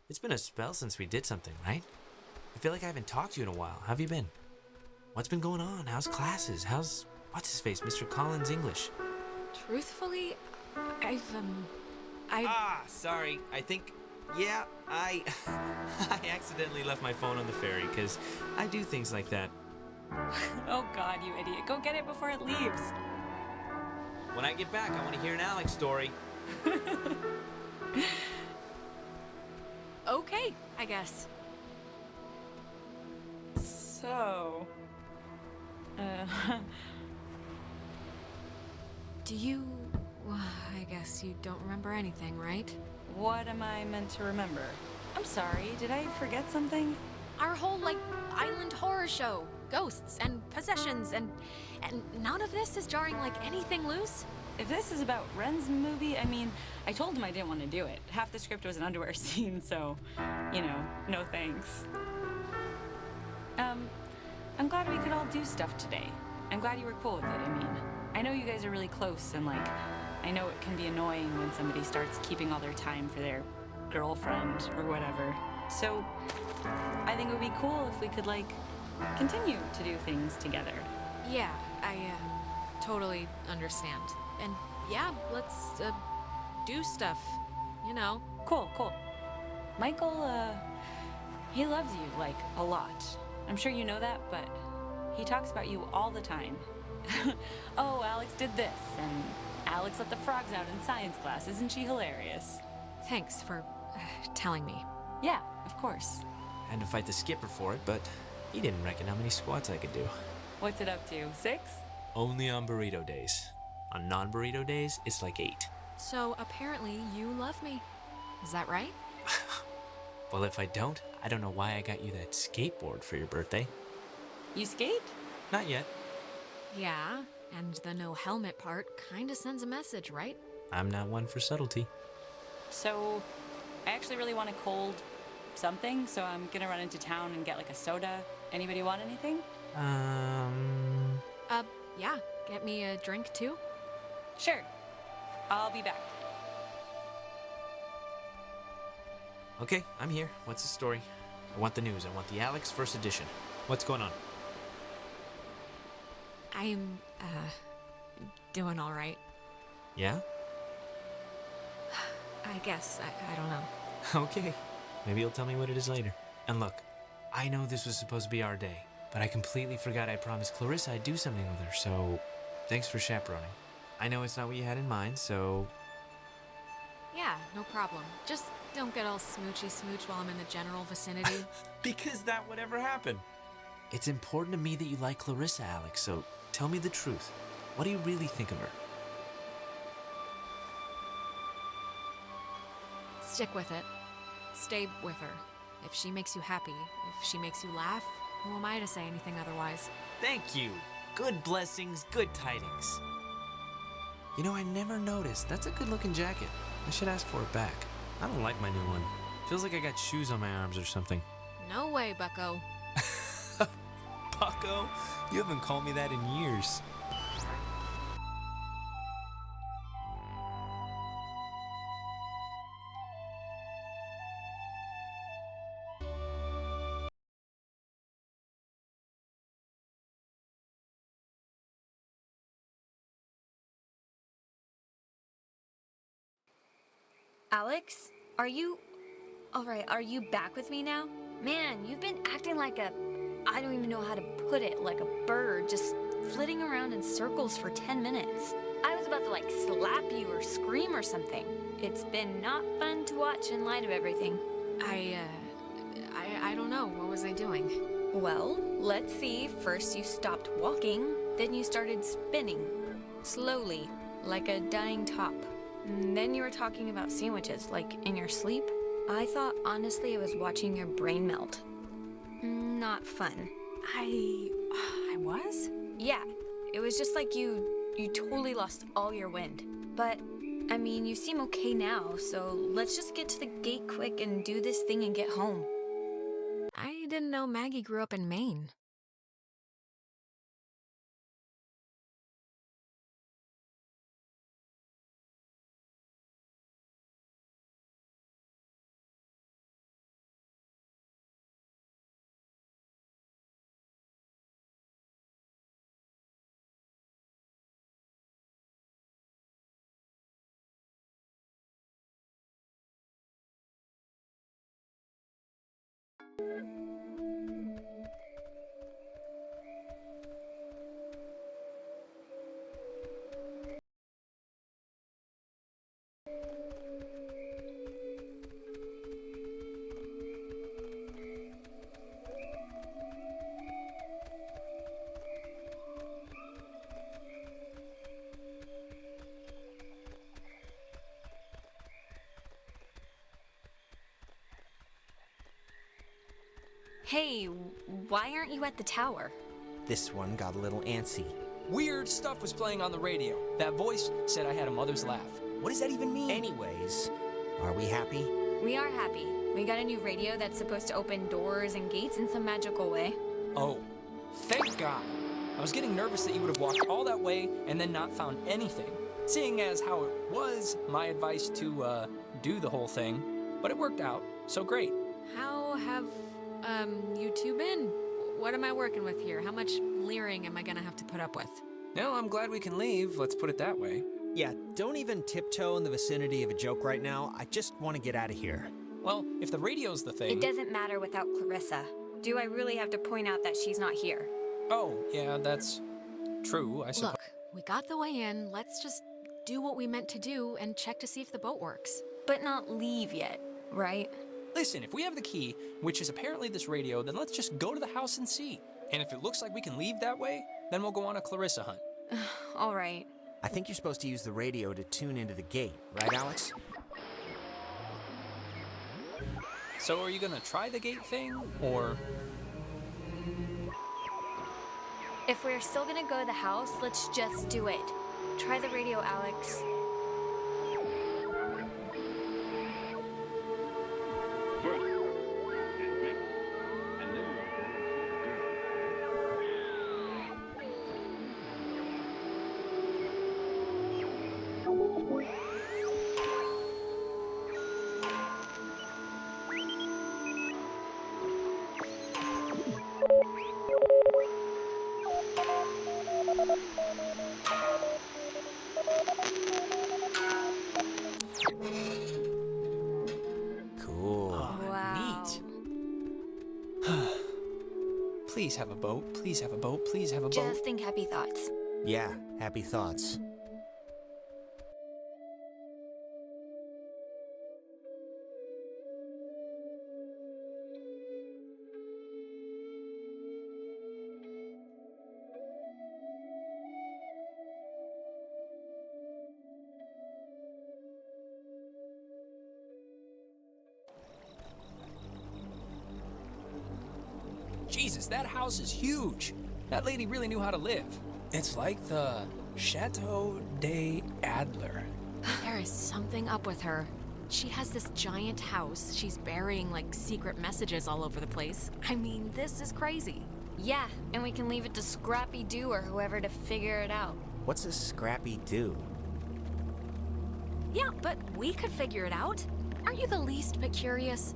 It's been a spell since we did something, right? I feel like I haven't talked to you in a while. How have you been? What's been going on? How's classes? How's... what's-his-face, Mr. Collins' English? Truthfully, Sorry. I think... Yeah, I accidentally left my phone on the ferry, because I do things like that. Oh god, you idiot. Go get it before it leaves. When I get back, I want to hear an Alex story. Okay, I guess. So... Do you... Well, I guess you don't remember anything, right? What am I meant to remember? I'm sorry, did I forget something? Our whole, island horror show. Ghosts and possessions and none of this is jarring like anything loose? If this is about Ren's movie, I mean, I told him I didn't want to do it. Half the script was an underwear scene, so, no thanks. I'm glad we could all do stuff today. I'm glad you were cool with it, I mean. I know you guys are really close, and, I know it can be annoying when somebody starts keeping all their time for their girlfriend or whatever. So, I think it would be cool if we could, continue to do things together. Yeah, I, totally understand. And yeah, let's, do stuff, Cool. Michael, He loves you, like, a lot. I'm sure you know that, but he talks about you all the time. Oh, Alex did this, and Alex let the frogs out in science class. Isn't she hilarious? Thanks for telling me. Yeah, of course. Had to fight the skipper for it, but he didn't reckon how many squats I could do. What's it up to, 6? Only on burrito days. On non-burrito days, it's like 8. So apparently you love me. Is that right? Well, if I don't know why I got you that skateboard for your birthday. You skate? Not yet. Yeah, and the no helmet part kinda sends a message, right? I'm not one for subtlety. So, I actually really want a cold something, so I'm gonna run into town and get like a soda. Anybody want anything? Yeah. Get me a drink too? Sure. I'll be back. Okay, I'm here. What's the story? I want the news. I want the Alex first edition. What's going on? I'm, doing all right. Yeah? I guess. I don't know. Okay. Maybe you'll tell me what it is later. And look, I know this was supposed to be our day, but I completely forgot I promised Clarissa I'd do something with her, so thanks for chaperoning. I know it's not what you had in mind, so... Yeah, no problem. Just don't get all smoochy smooch while I'm in the general vicinity. Because that would ever happen. It's important to me that you like Clarissa, Alex, so tell me the truth. What do you really think of her? Stick with it. Stay with her. If she makes you happy, if she makes you laugh, who am I to say anything otherwise? Thank you. Good blessings, good tidings. You know, I never noticed. That's a good-looking jacket. I should ask for it back. I don't like my new one. Feels like I got shoes on my arms or something. No way, bucko. Bucko? You haven't called me that in years. Alex, are you... Alright, are you back with me now? Man, you've been acting like a... I don't even know how to put it, like a bird, just flitting around in circles for 10 minutes. I was about to, like, slap you or scream or something. It's been not fun to watch in light of everything. I don't know. What was I doing? Well, let's see. First you stopped walking, then you started spinning. Slowly, like a dying top. And then you were talking about sandwiches, like in your sleep. I thought, honestly, I was watching your brain melt. Not fun. I was? Yeah, it was just like you totally lost all your wind. But, I mean, you seem okay now, so let's just get to the gate quick and do this thing and get home. I didn't know Maggie grew up in Maine. Hey, why aren't you at the tower? This one got a little antsy. Weird stuff was playing on the radio. That voice said I had a mother's laugh. What does that even mean? Anyways, are we happy? We are happy. We got a new radio that's supposed to open doors and gates in some magical way. Oh, thank God. I was getting nervous that you would have walked all that way and then not found anything. Seeing as how it was my advice to, do the whole thing. But it worked out, so great. How have, you two been? What am I working with here? How much leering am I gonna have to put up with? No, I'm glad we can leave, let's put it that way. Yeah, don't even tiptoe in the vicinity of a joke right now. I just want to get out of here. Well, if the radio's the thing... It doesn't matter without Clarissa. Do I really have to point out that she's not here? Oh, yeah, that's true, I suppose. Look, we got the way in. Let's just do what we meant to do and check to see if the boat works. But not leave yet, right? Listen, if we have the key, which is apparently this radio, then let's just go to the house and see. And if it looks like we can leave that way, then we'll go on a Clarissa hunt. All right. I think you're supposed to use the radio to tune into the gate, right, Alex? So are you gonna try the gate thing, or...? If we're still gonna go to the house, let's just do it. Try the radio, Alex. Please have a boat, please have a boat, please have a boat. Just think happy thoughts. Yeah, happy thoughts. Jesus, that house is huge. That lady really knew how to live. It's like the Chateau de Adler. There is something up with her. She has this giant house. She's burying, like, secret messages all over the place. I mean, this is crazy. Yeah, and we can leave it to Scrappy Doo or whoever to figure it out. What's a Scrappy Doo? Yeah, but we could figure it out. Aren't you the least bit curious?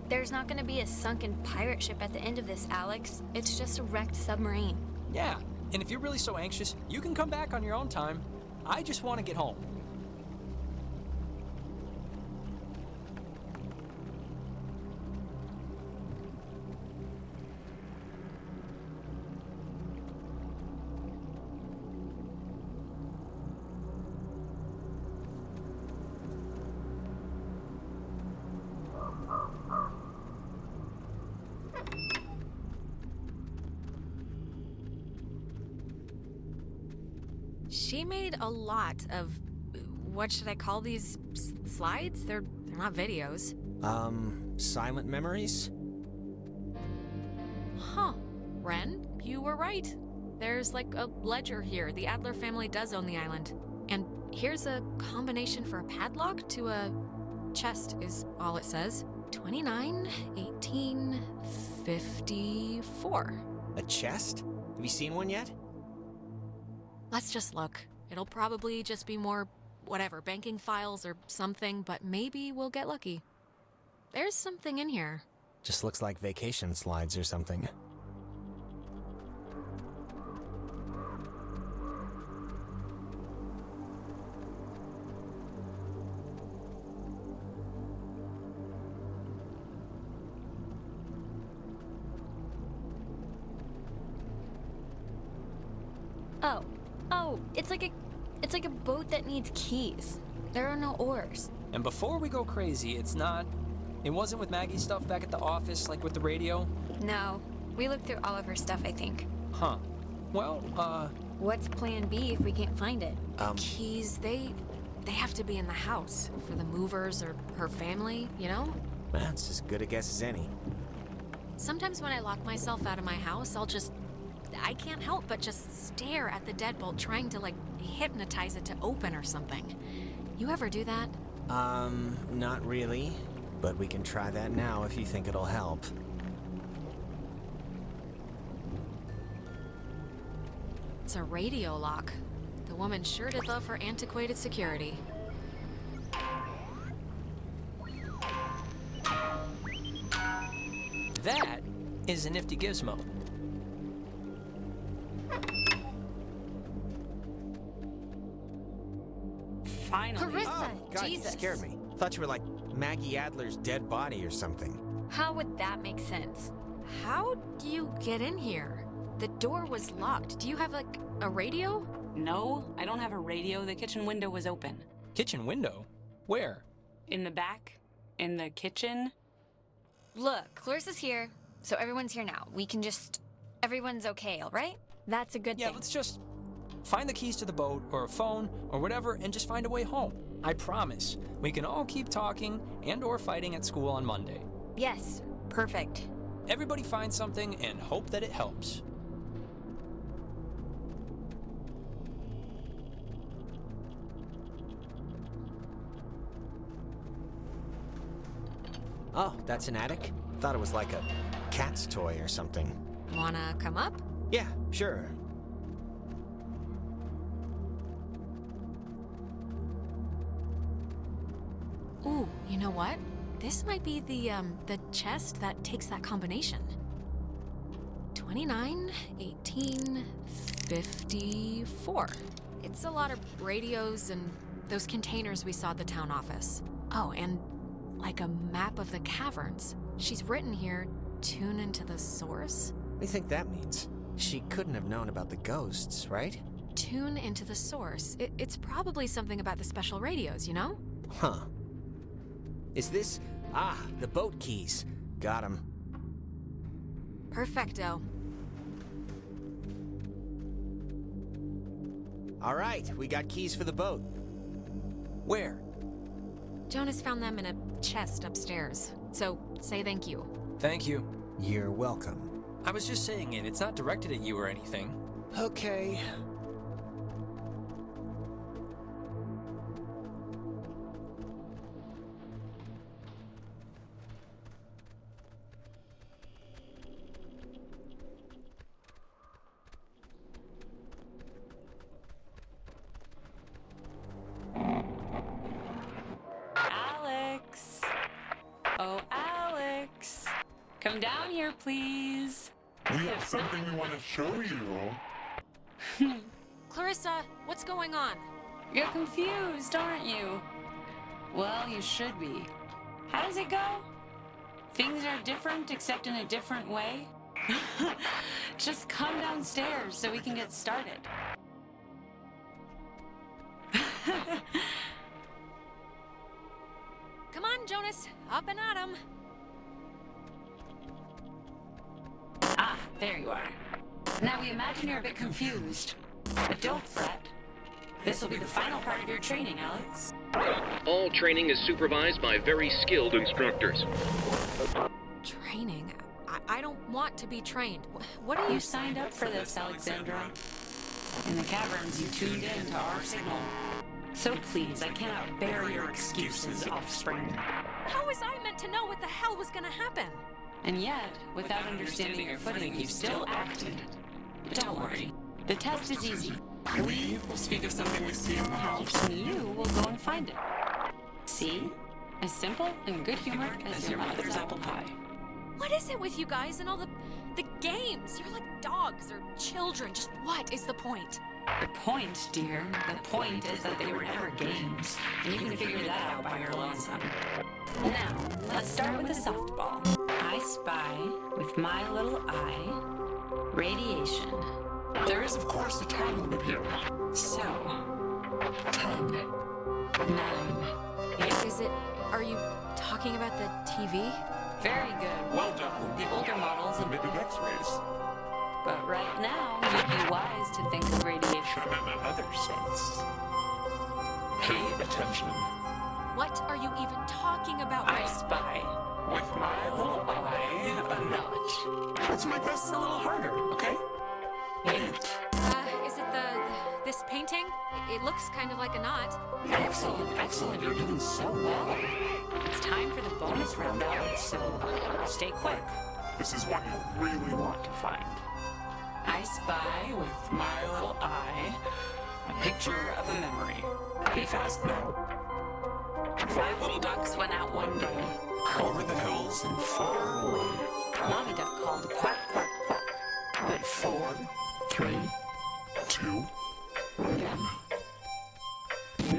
There's not gonna be a sunken pirate ship at the end of this, Alex. It's just a wrecked submarine. Yeah, and if you're really so anxious, you can come back on your own time. I just want to get home. She made a lot of, what should I call these slides? They're not videos. Silent memories? Huh. Ren, you were right. There's like a ledger here. The Adler family does own the island. And here's a combination for a padlock to a chest is all it says. 29, 18, 54. A chest? Have you seen one yet? Let's just look. It'll probably just be more, whatever, banking files or something, but maybe we'll get lucky. There's something in here. Just looks like vacation slides or something. Oh, it's like a boat that needs keys. There are no oars. And before we go crazy, it wasn't with Maggie's stuff back at the office, like with the radio? No, we looked through all of her stuff, I think. Huh. Well, What's plan B if we can't find it? Keys, they have to be in the house for the movers or her family, you know? That's as good a guess as any. Sometimes when I lock myself out of my house, I can't help but just stare at the deadbolt, trying to, like, hypnotize it to open or something. You ever do that? Not really. But we can try that now if you think it'll help. It's a radio lock. The woman sure did love her antiquated security. that is a nifty gizmo. Finally. Clarissa, oh, God, Jesus. You scared me. Thought you were like Maggie Adler's dead body or something. How would that make sense? How do you get in here? The door was locked. Do you have, like, a radio? No, I don't have a radio. The kitchen window was open. Kitchen window? Where? In the back? In the kitchen? Look, Clarissa's here, so everyone's here now. We can just... Everyone's okay, all right? That's a good thing. Yeah, let's just find the keys to the boat or a phone or whatever and just find a way home. I promise, we can all keep talking and or fighting at school on Monday. Yes, perfect. Everybody find something and hope that it helps. Oh, that's an attic? Thought it was like a cat's toy or something. Wanna come up? Yeah, sure. Ooh, you know what? This might be the chest that takes that combination. 29, 18, 54. It's a lot of radios and those containers we saw at the town office. Oh, and like a map of the caverns. She's written here, tune into the source. What do you think that means? She couldn't have known about the ghosts, right? Tune into the source. It's probably something about the special radios, you know? Huh. Is this... Ah, the boat keys. Got 'em. Perfecto. All right, we got keys for the boat. Where? Jonas found them in a chest upstairs. So, say thank you. Thank you. You're welcome. I was just saying it. It's not directed at you or anything. Okay. Alex! Oh, Alex! Come down here, please. We have something we want to show you. Clarissa, what's going on? You're confused, aren't you? Well, you should be. How does it go? Things are different, except in a different way? Just come downstairs so we can get started. Come on, Jonas. Up and at 'em. Ah, there you are. Now we imagine you're a bit confused. But don't fret. This will be the final part of your training, Alex. All training is supervised by very skilled instructors. Training? I don't want to be trained. What are You signed up for this, Alexandra. In the caverns, you tuned in to our signal. So please, I cannot bear your excuses, offspring. How was I meant to know what the hell was gonna happen? And yet, without understanding your footing, you still acted. But don't worry. The test is easy. We will speak of something we see in the house, and you will go and find it. See? As simple and good-humored as your mother's apple pie. What is it with you guys and all the games? You're like dogs or children. Just what is the point? The point, dear, the point is that they were never games, and you can figure that out by your lonesome. Now, let's start with the softball. I spy, with my little eye, radiation. There is, of course, a time limit here. So, 10, 9, 8. Is it... Are you talking about the TV? Very good. Well done. The older models and Emitted X-rays. But right now, you'd be wise to think of radiation. And in another sense. Pay attention. What are you even talking about? I spy. With my little eye, a knot. Let's make this a little harder, okay? 8. Is it this painting? It looks kind of like a knot. Excellent, excellent. You're doing so well. It's time for the bonus round, Alex, so stay quick. This is what you really want to find. I spy with my little eye a picture of a memory. Be fast now. 5 little ducks went out one day. Over the hills and far away. Mommy duck called quack, quack, quack. But 4, 3, 2, 1.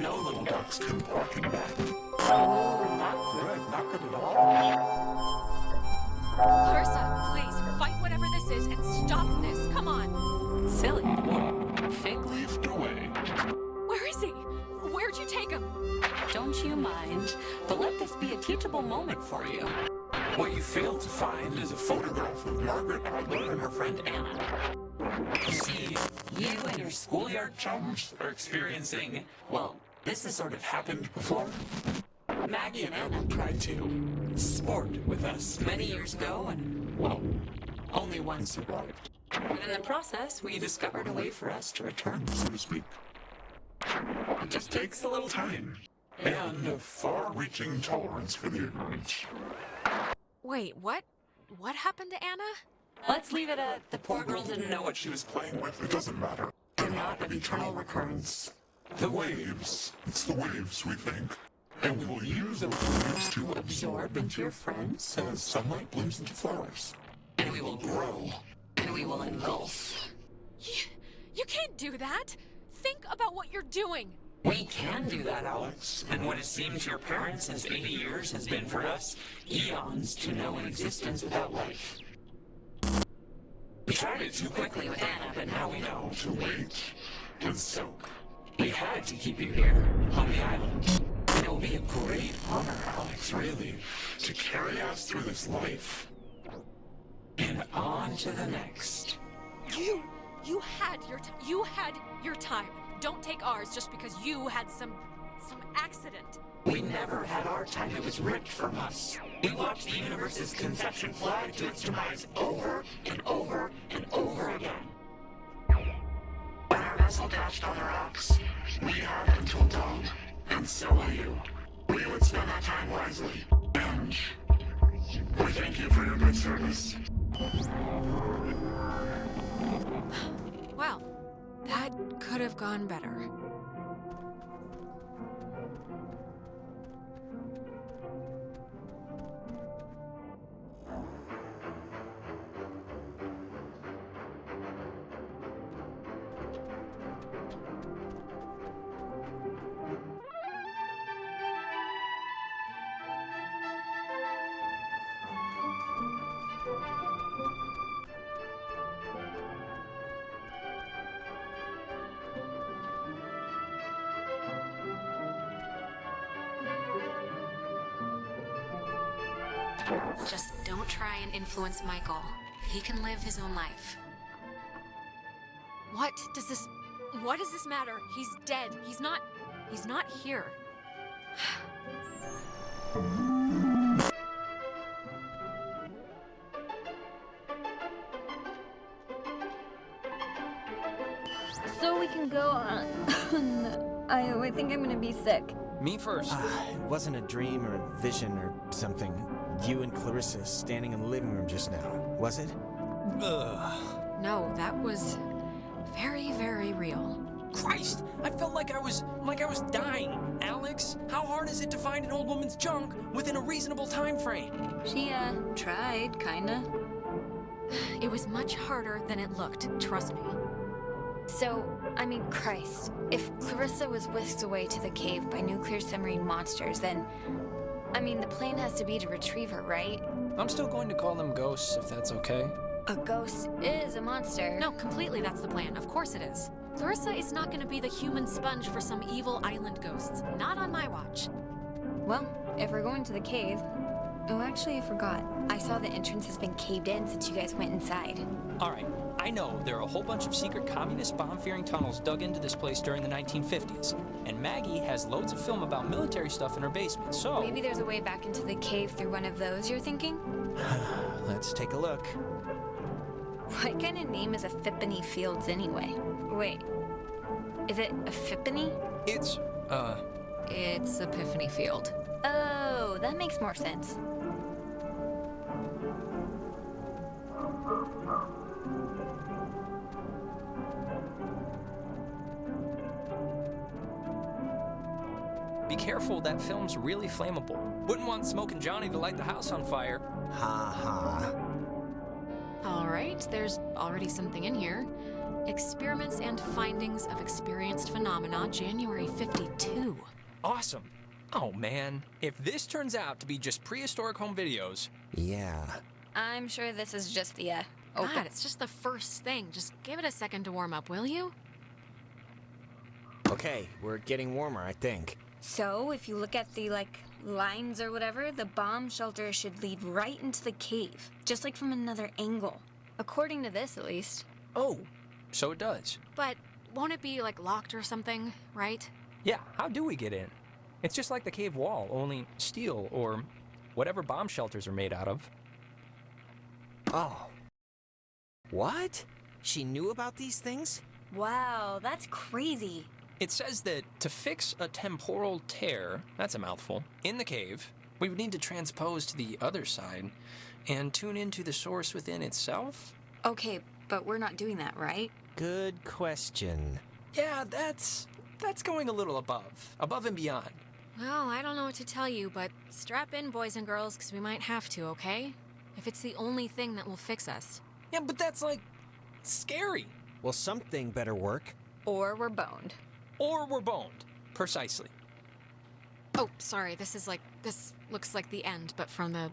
No little ducks came barking back. Oh, not good. moment for you. What you failed to find is a photograph of Margaret Adler and her friend Anna. You see, you and your schoolyard chums are experiencing, well, this has sort of happened before. Maggie and Anna tried to sport with us many years ago, and, well, only one survived. And in the process, we discovered a way for us to return, so to speak. It just takes a little time. And a far-reaching tolerance for the ignorance. Wait, what? What happened to Anna? Let's leave it at the poor girl didn't know what she was playing with. It doesn't matter. They're not of eternal recurrence. The waves. It's the waves, we think. And we will use those waves to absorb into your friends as sunlight blooms into flowers. And we will grow. And we will engulf. You can't do that! Think about what you're doing! We can do that, Alex. And what it seems to your parents as 80 years has been for us, eons to know an existence without life. We tried it too quickly with Anna, but now we know to wait and soak. We had to keep you here, on the island. And it will be a great honor, Alex, really, to carry us through this life. And on to the next. You had your time. Don't take ours just because you had some accident. We never had our time. It was ripped from us. We watched the universe's conception fly to its demise over and over and over again. When our vessel dashed on the rocks, we had until dawn, and so will you. We would spend that time wisely, and we thank you for your good service. Well, that could have gone better. Just don't try and influence Michael. He can live his own life. What does this matter? He's dead. He's not here. So we can go on. I think I'm gonna be sick. Me first. It wasn't a dream or a vision or something. You and Clarissa standing in the living room just now, was it? No, that was very, very real. Christ! I felt like I was dying. Alex, how hard is it to find an old woman's junk within a reasonable time frame? She, tried, kinda. It was much harder than it looked, trust me. So, I mean, Christ, if Clarissa was whisked away to the cave by nuclear submarine monsters, then, I mean, the plan has to be to retrieve her, right? I'm still going to call them ghosts, if that's okay. A ghost is a monster. No, completely that's the plan. Of course it is. Clarissa is not going to be the human sponge for some evil island ghosts. Not on my watch. Well, if we're going to the cave... Oh, actually, I forgot. I saw the entrance has been caved in since you guys went inside. All right, I know there are a whole bunch of secret communist bomb-fearing tunnels dug into this place during the 1950s. And Maggie has loads of film about military stuff in her basement, so... Maybe there's a way back into the cave through one of those, you're thinking? Let's take a look. What kind of name is Epiphany Fields anyway? Wait, is it Epiphany? It's Epiphany Field. Oh, that makes more sense. Be careful, that film's really flammable. Wouldn't want Smokin' Johnny to light the house on fire. Ha ha. All right, there's already something in here. Experiments and Findings of Experienced Phenomena, January 52. Awesome. Oh man, if this turns out to be just prehistoric home videos... Yeah. I'm sure this is just the, God, it's just the first thing. Just give it a second to warm up, will you? Okay, we're getting warmer, I think. So, if you look at the, lines or whatever, the bomb shelter should lead right into the cave, just like from another angle. According to this, at least. Oh, so it does. But won't it be, like, locked or something, right? Yeah, how do we get in? It's just like the cave wall, only steel or whatever bomb shelters are made out of. Oh. What? She knew about these things? Wow, that's crazy. It says that to fix a temporal tear, that's a mouthful, in the cave, we would need to transpose to the other side and tune into the source within itself? Okay, but we're not doing that, right? Good question. Yeah, that's going a little above and beyond. Well, I don't know what to tell you, but strap in, boys and girls, because we might have to, okay? If it's the only thing that will fix us. Yeah, but that's, like, scary. Well, something better work. Or we're boned. Or we're boned. Precisely. Oh, sorry, this looks like the end, but from the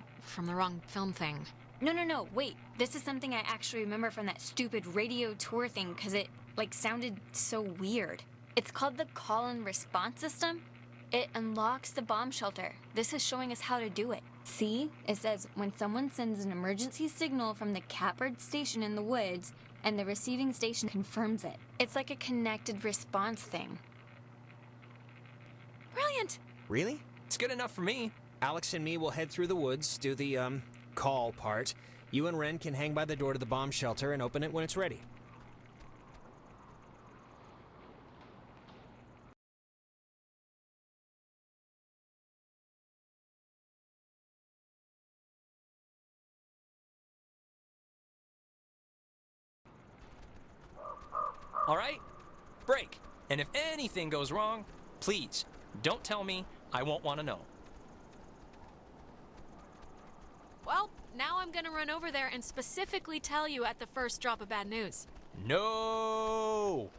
wrong film thing. No, wait. This is something I actually remember from that stupid radio tour thing, because it, like, sounded so weird. It's called the call and response system. It unlocks the bomb shelter. This is showing us how to do it. See? It says, when someone sends an emergency signal from the Catbird station in the woods, and the receiving station confirms it. It's like a connected response thing. Brilliant! Really? It's good enough for me. Alex and me will head through the woods, do the, call part. You and Ren can hang by the door to the bomb shelter and open it when it's ready. All right? Break. And if anything goes wrong, please, don't tell me. I won't want to know. Well, now I'm gonna run over there and specifically tell you at the first drop of bad news. No!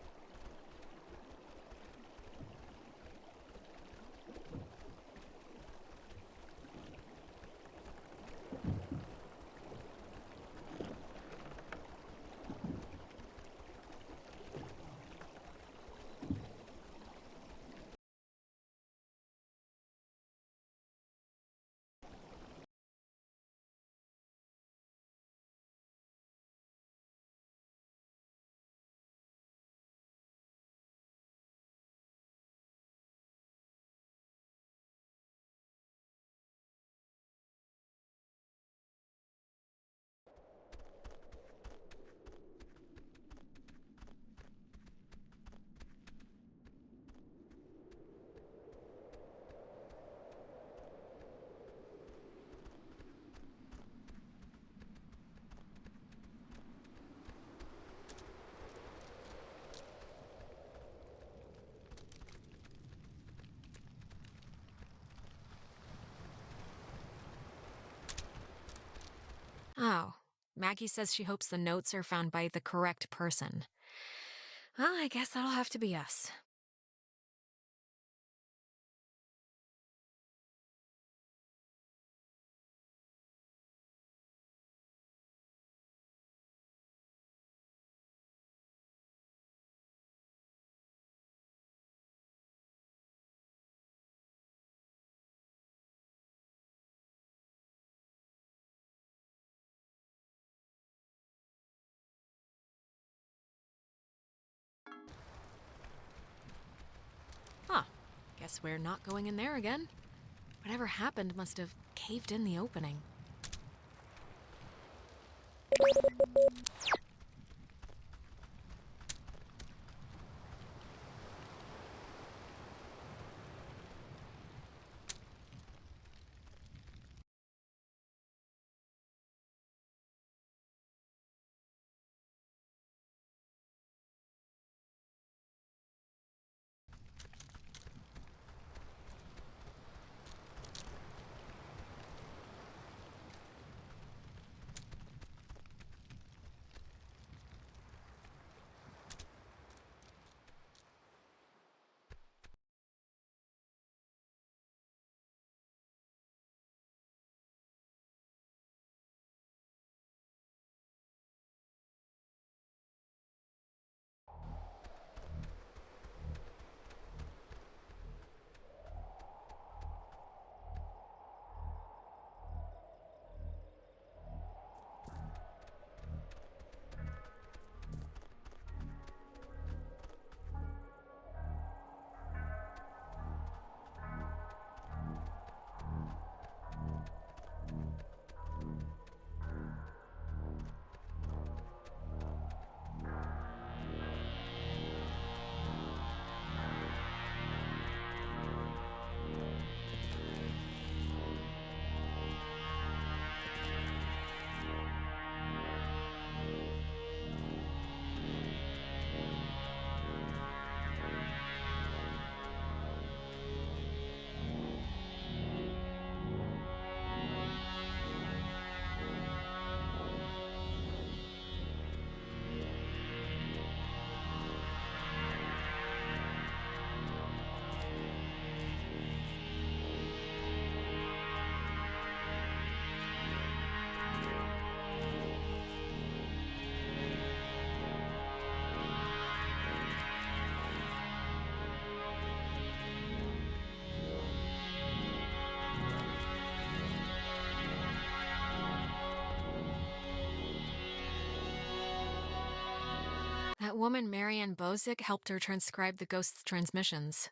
Oh, Maggie says she hopes the notes are found by the correct person. Well, I guess that'll have to be us. Huh. Guess we're not going in there again. Whatever happened must have caved in the opening. That woman, Marianne Bozick, helped her transcribe the ghost's transmissions.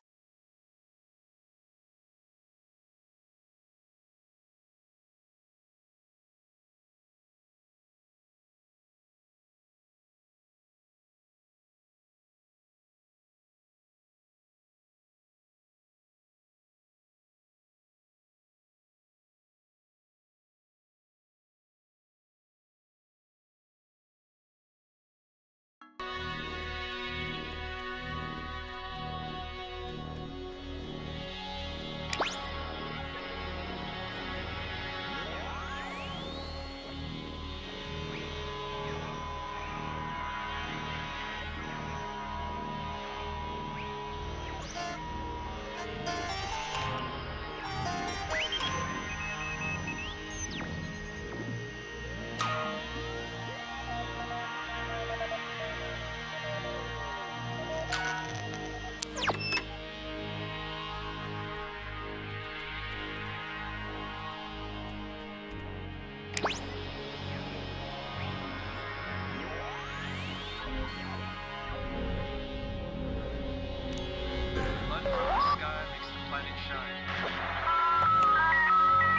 Blood from the sky makes the planet shine. Blood on the dirt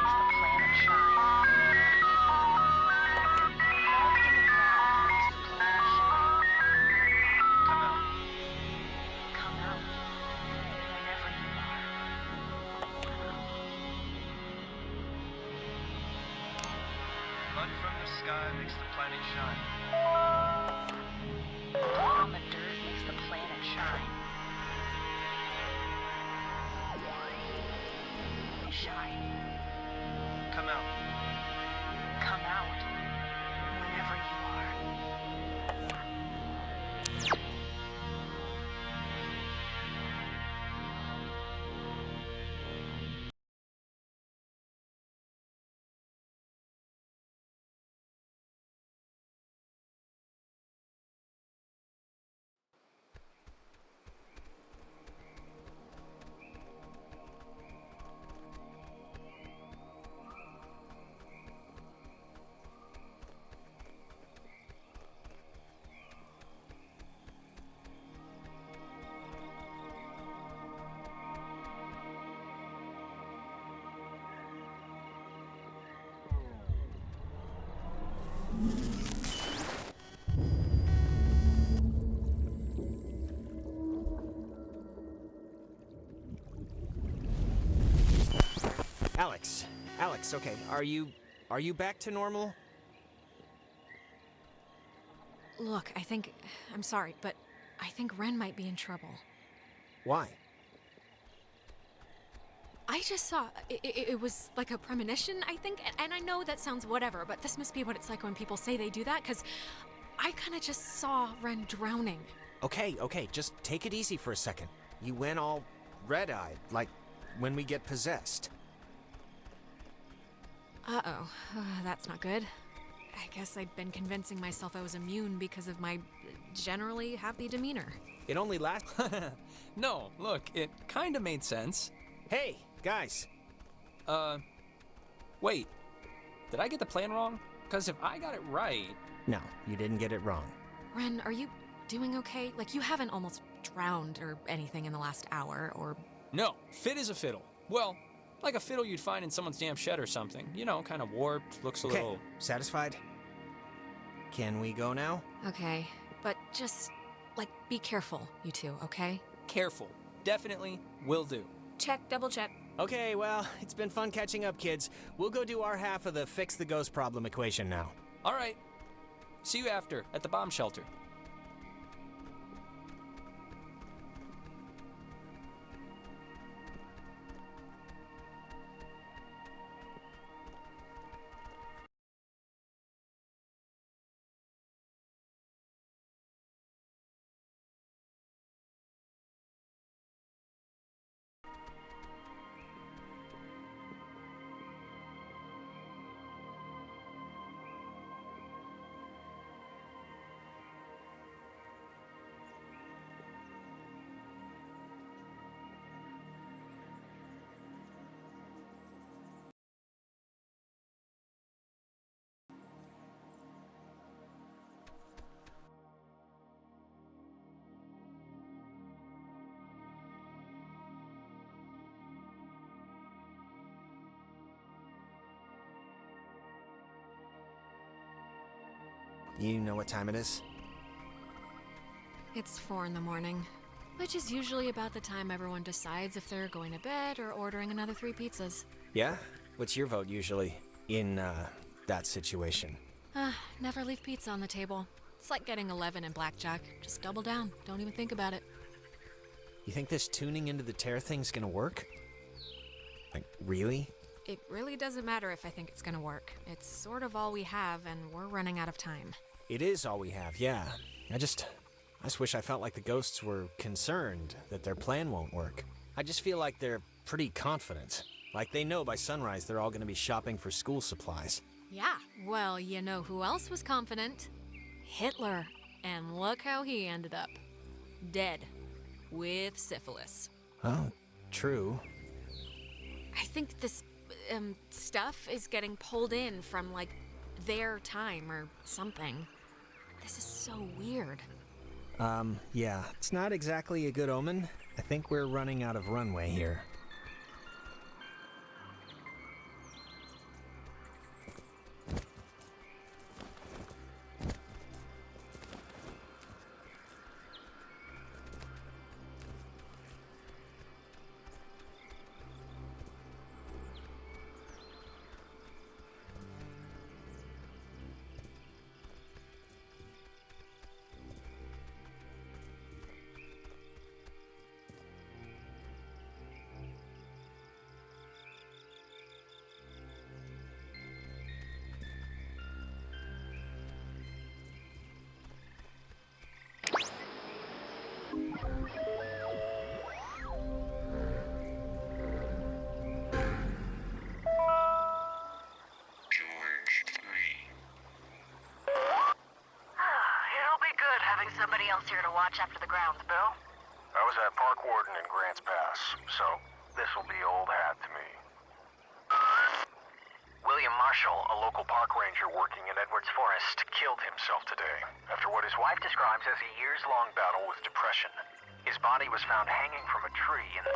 makes the planet shine. Blood in the ground makes the planet shine. Come out. Come out whenever you are. Blood from the sky makes the planet shine. Blood on the dirt makes the planet shine. Shine. Come out. Come out whenever you are. Alex, okay, are you back to normal? Look, I'm sorry, but I think Ren might be in trouble. Why? I just saw, it was like a premonition, I think, and I know that sounds whatever, but this must be what it's like when people say they do that, because I kind of just saw Ren drowning. Okay, just take it easy for a second. You went all red-eyed, like when we get possessed. Uh-oh, that's not good. I guess I'd been convincing myself I was immune because of my generally happy demeanor. It only lasts... No, look, it kind of made sense. Hey, guys. Wait. Did I get the plan wrong? Because if I got it right... No, you didn't get it wrong. Ren, are you doing okay? Like, you haven't almost drowned or anything in the last hour, or... No, fit as a fiddle. Well, like a fiddle you'd find in someone's damn shed or something. You know, kind of warped, looks a little... Satisfied? Can we go now? Okay, but just, like, be careful, you two, okay? Careful. Definitely will do. Check, double check. Okay, well, it's been fun catching up, kids. We'll go do our half of the fix the ghost problem equation now. All right. See you after, at the bomb shelter. You know what time it is? It's 4 in the morning, which is usually about the time everyone decides if they're going to bed or ordering another 3 pizzas. Yeah? What's your vote usually in, that situation? Never leave pizza on the table. It's like getting 11 in blackjack. Just double down. Don't even think about it. You think this tuning into the tear thing's gonna work? Like, really? It really doesn't matter if I think it's gonna work. It's sort of all we have, and we're running out of time. It is all we have, yeah. I just wish I felt like the ghosts were concerned that their plan won't work. I just feel like they're pretty confident. Like they know by sunrise they're all gonna be shopping for school supplies. Yeah, well, you know who else was confident? Hitler. And look how he ended up. Dead. With syphilis. Oh, true. I think this, stuff is getting pulled in from, like, their time or something. This is so weird. Yeah, it's not exactly a good omen. I think we're running out of runway here. It'll be good having somebody else here to watch after the grounds, Bill. I was at Park Warden in Grants Pass, so this'll be old hat to me. William Marshall, a local park ranger working in Edwards Forest, killed himself today after what his wife describes as a years-long battle with depression. His body was found hanging from a tree in the...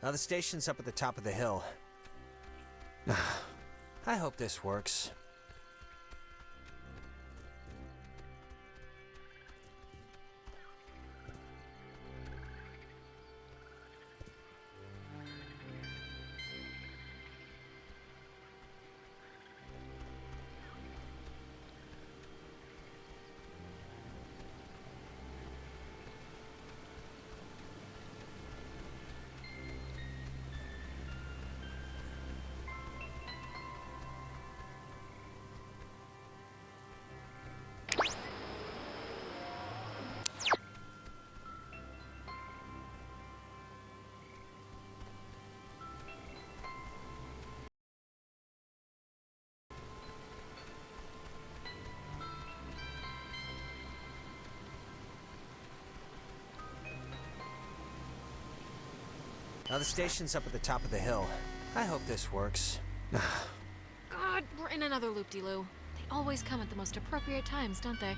Now the station's up at the top of the hill. I hope this works. Now the station's up at the top of the hill. I hope this works. God, we're in another loop-de-loo. They always come at the most appropriate times, don't they?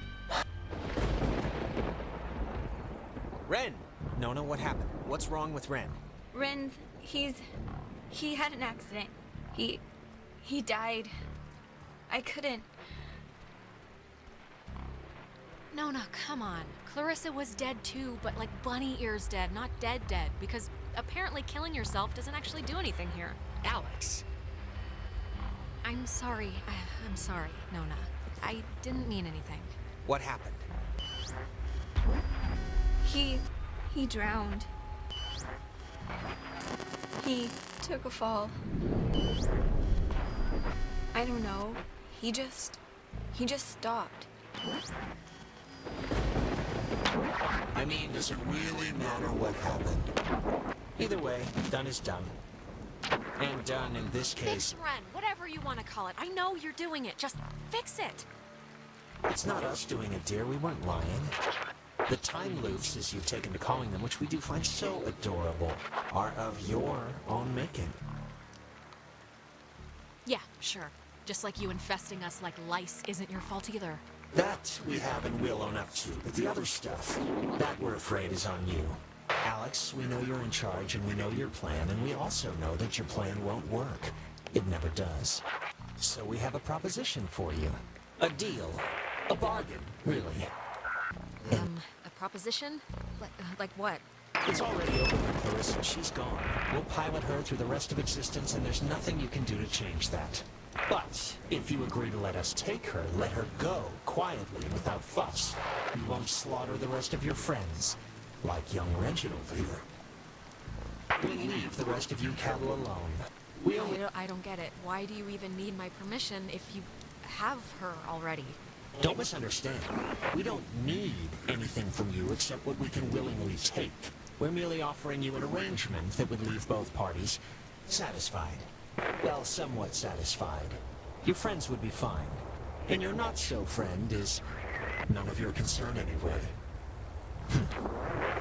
Ren! Nona, what happened? What's wrong with Ren? Ren, he had an accident. He died. I couldn't. Nona, come on. Clarissa was dead too, but like bunny ears dead, not dead, because apparently killing yourself doesn't actually do anything here. Alex! I'm sorry. I'm sorry, Nona. I didn't mean anything. What happened? He drowned. He took a fall. I don't know. He just stopped. I mean, does it really matter what happened? Either way, done is done. And done in this case. Fix Ren, whatever you want to call it. I know you're doing it. Just fix it. It's not us doing it, dear. We weren't lying. The time loops, as you've taken to calling them, which we do find so adorable, are of your own making. Yeah, sure. Just like you infesting us like lice isn't your fault either. That we have and will own up to, but the other stuff, that we're afraid is on you. Alex, we know you're in charge and we know your plan, and we also know that your plan won't work. It never does. So we have a proposition for you. A deal. A bargain, really. A proposition? Like what? It's already over with Clarissa. She's gone. We'll pilot her through the rest of existence, and there's nothing you can do to change that. But if you agree to let us take her, let her go, quietly, without fuss, you won't slaughter the rest of your friends, like young Reginald here. We'll leave the rest of you cattle alone. I don't get it. Why do you even need my permission if you have her already? Don't misunderstand. We don't need anything from you except what we can willingly take. We're merely offering you an arrangement that would leave both parties satisfied. Well, somewhat satisfied. Your friends would be fine. And your not-so-friend is none of your concern anyway.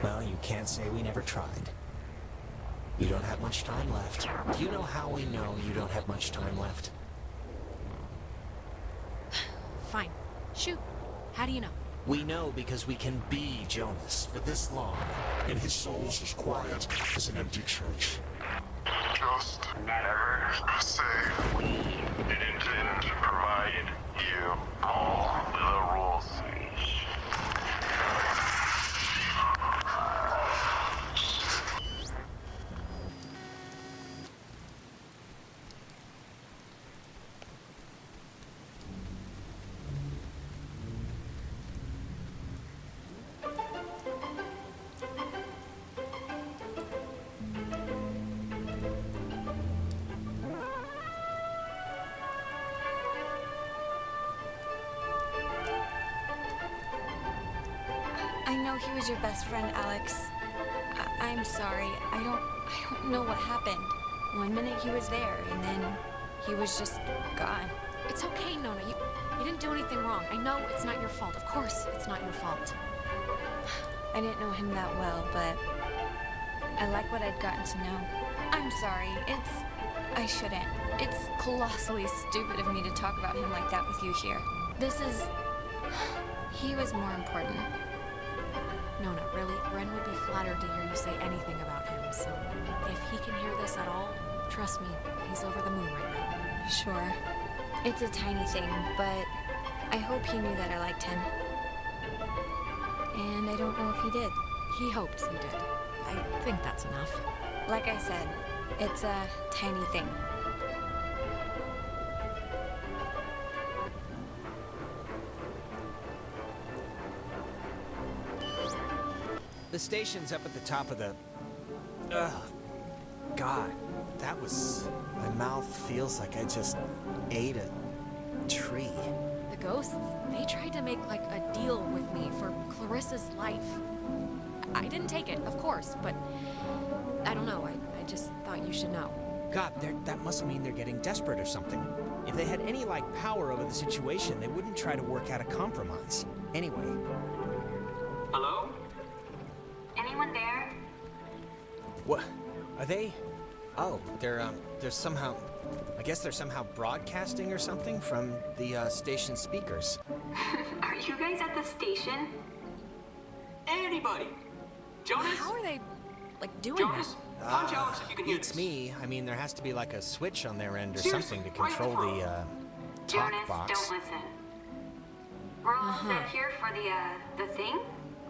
Well, you can't say we never tried. You don't have much time left. Do you know how we know you don't have much time left? Fine. Shoot. How do you know? We know because we can be Jonas for this long, and his soul's as quiet as an empty church. Just never say we didn't provide you all the rules. I know he was your best friend, Alex. I'm sorry. I don't know what happened. One minute he was there, and then he was just gone. It's okay, Nona. You didn't do anything wrong. I know it's not your fault. Of course, it's not your fault. I didn't know him that well, but I like what I'd gotten to know. I'm sorry. I shouldn't. It's colossally stupid of me to talk about him like that with you here. He was more important. Nona, really, Ren would be flattered to hear you say anything about him, so if he can hear this at all, trust me, he's over the moon right now. Sure. It's a tiny thing, but I hope he knew that I liked him. And I don't know if he did. He hoped you did. I think that's enough. Like I said, it's a tiny thing. The station's up at the top of the... Ugh. God, that was... My mouth feels like I just ate a tree. The ghosts, they tried to make like a deal with me for Clarissa's life. I didn't take it, of course, but I don't know. I just thought you should know. God, that must mean they're getting desperate or something. If they had any, power over the situation, they wouldn't try to work out a compromise. Anyway. Hello? Anyone there? What? Are they... Oh, they're somehow... I guess they're somehow broadcasting or something from the, station speakers. Are you guys at the station? Anybody? Jonas? How are they, doing Jonas? Punch Alex if you can hear It's this. me. I mean, there has to be a switch on their end or Seriously, something to right control through. the, Jonas, talk box. don't listen. We're all set here for the thing?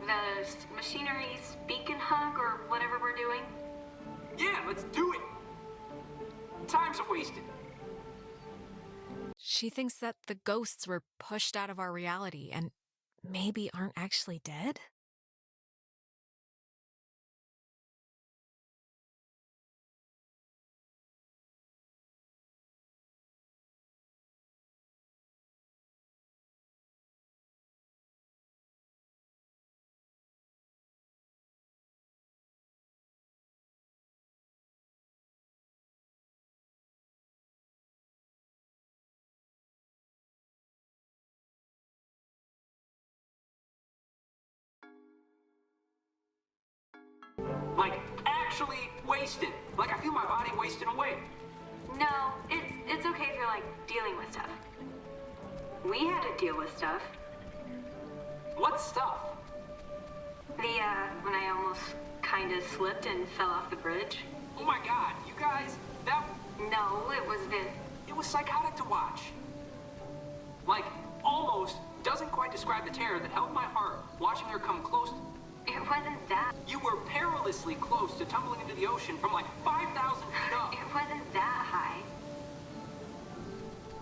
The machinery speak and hug or whatever we're doing? Yeah, let's do it. Time's wasted. She thinks that the ghosts were pushed out of our reality and maybe aren't actually dead? Like, actually wasted. Like, I feel my body wasting away. No, it's okay if you're like dealing with stuff. We had to deal with stuff. What stuff? When I almost kinda slipped and fell off the bridge. Oh my god, you guys, that... No, it was It was psychotic to watch. Like, almost doesn't quite describe the terror that held my heart watching her come close. It wasn't that. You were perilously close to tumbling into the ocean from like 5,000 feet up. It wasn't that high.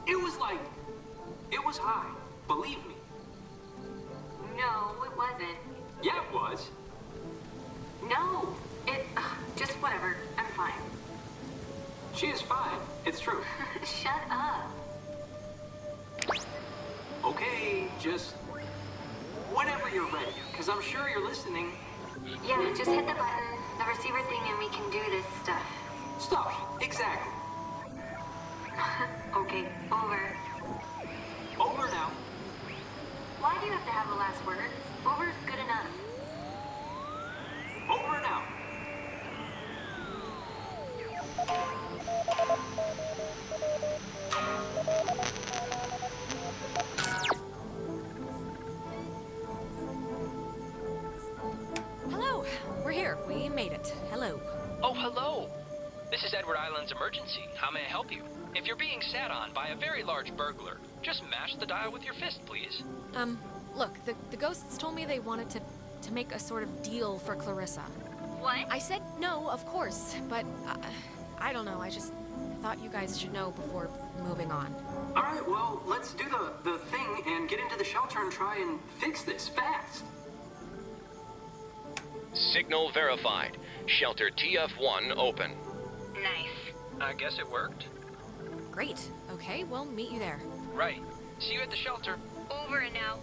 It was like... It was high. Believe me. No, it wasn't. Yeah, it was. No, just whatever. I'm fine. She is fine. It's true. Shut up. Okay, just... Whenever you're ready, because I'm sure you're listening. Yeah, just hit the button, the receiver thing, and we can do this stuff. Stuff, exactly. Okay, over. Over now. Why do you have to have the last word? Over's good enough. Over now. Hello, we're here. We made it. Hello. Oh, hello. This is Edward Island's emergency. How may I help you? If you're being sat on by a very large burglar, just mash the dial with your fist, please. Look, the ghosts told me they wanted to make a sort of deal for Clarissa. What? I said no, of course, but I don't know. I just thought you guys should know before moving on. All right, well, let's do the thing and get into the shelter and try and fix this fast. Signal verified. Shelter TF1 open. Nice. I guess it worked. Great. Okay, we'll meet you there. Right. See you at the shelter. Over and out.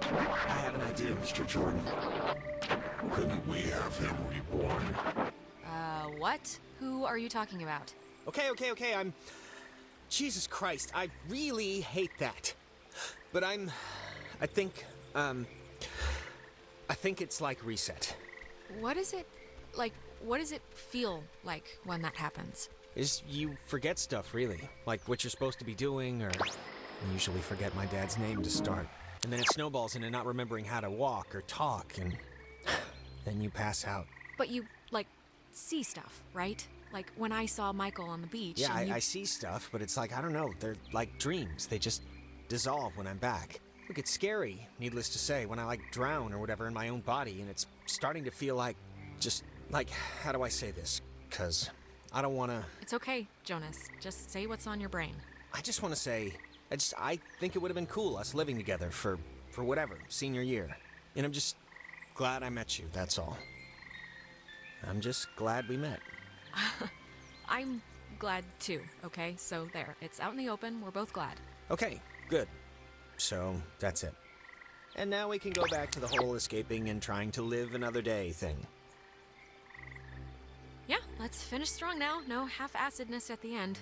I have an idea, Mr. Jordan. Couldn't we have him reborn? What? Who are you talking about? Okay, Jesus Christ, I really hate that. But I think it's like reset. What is it, what does it feel like when that happens? Is you forget stuff, really. Like what you're supposed to be doing, or I usually forget my dad's name to start. And then it snowballs into not remembering how to walk or talk, and then you pass out. But you, see stuff, right? Like when I saw Michael on the beach. Yeah, and I see stuff, but it's like, I don't know, they're like dreams. They just dissolve when I'm back. Look, it's scary, needless to say, when I drown or whatever in my own body, and it's starting to feel like, how do I say this? 'Cause I don't want to... It's okay, Jonas. Just say what's on your brain. I just want to say, I think it would have been cool, us living together for whatever, senior year. And I'm just glad I met you, that's all. I'm just glad we met. I'm glad too, okay? So there, it's out in the open, we're both glad. Okay, good. So, that's it. And now we can go back to the whole escaping and trying to live another day thing. Yeah, let's finish strong now. No half-acidness at the end.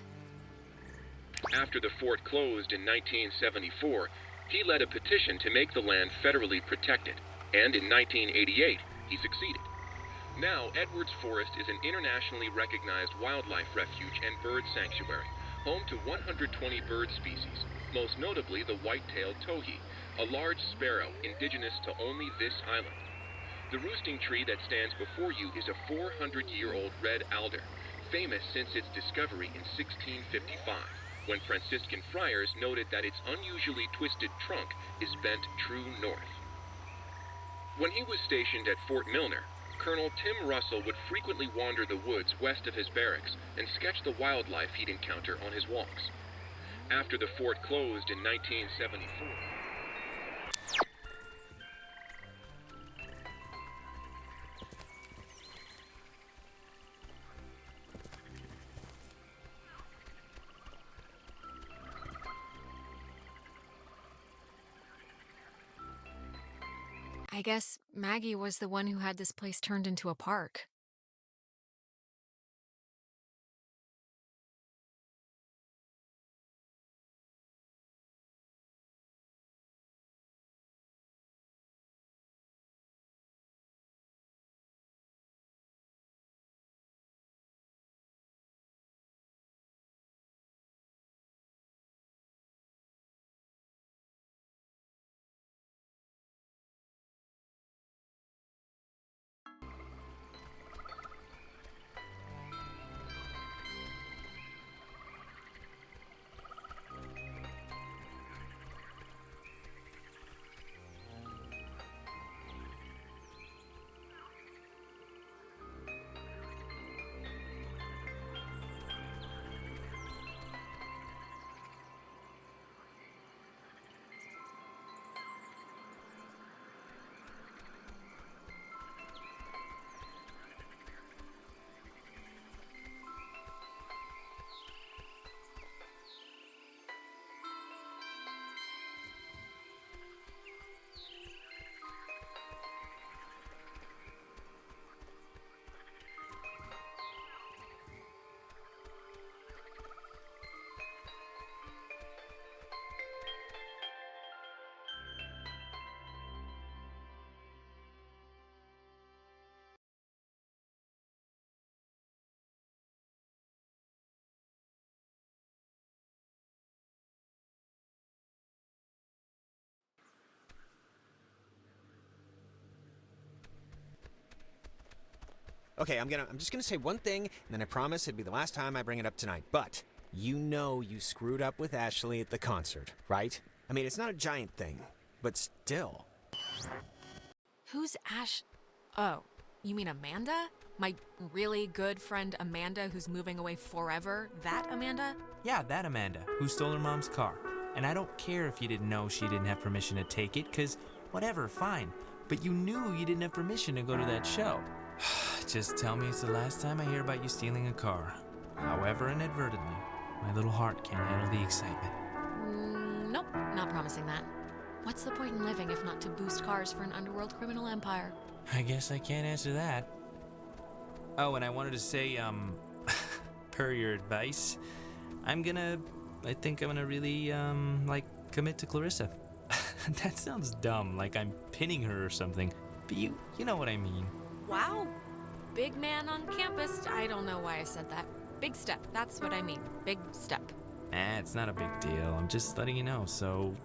After the fort closed in 1974, he led a petition to make the land federally protected, and in 1988, he succeeded. Now, Edwards Forest is an internationally recognized wildlife refuge and bird sanctuary, home to 120 bird species, most notably the white-tailed towhee, a large sparrow indigenous to only this island. The roosting tree that stands before you is a 400-year-old red alder, famous since its discovery in 1655, when Franciscan friars noted that its unusually twisted trunk is bent true north. When he was stationed at Fort Milner, Colonel Tim Russell would frequently wander the woods west of his barracks and sketch the wildlife he'd encounter on his walks. After the fort closed in 1974, I guess Maggie was the one who had this place turned into a park. Okay, I'm just gonna say one thing, and then I promise it'll be the last time I bring it up tonight. But you know you screwed up with Ashley at the concert, right? I mean, it's not a giant thing, but still. Who's Ash? Oh, you mean Amanda? My really good friend Amanda who's moving away forever? That Amanda? Yeah, that Amanda, who stole her mom's car. And I don't care if you didn't know she didn't have permission to take it, cause whatever, fine. But you knew you didn't have permission to go to that show. Just tell me it's the last time I hear about you stealing a car. However inadvertently, my little heart can't handle the excitement. Nope, not promising that. What's the point in living if not to boost cars for an underworld criminal empire? I guess I can't answer that. Oh, and I wanted to say, per your advice, I think I'm gonna really, commit to Clarissa. That sounds dumb, like I'm pinning her or something, but you know what I mean. Wow, big man on campus. I don't know why I said that. Big step, that's what I mean. Big step. It's not a big deal. I'm just letting you know, so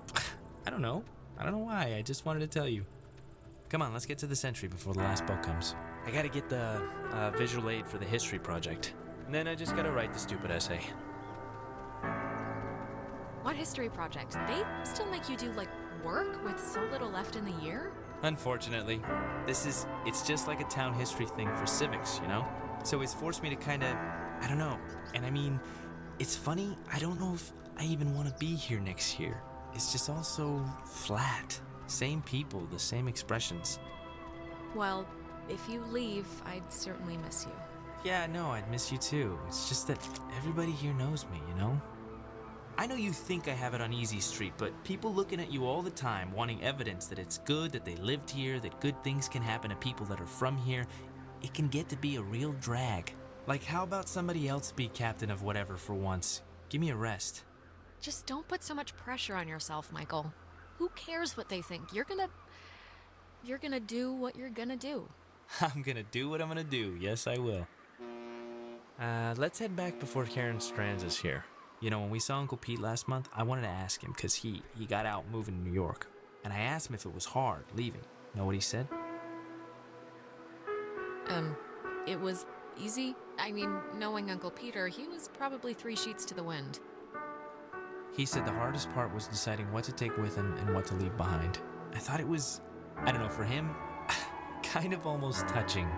I don't know why. I just wanted to tell you. Come on, let's get to the Sentry before the last boat comes. I gotta get the visual aid for the history project. And then I just gotta write the stupid essay. What history project? They still make you do, work with so little left in the year? Unfortunately. It's just like a town history thing for civics, you know? So it's forced me to I don't know. And I mean, it's funny, I don't know if I even want to be here next year. It's just all so flat. Same people, the same expressions. Well, if you leave, I'd certainly miss you. Yeah, no, I'd miss you too. It's just that everybody here knows me, you know? I know you think I have it on easy street, but people looking at you all the time, wanting evidence that it's good, that they lived here, that good things can happen to people that are from here, it can get to be a real drag. Like, how about somebody else be captain of whatever for once? Give me a rest. Just don't put so much pressure on yourself, Michael. Who cares what they think? You're gonna do what you're gonna do. I'm gonna do what I'm gonna do. Yes, I will. Let's head back before Karen Strands is here. You know, when we saw Uncle Pete last month, I wanted to ask him because he got out moving to New York. And I asked him if it was hard leaving. Know what he said? It was easy. I mean, knowing Uncle Peter, he was probably 3 sheets to the wind. He said the hardest part was deciding what to take with him and what to leave behind. I thought it was, I don't know, for him, kind of almost touching.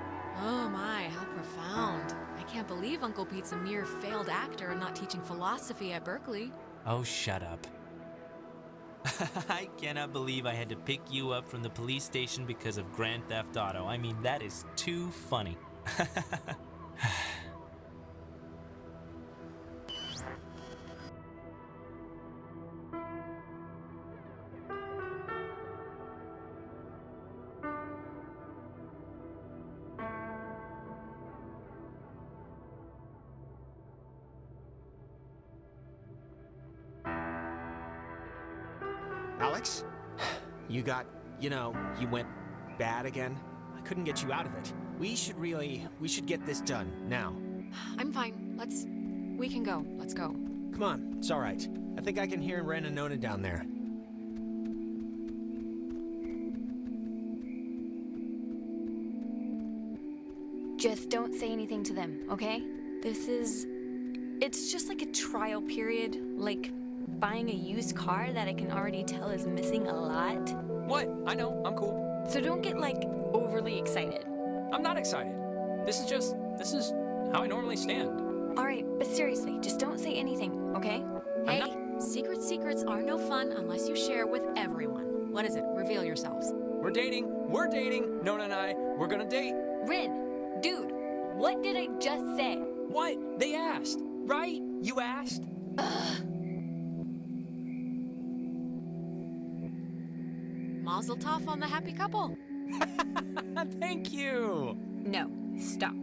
Oh my, how profound. I can't believe Uncle Pete's a mere failed actor and not teaching philosophy at Berkeley. Oh, shut up. I cannot believe I had to pick you up from the police station because of Grand Theft Auto. I mean, that is too funny. Alex? You went bad again? I couldn't get you out of it. We should get this done, now. I'm fine. We can go. Let's go. Come on, it's all right. I think I can hear Ren and Nona down there. Just don't say anything to them, okay? It's just like a trial period, like buying a used car that I can already tell is missing a lot. What? I know, I'm cool. So don't get, overly excited. I'm not excited. This is how I normally stand. All right, but seriously, just don't say anything, okay? Hey, secrets are no fun unless you share with everyone. What is it? Reveal yourselves. We're dating. Nona and I, we're gonna date. Rin, dude, what did I just say? What? They asked, right? You asked? Mazel tov on the happy couple. Thank you. No, stop.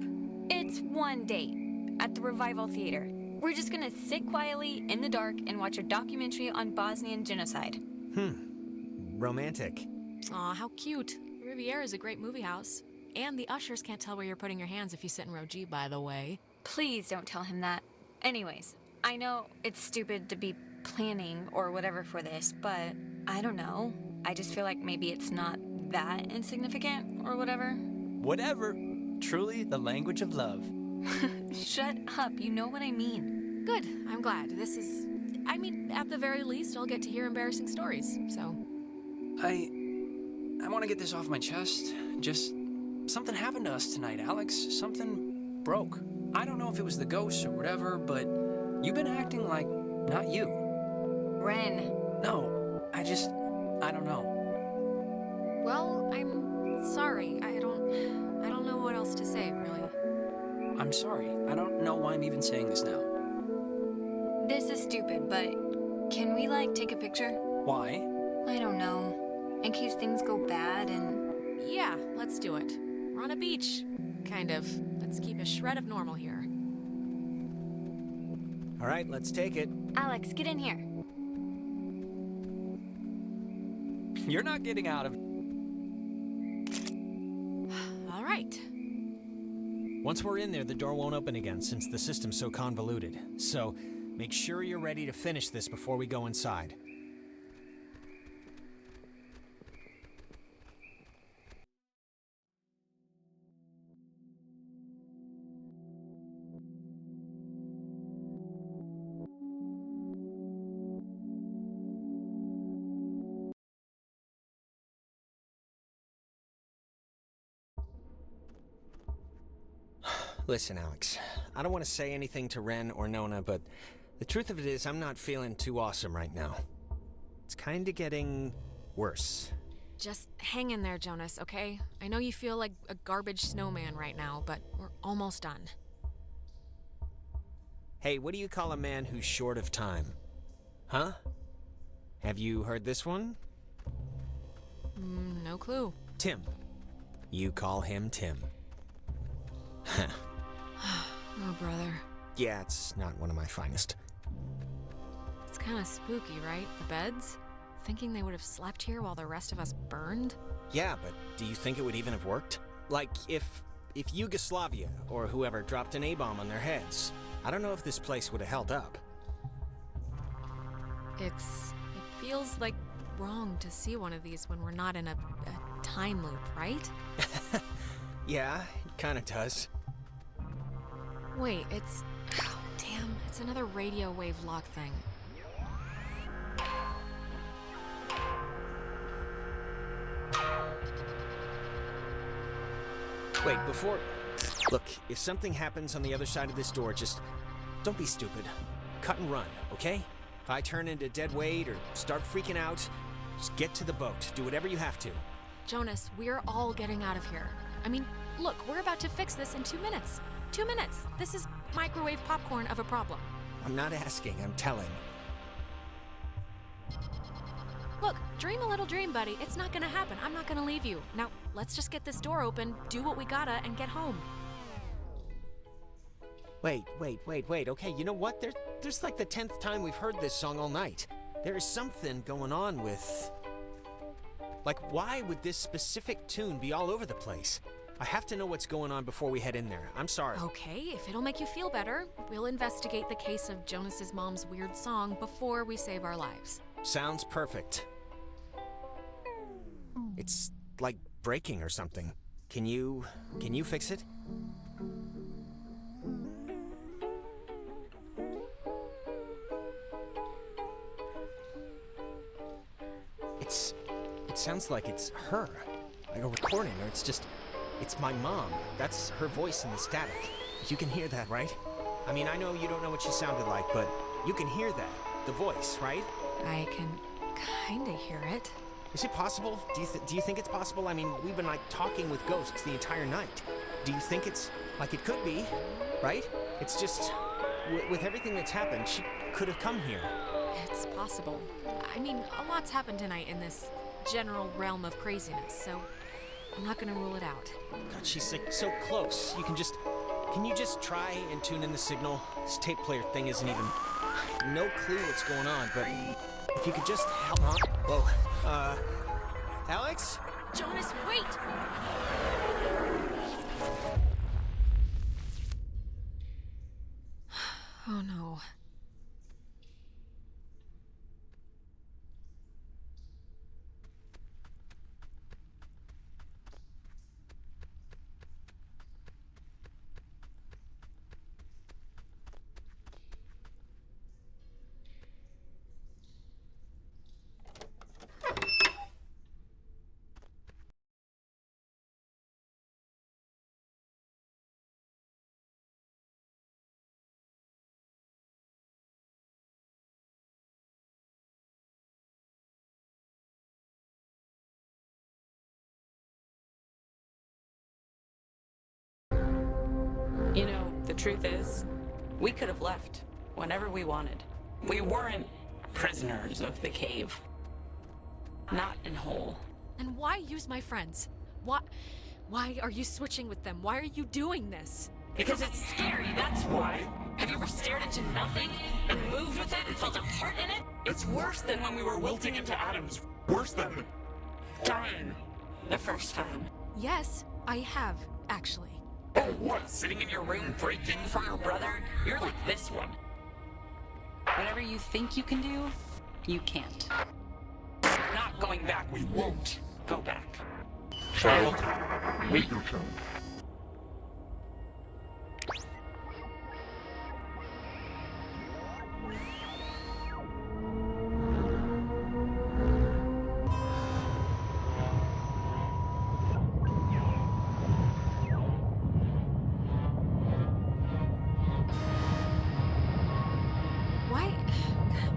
It's one date at the Revival Theater. We're just gonna sit quietly in the dark and watch a documentary on Bosnian genocide. Romantic. Aw, how cute. Riviera is a great movie house. And the ushers can't tell where you're putting your hands if you sit in row G, by the way. Please don't tell him that. Anyways, I know it's stupid to be planning or whatever for this, but I don't know. I just feel like maybe it's not that insignificant or whatever. Whatever. Truly the language of love. Shut up, you know what I mean. Good, I'm glad. At the very least, I'll get to hear embarrassing stories, so. I want to get this off my chest. Just something happened to us tonight, Alex. Something broke. I don't know if it was the ghosts or whatever, but you've been acting like not you. Ren. No, I don't know. Well, I'm sorry. I don't know what else to say, really. I'm sorry. I don't know why I'm even saying this now. This is stupid, but can we, take a picture? Why? I don't know. In case things go bad and... Yeah, let's do it. We're on a beach. Kind of. Let's keep a shred of normal here. All right, let's take it. Alex, get in here. You're not getting out of... All right. Once we're in there, the door won't open again since the system's so convoluted. So, make sure you're ready to finish this before we go inside. Listen, Alex, I don't want to say anything to Ren or Nona, but the truth of it is I'm not feeling too awesome right now. It's kind of getting worse. Just hang in there, Jonas, okay? I know you feel like a garbage snowman right now, but we're almost done. Hey, what do you call a man who's short of time? Huh? Have you heard this one? No clue. Tim. You call him Tim. Oh, brother. Yeah, it's not one of my finest. It's kind of spooky, right? The beds? Thinking they would have slept here while the rest of us burned? Yeah, but do you think it would even have worked? Like, if Yugoslavia or whoever dropped an A-bomb on their heads, I don't know if this place would have held up. It feels like wrong to see one of these when we're not in a time loop, right? Yeah, it kinda does. Wait, it's... Oh, damn, it's another radio wave lock thing. Wait, before... Look, if something happens on the other side of this door, just... don't be stupid. Cut and run, okay? If I turn into dead weight or start freaking out, just get to the boat. Do whatever you have to. Jonas, we're all getting out of here. I mean, look, we're about to fix this in 2 minutes. 2 minutes. This is microwave popcorn of a problem. I'm not asking, I'm telling. Look, dream a little dream, buddy. It's not gonna happen. I'm not gonna leave you. Now, let's just get this door open, do what we gotta, and get home. Wait. Okay, you know what? There's like the 10th time we've heard this song all night. There is something going on with... Like, why would this specific tune be all over the place? I have to know what's going on before we head in there. I'm sorry. Okay, if it'll make you feel better, we'll investigate the case of Jonas's mom's weird song before we save our lives. Sounds perfect. It's like breaking or something. Can you fix it? It sounds like it's her. Like a recording, or it's my mom. That's her voice in the static. You can hear that, right? I mean, I know you don't know what she sounded like, but you can hear that. The voice, right? I can kinda hear it. Is it possible? Do you think it's possible? I mean, we've been like talking with ghosts the entire night. Do you think it's like it could be, right? It's just with everything that's happened, she could have come here. It's possible. I mean, a lot's happened tonight in this general realm of craziness, so I'm not gonna rule it out. God, she's like so close. Can you just try and tune in the signal? This tape player thing isn't even, no clue what's going on, but if you could just help, huh? Whoa, Alex? Jonas, wait! Oh no. You know, the truth is, we could have left whenever we wanted. We weren't prisoners of the cave. Not in whole. And why use my friends? Why are you switching with them? Why are you doing this? Because it's scary, that's why. Have you ever stared into nothing and moved with it and felt a part in it? It's worse than when we were wilting into atoms. Worse than dying the first time. Yes, I have, actually. Oh, what? Sitting in your room breaking for your brother? You're like this one. Whatever you think you can do, you can't. We're not going back. We won't go back. Child, wait your turn.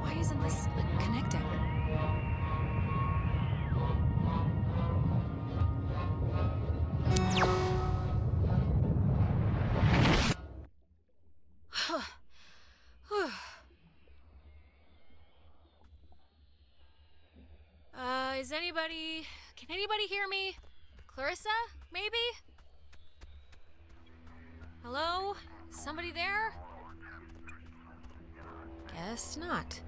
Why isn't this connecting? Can anybody hear me? Clarissa, maybe? Hello? Somebody there? Guess not.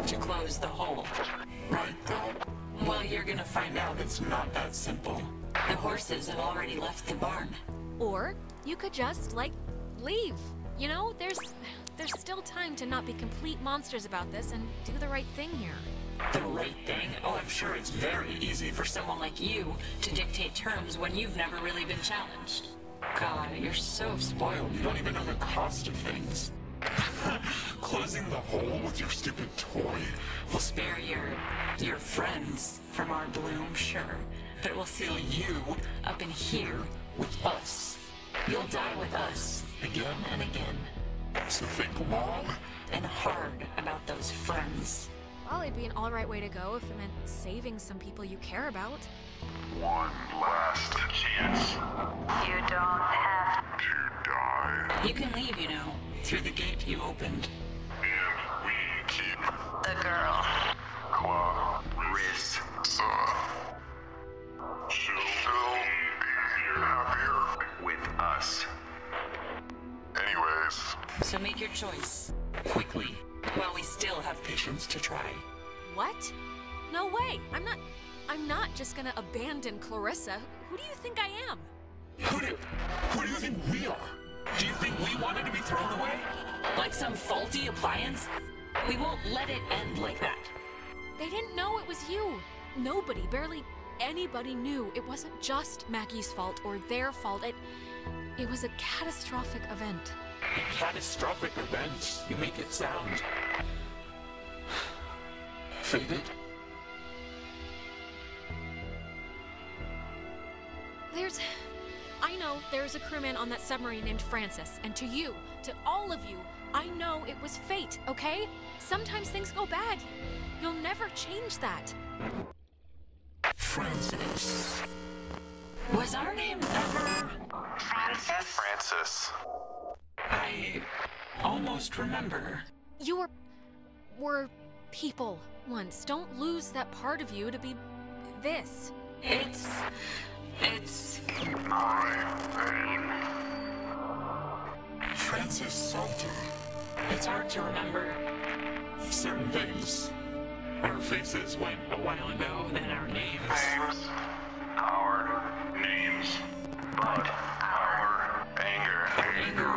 to close the hole. Right, though? Well, you're gonna find out it's not that simple. The horses have already left the barn. Or you could just, like, leave. You know, there's still time to not be complete monsters about this and do the right thing here. The right thing? Oh, I'm sure it's very easy for someone like you to dictate terms when you've never really been challenged. God, you're so spoiled. You don't even know the cost of things. Closing the hole with your stupid toy will spare your friends from our bloom, sure. But it will seal you up in here with us. You'll die with us again and again. So think long and hard about those friends. Well, it'd be an alright way to go if it meant saving some people you care about. One last chance. You don't have to die. You can leave, you know, through the gate you opened. And we keep the girl. Clarissa. She'll be happier with us. Anyways. So make your choice. Quickly. While we still have patience to try. What? No way! I'm not just gonna abandon Clarissa. Who do you think I am? Who do you think we are? Do you think we wanted to be thrown away? Like some faulty appliance? We won't let it end like that. They didn't know it was you. Nobody, barely anybody knew it wasn't just Maggie's fault or their fault. It was a catastrophic event. A catastrophic event? You make it sound... fated? I know there's a crewman on that submarine named Francis, and to you, to all of you, I know it was fate, okay? Sometimes things go bad. You'll never change that. Francis. Was our name ever... Francis. I almost remember. You were people once. Don't lose that part of you to be this. It's my name. Francis Salter. It's hard to remember certain things. Our faces went a while ago, then our names. Our names. But our anger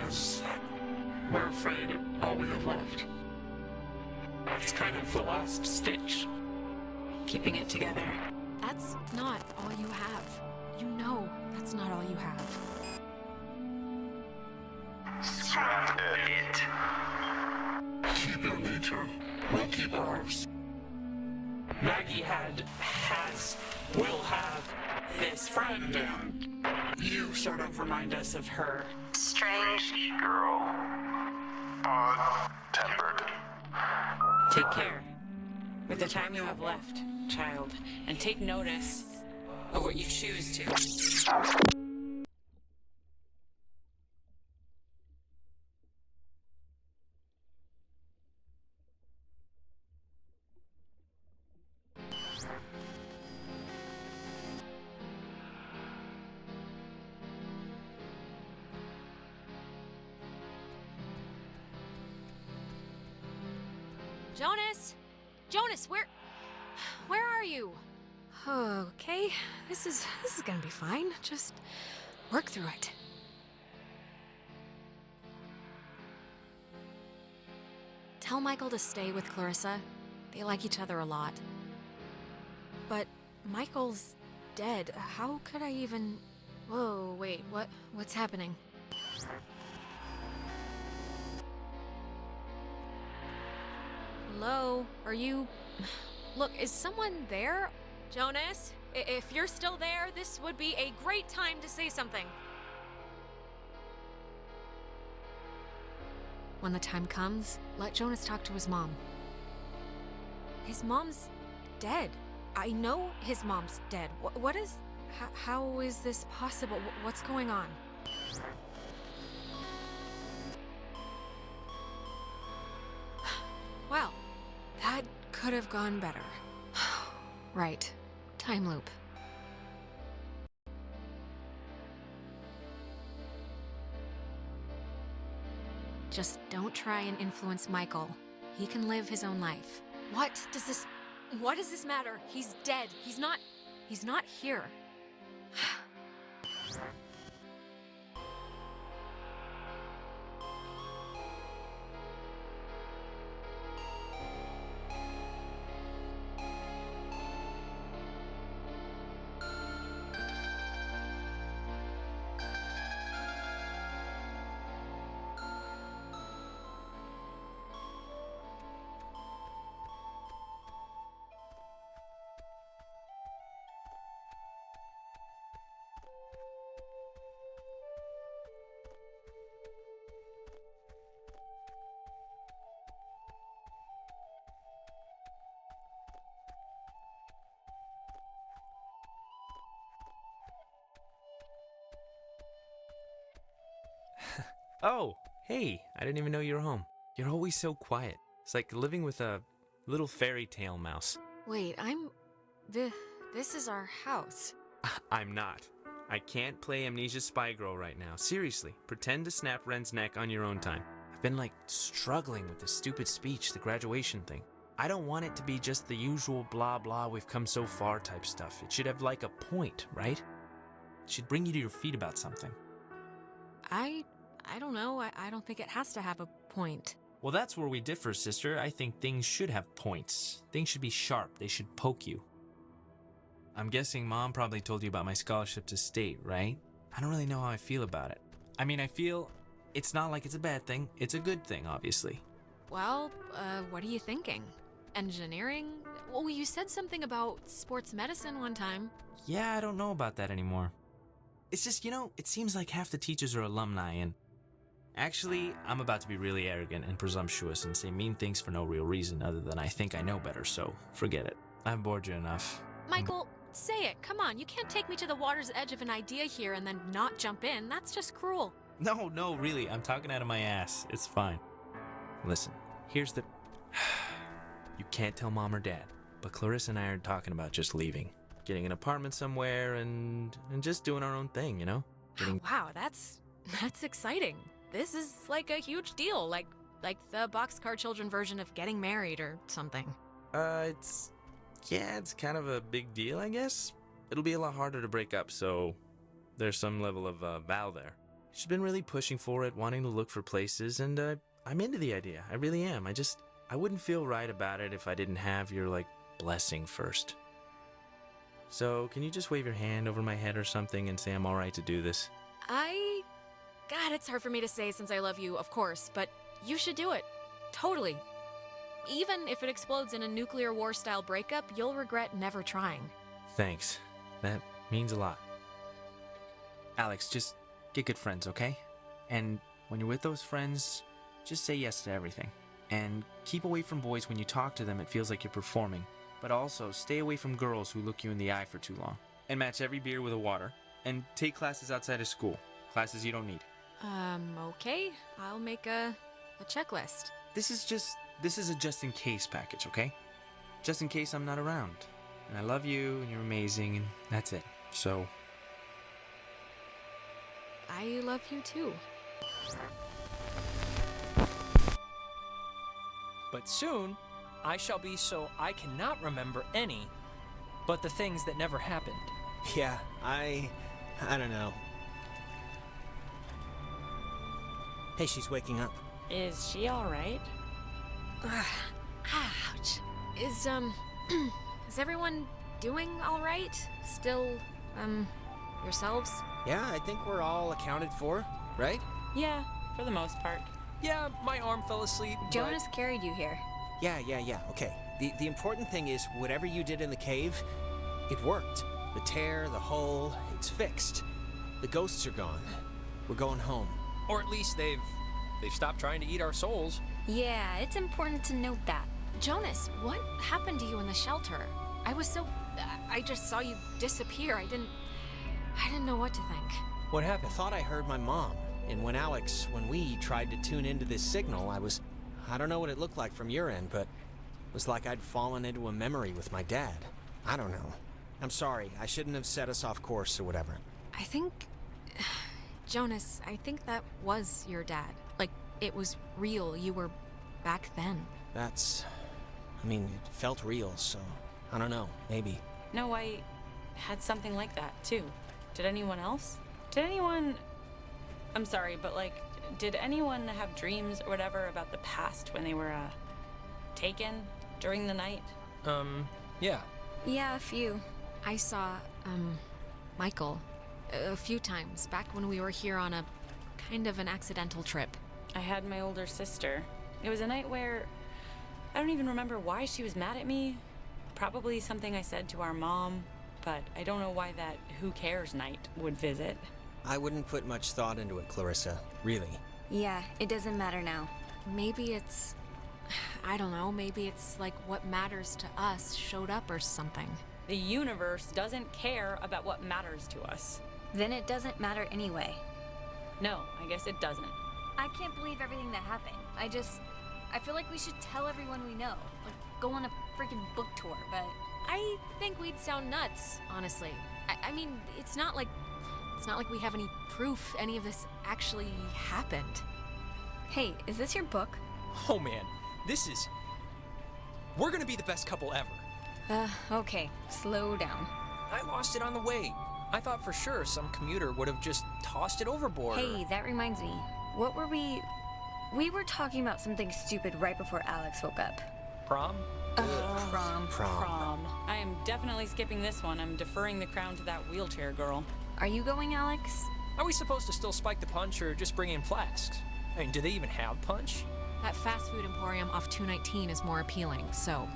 is, we're afraid, all we have left. It's kind of the last stitch. Keeping it together. That's not all you have. You know that's not all you have. Scrap it. Keep your nature. We'll keep ours. Maggie has, will have this friend, and you sort of remind us of her. Strange girl. Odd-tempered. Take care with the time you have left, child, and take notice of what you choose to. Jonas, where are you? Okay, this is gonna be fine. Just work through it. Tell Michael to stay with Clarissa. They like each other a lot. But Michael's dead. How could I even... Whoa, wait, what's happening? Hello? Are you... Look, is someone there? Jonas, if you're still there, this would be a great time to say something. When the time comes, let Jonas talk to his mom. His mom's dead. I know his mom's dead. What is... How is this possible? What's going on? Well, that could have gone better. Right. Time loop. Just don't try and influence Michael. He can live his own life. What does this matter? He's dead. He's not here. Oh, hey, I didn't even know you were home. You're always so quiet. It's like living with a little fairy tale mouse. Wait, this is our house. I'm not. I can't play Amnesia Spy Girl right now. Seriously, pretend to snap Ren's neck on your own time. I've been struggling with this stupid speech, the graduation thing. I don't want it to be just the usual blah blah we've come so far type stuff. It should have a point, right? It should bring you to your feet about something. I don't know. I don't think it has to have a point. Well, that's where we differ, sister. I think things should have points. Things should be sharp. They should poke you. I'm guessing Mom probably told you about my scholarship to state, right? I don't really know how I feel about it. I mean, I feel it's not like it's a bad thing. It's a good thing, obviously. Well, what are you thinking? Engineering? Well, you said something about sports medicine one time. Yeah, I don't know about that anymore. It's just, it seems like half the teachers are alumni, and actually, I'm about to be really arrogant and presumptuous and say mean things for no real reason other than I think I know better, so forget it. I've bored you enough. Michael, say it. Come on, you can't take me to the water's edge of an idea here and then not jump in. That's just cruel. No, really, I'm talking out of my ass. It's fine. Listen, here's the... You can't tell Mom or Dad, but Clarissa and I are talking about just leaving. Getting an apartment somewhere and just doing our own thing, Wow, that's exciting. This is like a huge deal, like the Boxcar Children version of getting married or something. It's kind of a big deal, I guess. It'll be a lot harder to break up, so there's some level of vow there. She's been really pushing for it, wanting to look for places, and I'm into the idea. I really am. I wouldn't feel right about it if I didn't have your, blessing first. So, can you just wave your hand over my head or something and say I'm all right to do this? God, it's hard for me to say since I love you, of course, but you should do it. Totally. Even if it explodes in a nuclear war-style breakup, you'll regret never trying. Thanks. That means a lot. Alex, just get good friends, okay? And when you're with those friends, just say yes to everything. And keep away from boys when you talk to them, it feels like you're performing. But also, stay away from girls who look you in the eye for too long. And match every beer with a water. And take classes outside of school. Classes you don't need. Okay. I'll make a checklist. This is a just-in-case package, okay? Just in case I'm not around. And I love you, and you're amazing, and that's it. So... I love you too. But soon, I shall be so I cannot remember any, but the things that never happened. Yeah, I don't know. Hey, she's waking up. Is she all right? Ouch. Is everyone doing all right? Still, yourselves? Yeah, I think we're all accounted for, right? Yeah, for the most part. Yeah, my arm fell asleep. Jonas carried you here. Yeah, okay. The important thing is, whatever you did in the cave, it worked. The tear, the hole, it's fixed. The ghosts are gone. We're going home. Or at least they've stopped trying to eat our souls. Yeah, it's important to note that. Jonas, what happened to you in the shelter? I just saw you disappear. I didn't know what to think. What happened? I thought I heard my mom. And when we tried to tune into this signal, I don't know what it looked like from your end, but it was like I'd fallen into a memory with my dad. I don't know. I'm sorry, I shouldn't have set us off course or whatever. Jonas, I think that was your dad. Like, it was real. You were back then. I mean, it felt real, so I don't know, maybe. No, I had something like that, too. Did anyone else? I'm sorry, but like, did anyone have dreams or whatever about the past when they were, taken during the night? Yeah. Yeah, a few. I saw, Michael a few times back when we were here on a kind of an accidental trip. I had my older sister. It was a night where I don't even remember why she was mad at me. Probably something I said to our mom, but I don't know why that who cares night would visit. I wouldn't put much thought into it, Clarissa. Really. Yeah, it doesn't matter now. Maybe it's... I don't know, maybe it's like what matters to us showed up or something. The universe doesn't care about what matters to us. Then it doesn't matter anyway. No, I guess it doesn't. I can't believe everything that happened. I feel like we should tell everyone we know. Like, go on a freaking book tour, but... I think we'd sound nuts, honestly. I mean, it's not like we have any proof any of this actually happened. Hey, is this your book? Oh man, we're gonna be the best couple ever. Okay, slow down. I lost it on the way. I thought for sure some commuter would have just tossed it overboard. Hey, that reminds me. What were we... We were talking about something stupid right before Alex woke up. Prom? Prom. I am definitely skipping this one. I'm deferring the crown to that wheelchair girl. Are you going, Alex? Are we supposed to still spike the punch or just bring in flasks? I mean, do they even have punch? That fast food emporium off 219 is more appealing, so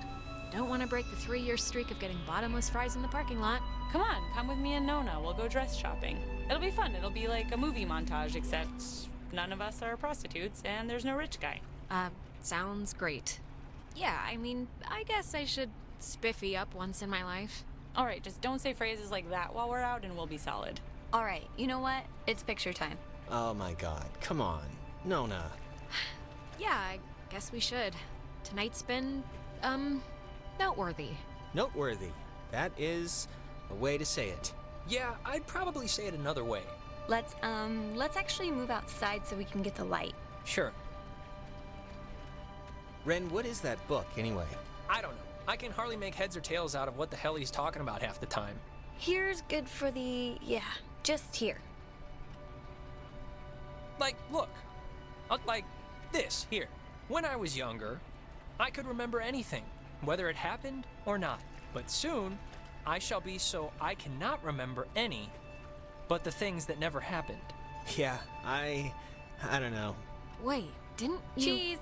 don't want to break the 3-year streak of getting bottomless fries in the parking lot. Come on, come with me and Nona. We'll go dress shopping. It'll be fun. It'll be like a movie montage, except none of us are prostitutes and there's no rich guy. Sounds great. Yeah, I mean, I guess I should spiffy up once in my life. All right, just don't say phrases like that while we're out and we'll be solid. All right, you know what? It's picture time. Oh my god, come on. Nona. Yeah, I guess we should. Tonight's been, noteworthy. Noteworthy. That is a way to say it. Yeah, I'd probably say it another way. Let's actually move outside so we can get the light. Sure. Ren, what is that book, anyway? I don't know. I can hardly make heads or tails out of what the hell he's talking about half the time. Here's good for the... yeah, just here. Like, look. Like this, here. When I was younger, I could remember anything, whether it happened or not. But soon, I shall be so I cannot remember any, but the things that never happened. Yeah, I don't know. Wait, didn't you... Cheese!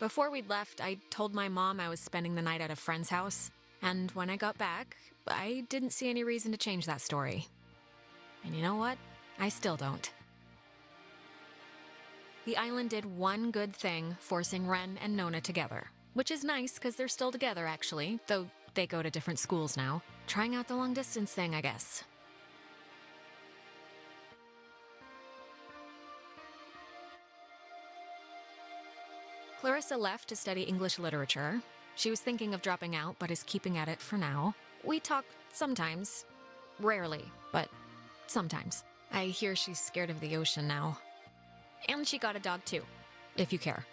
Before we'd left, I told my mom I was spending the night at a friend's house, and when I got back, I didn't see any reason to change that story. And you know what? I still don't. The island did one good thing, forcing Ren and Nona together, which is nice because they're still together actually, though they go to different schools now. Trying out the long distance thing, I guess. Clarissa left to study English literature. She was thinking of dropping out, but is keeping at it for now. We talk sometimes. Rarely, but sometimes. I hear she's scared of the ocean now. And she got a dog too, if you care.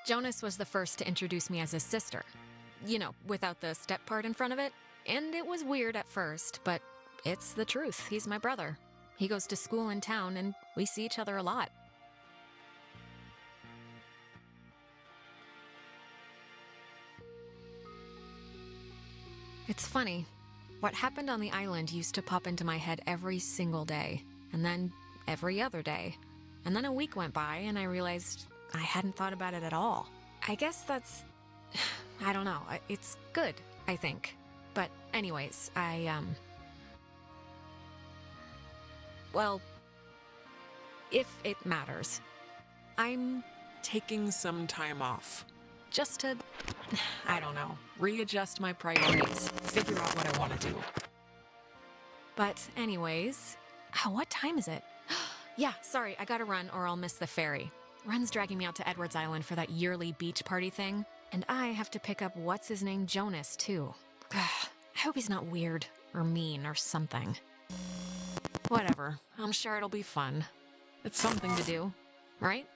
Jonas was the first to introduce me as his sister. You know, without the step part in front of it. And it was weird at first, but it's the truth. He's my brother. He goes to school in town, and we see each other a lot. It's funny. What happened on the island used to pop into my head every single day, and then every other day. And then a week went by, and I realized I hadn't thought about it at all. I guess that's... I don't know. It's good, I think. But anyways, well, if it matters, I'm taking some time off. Just to, I don't know, readjust my priorities, figure out what I want to do. But anyways, what time is it? Yeah, sorry, I gotta run or I'll miss the ferry. Ren's dragging me out to Edwards Island for that yearly beach party thing, and I have to pick up what's-his-name Jonas, too. I hope he's not weird or mean or something. Whatever, I'm sure it'll be fun. It's something to do, right?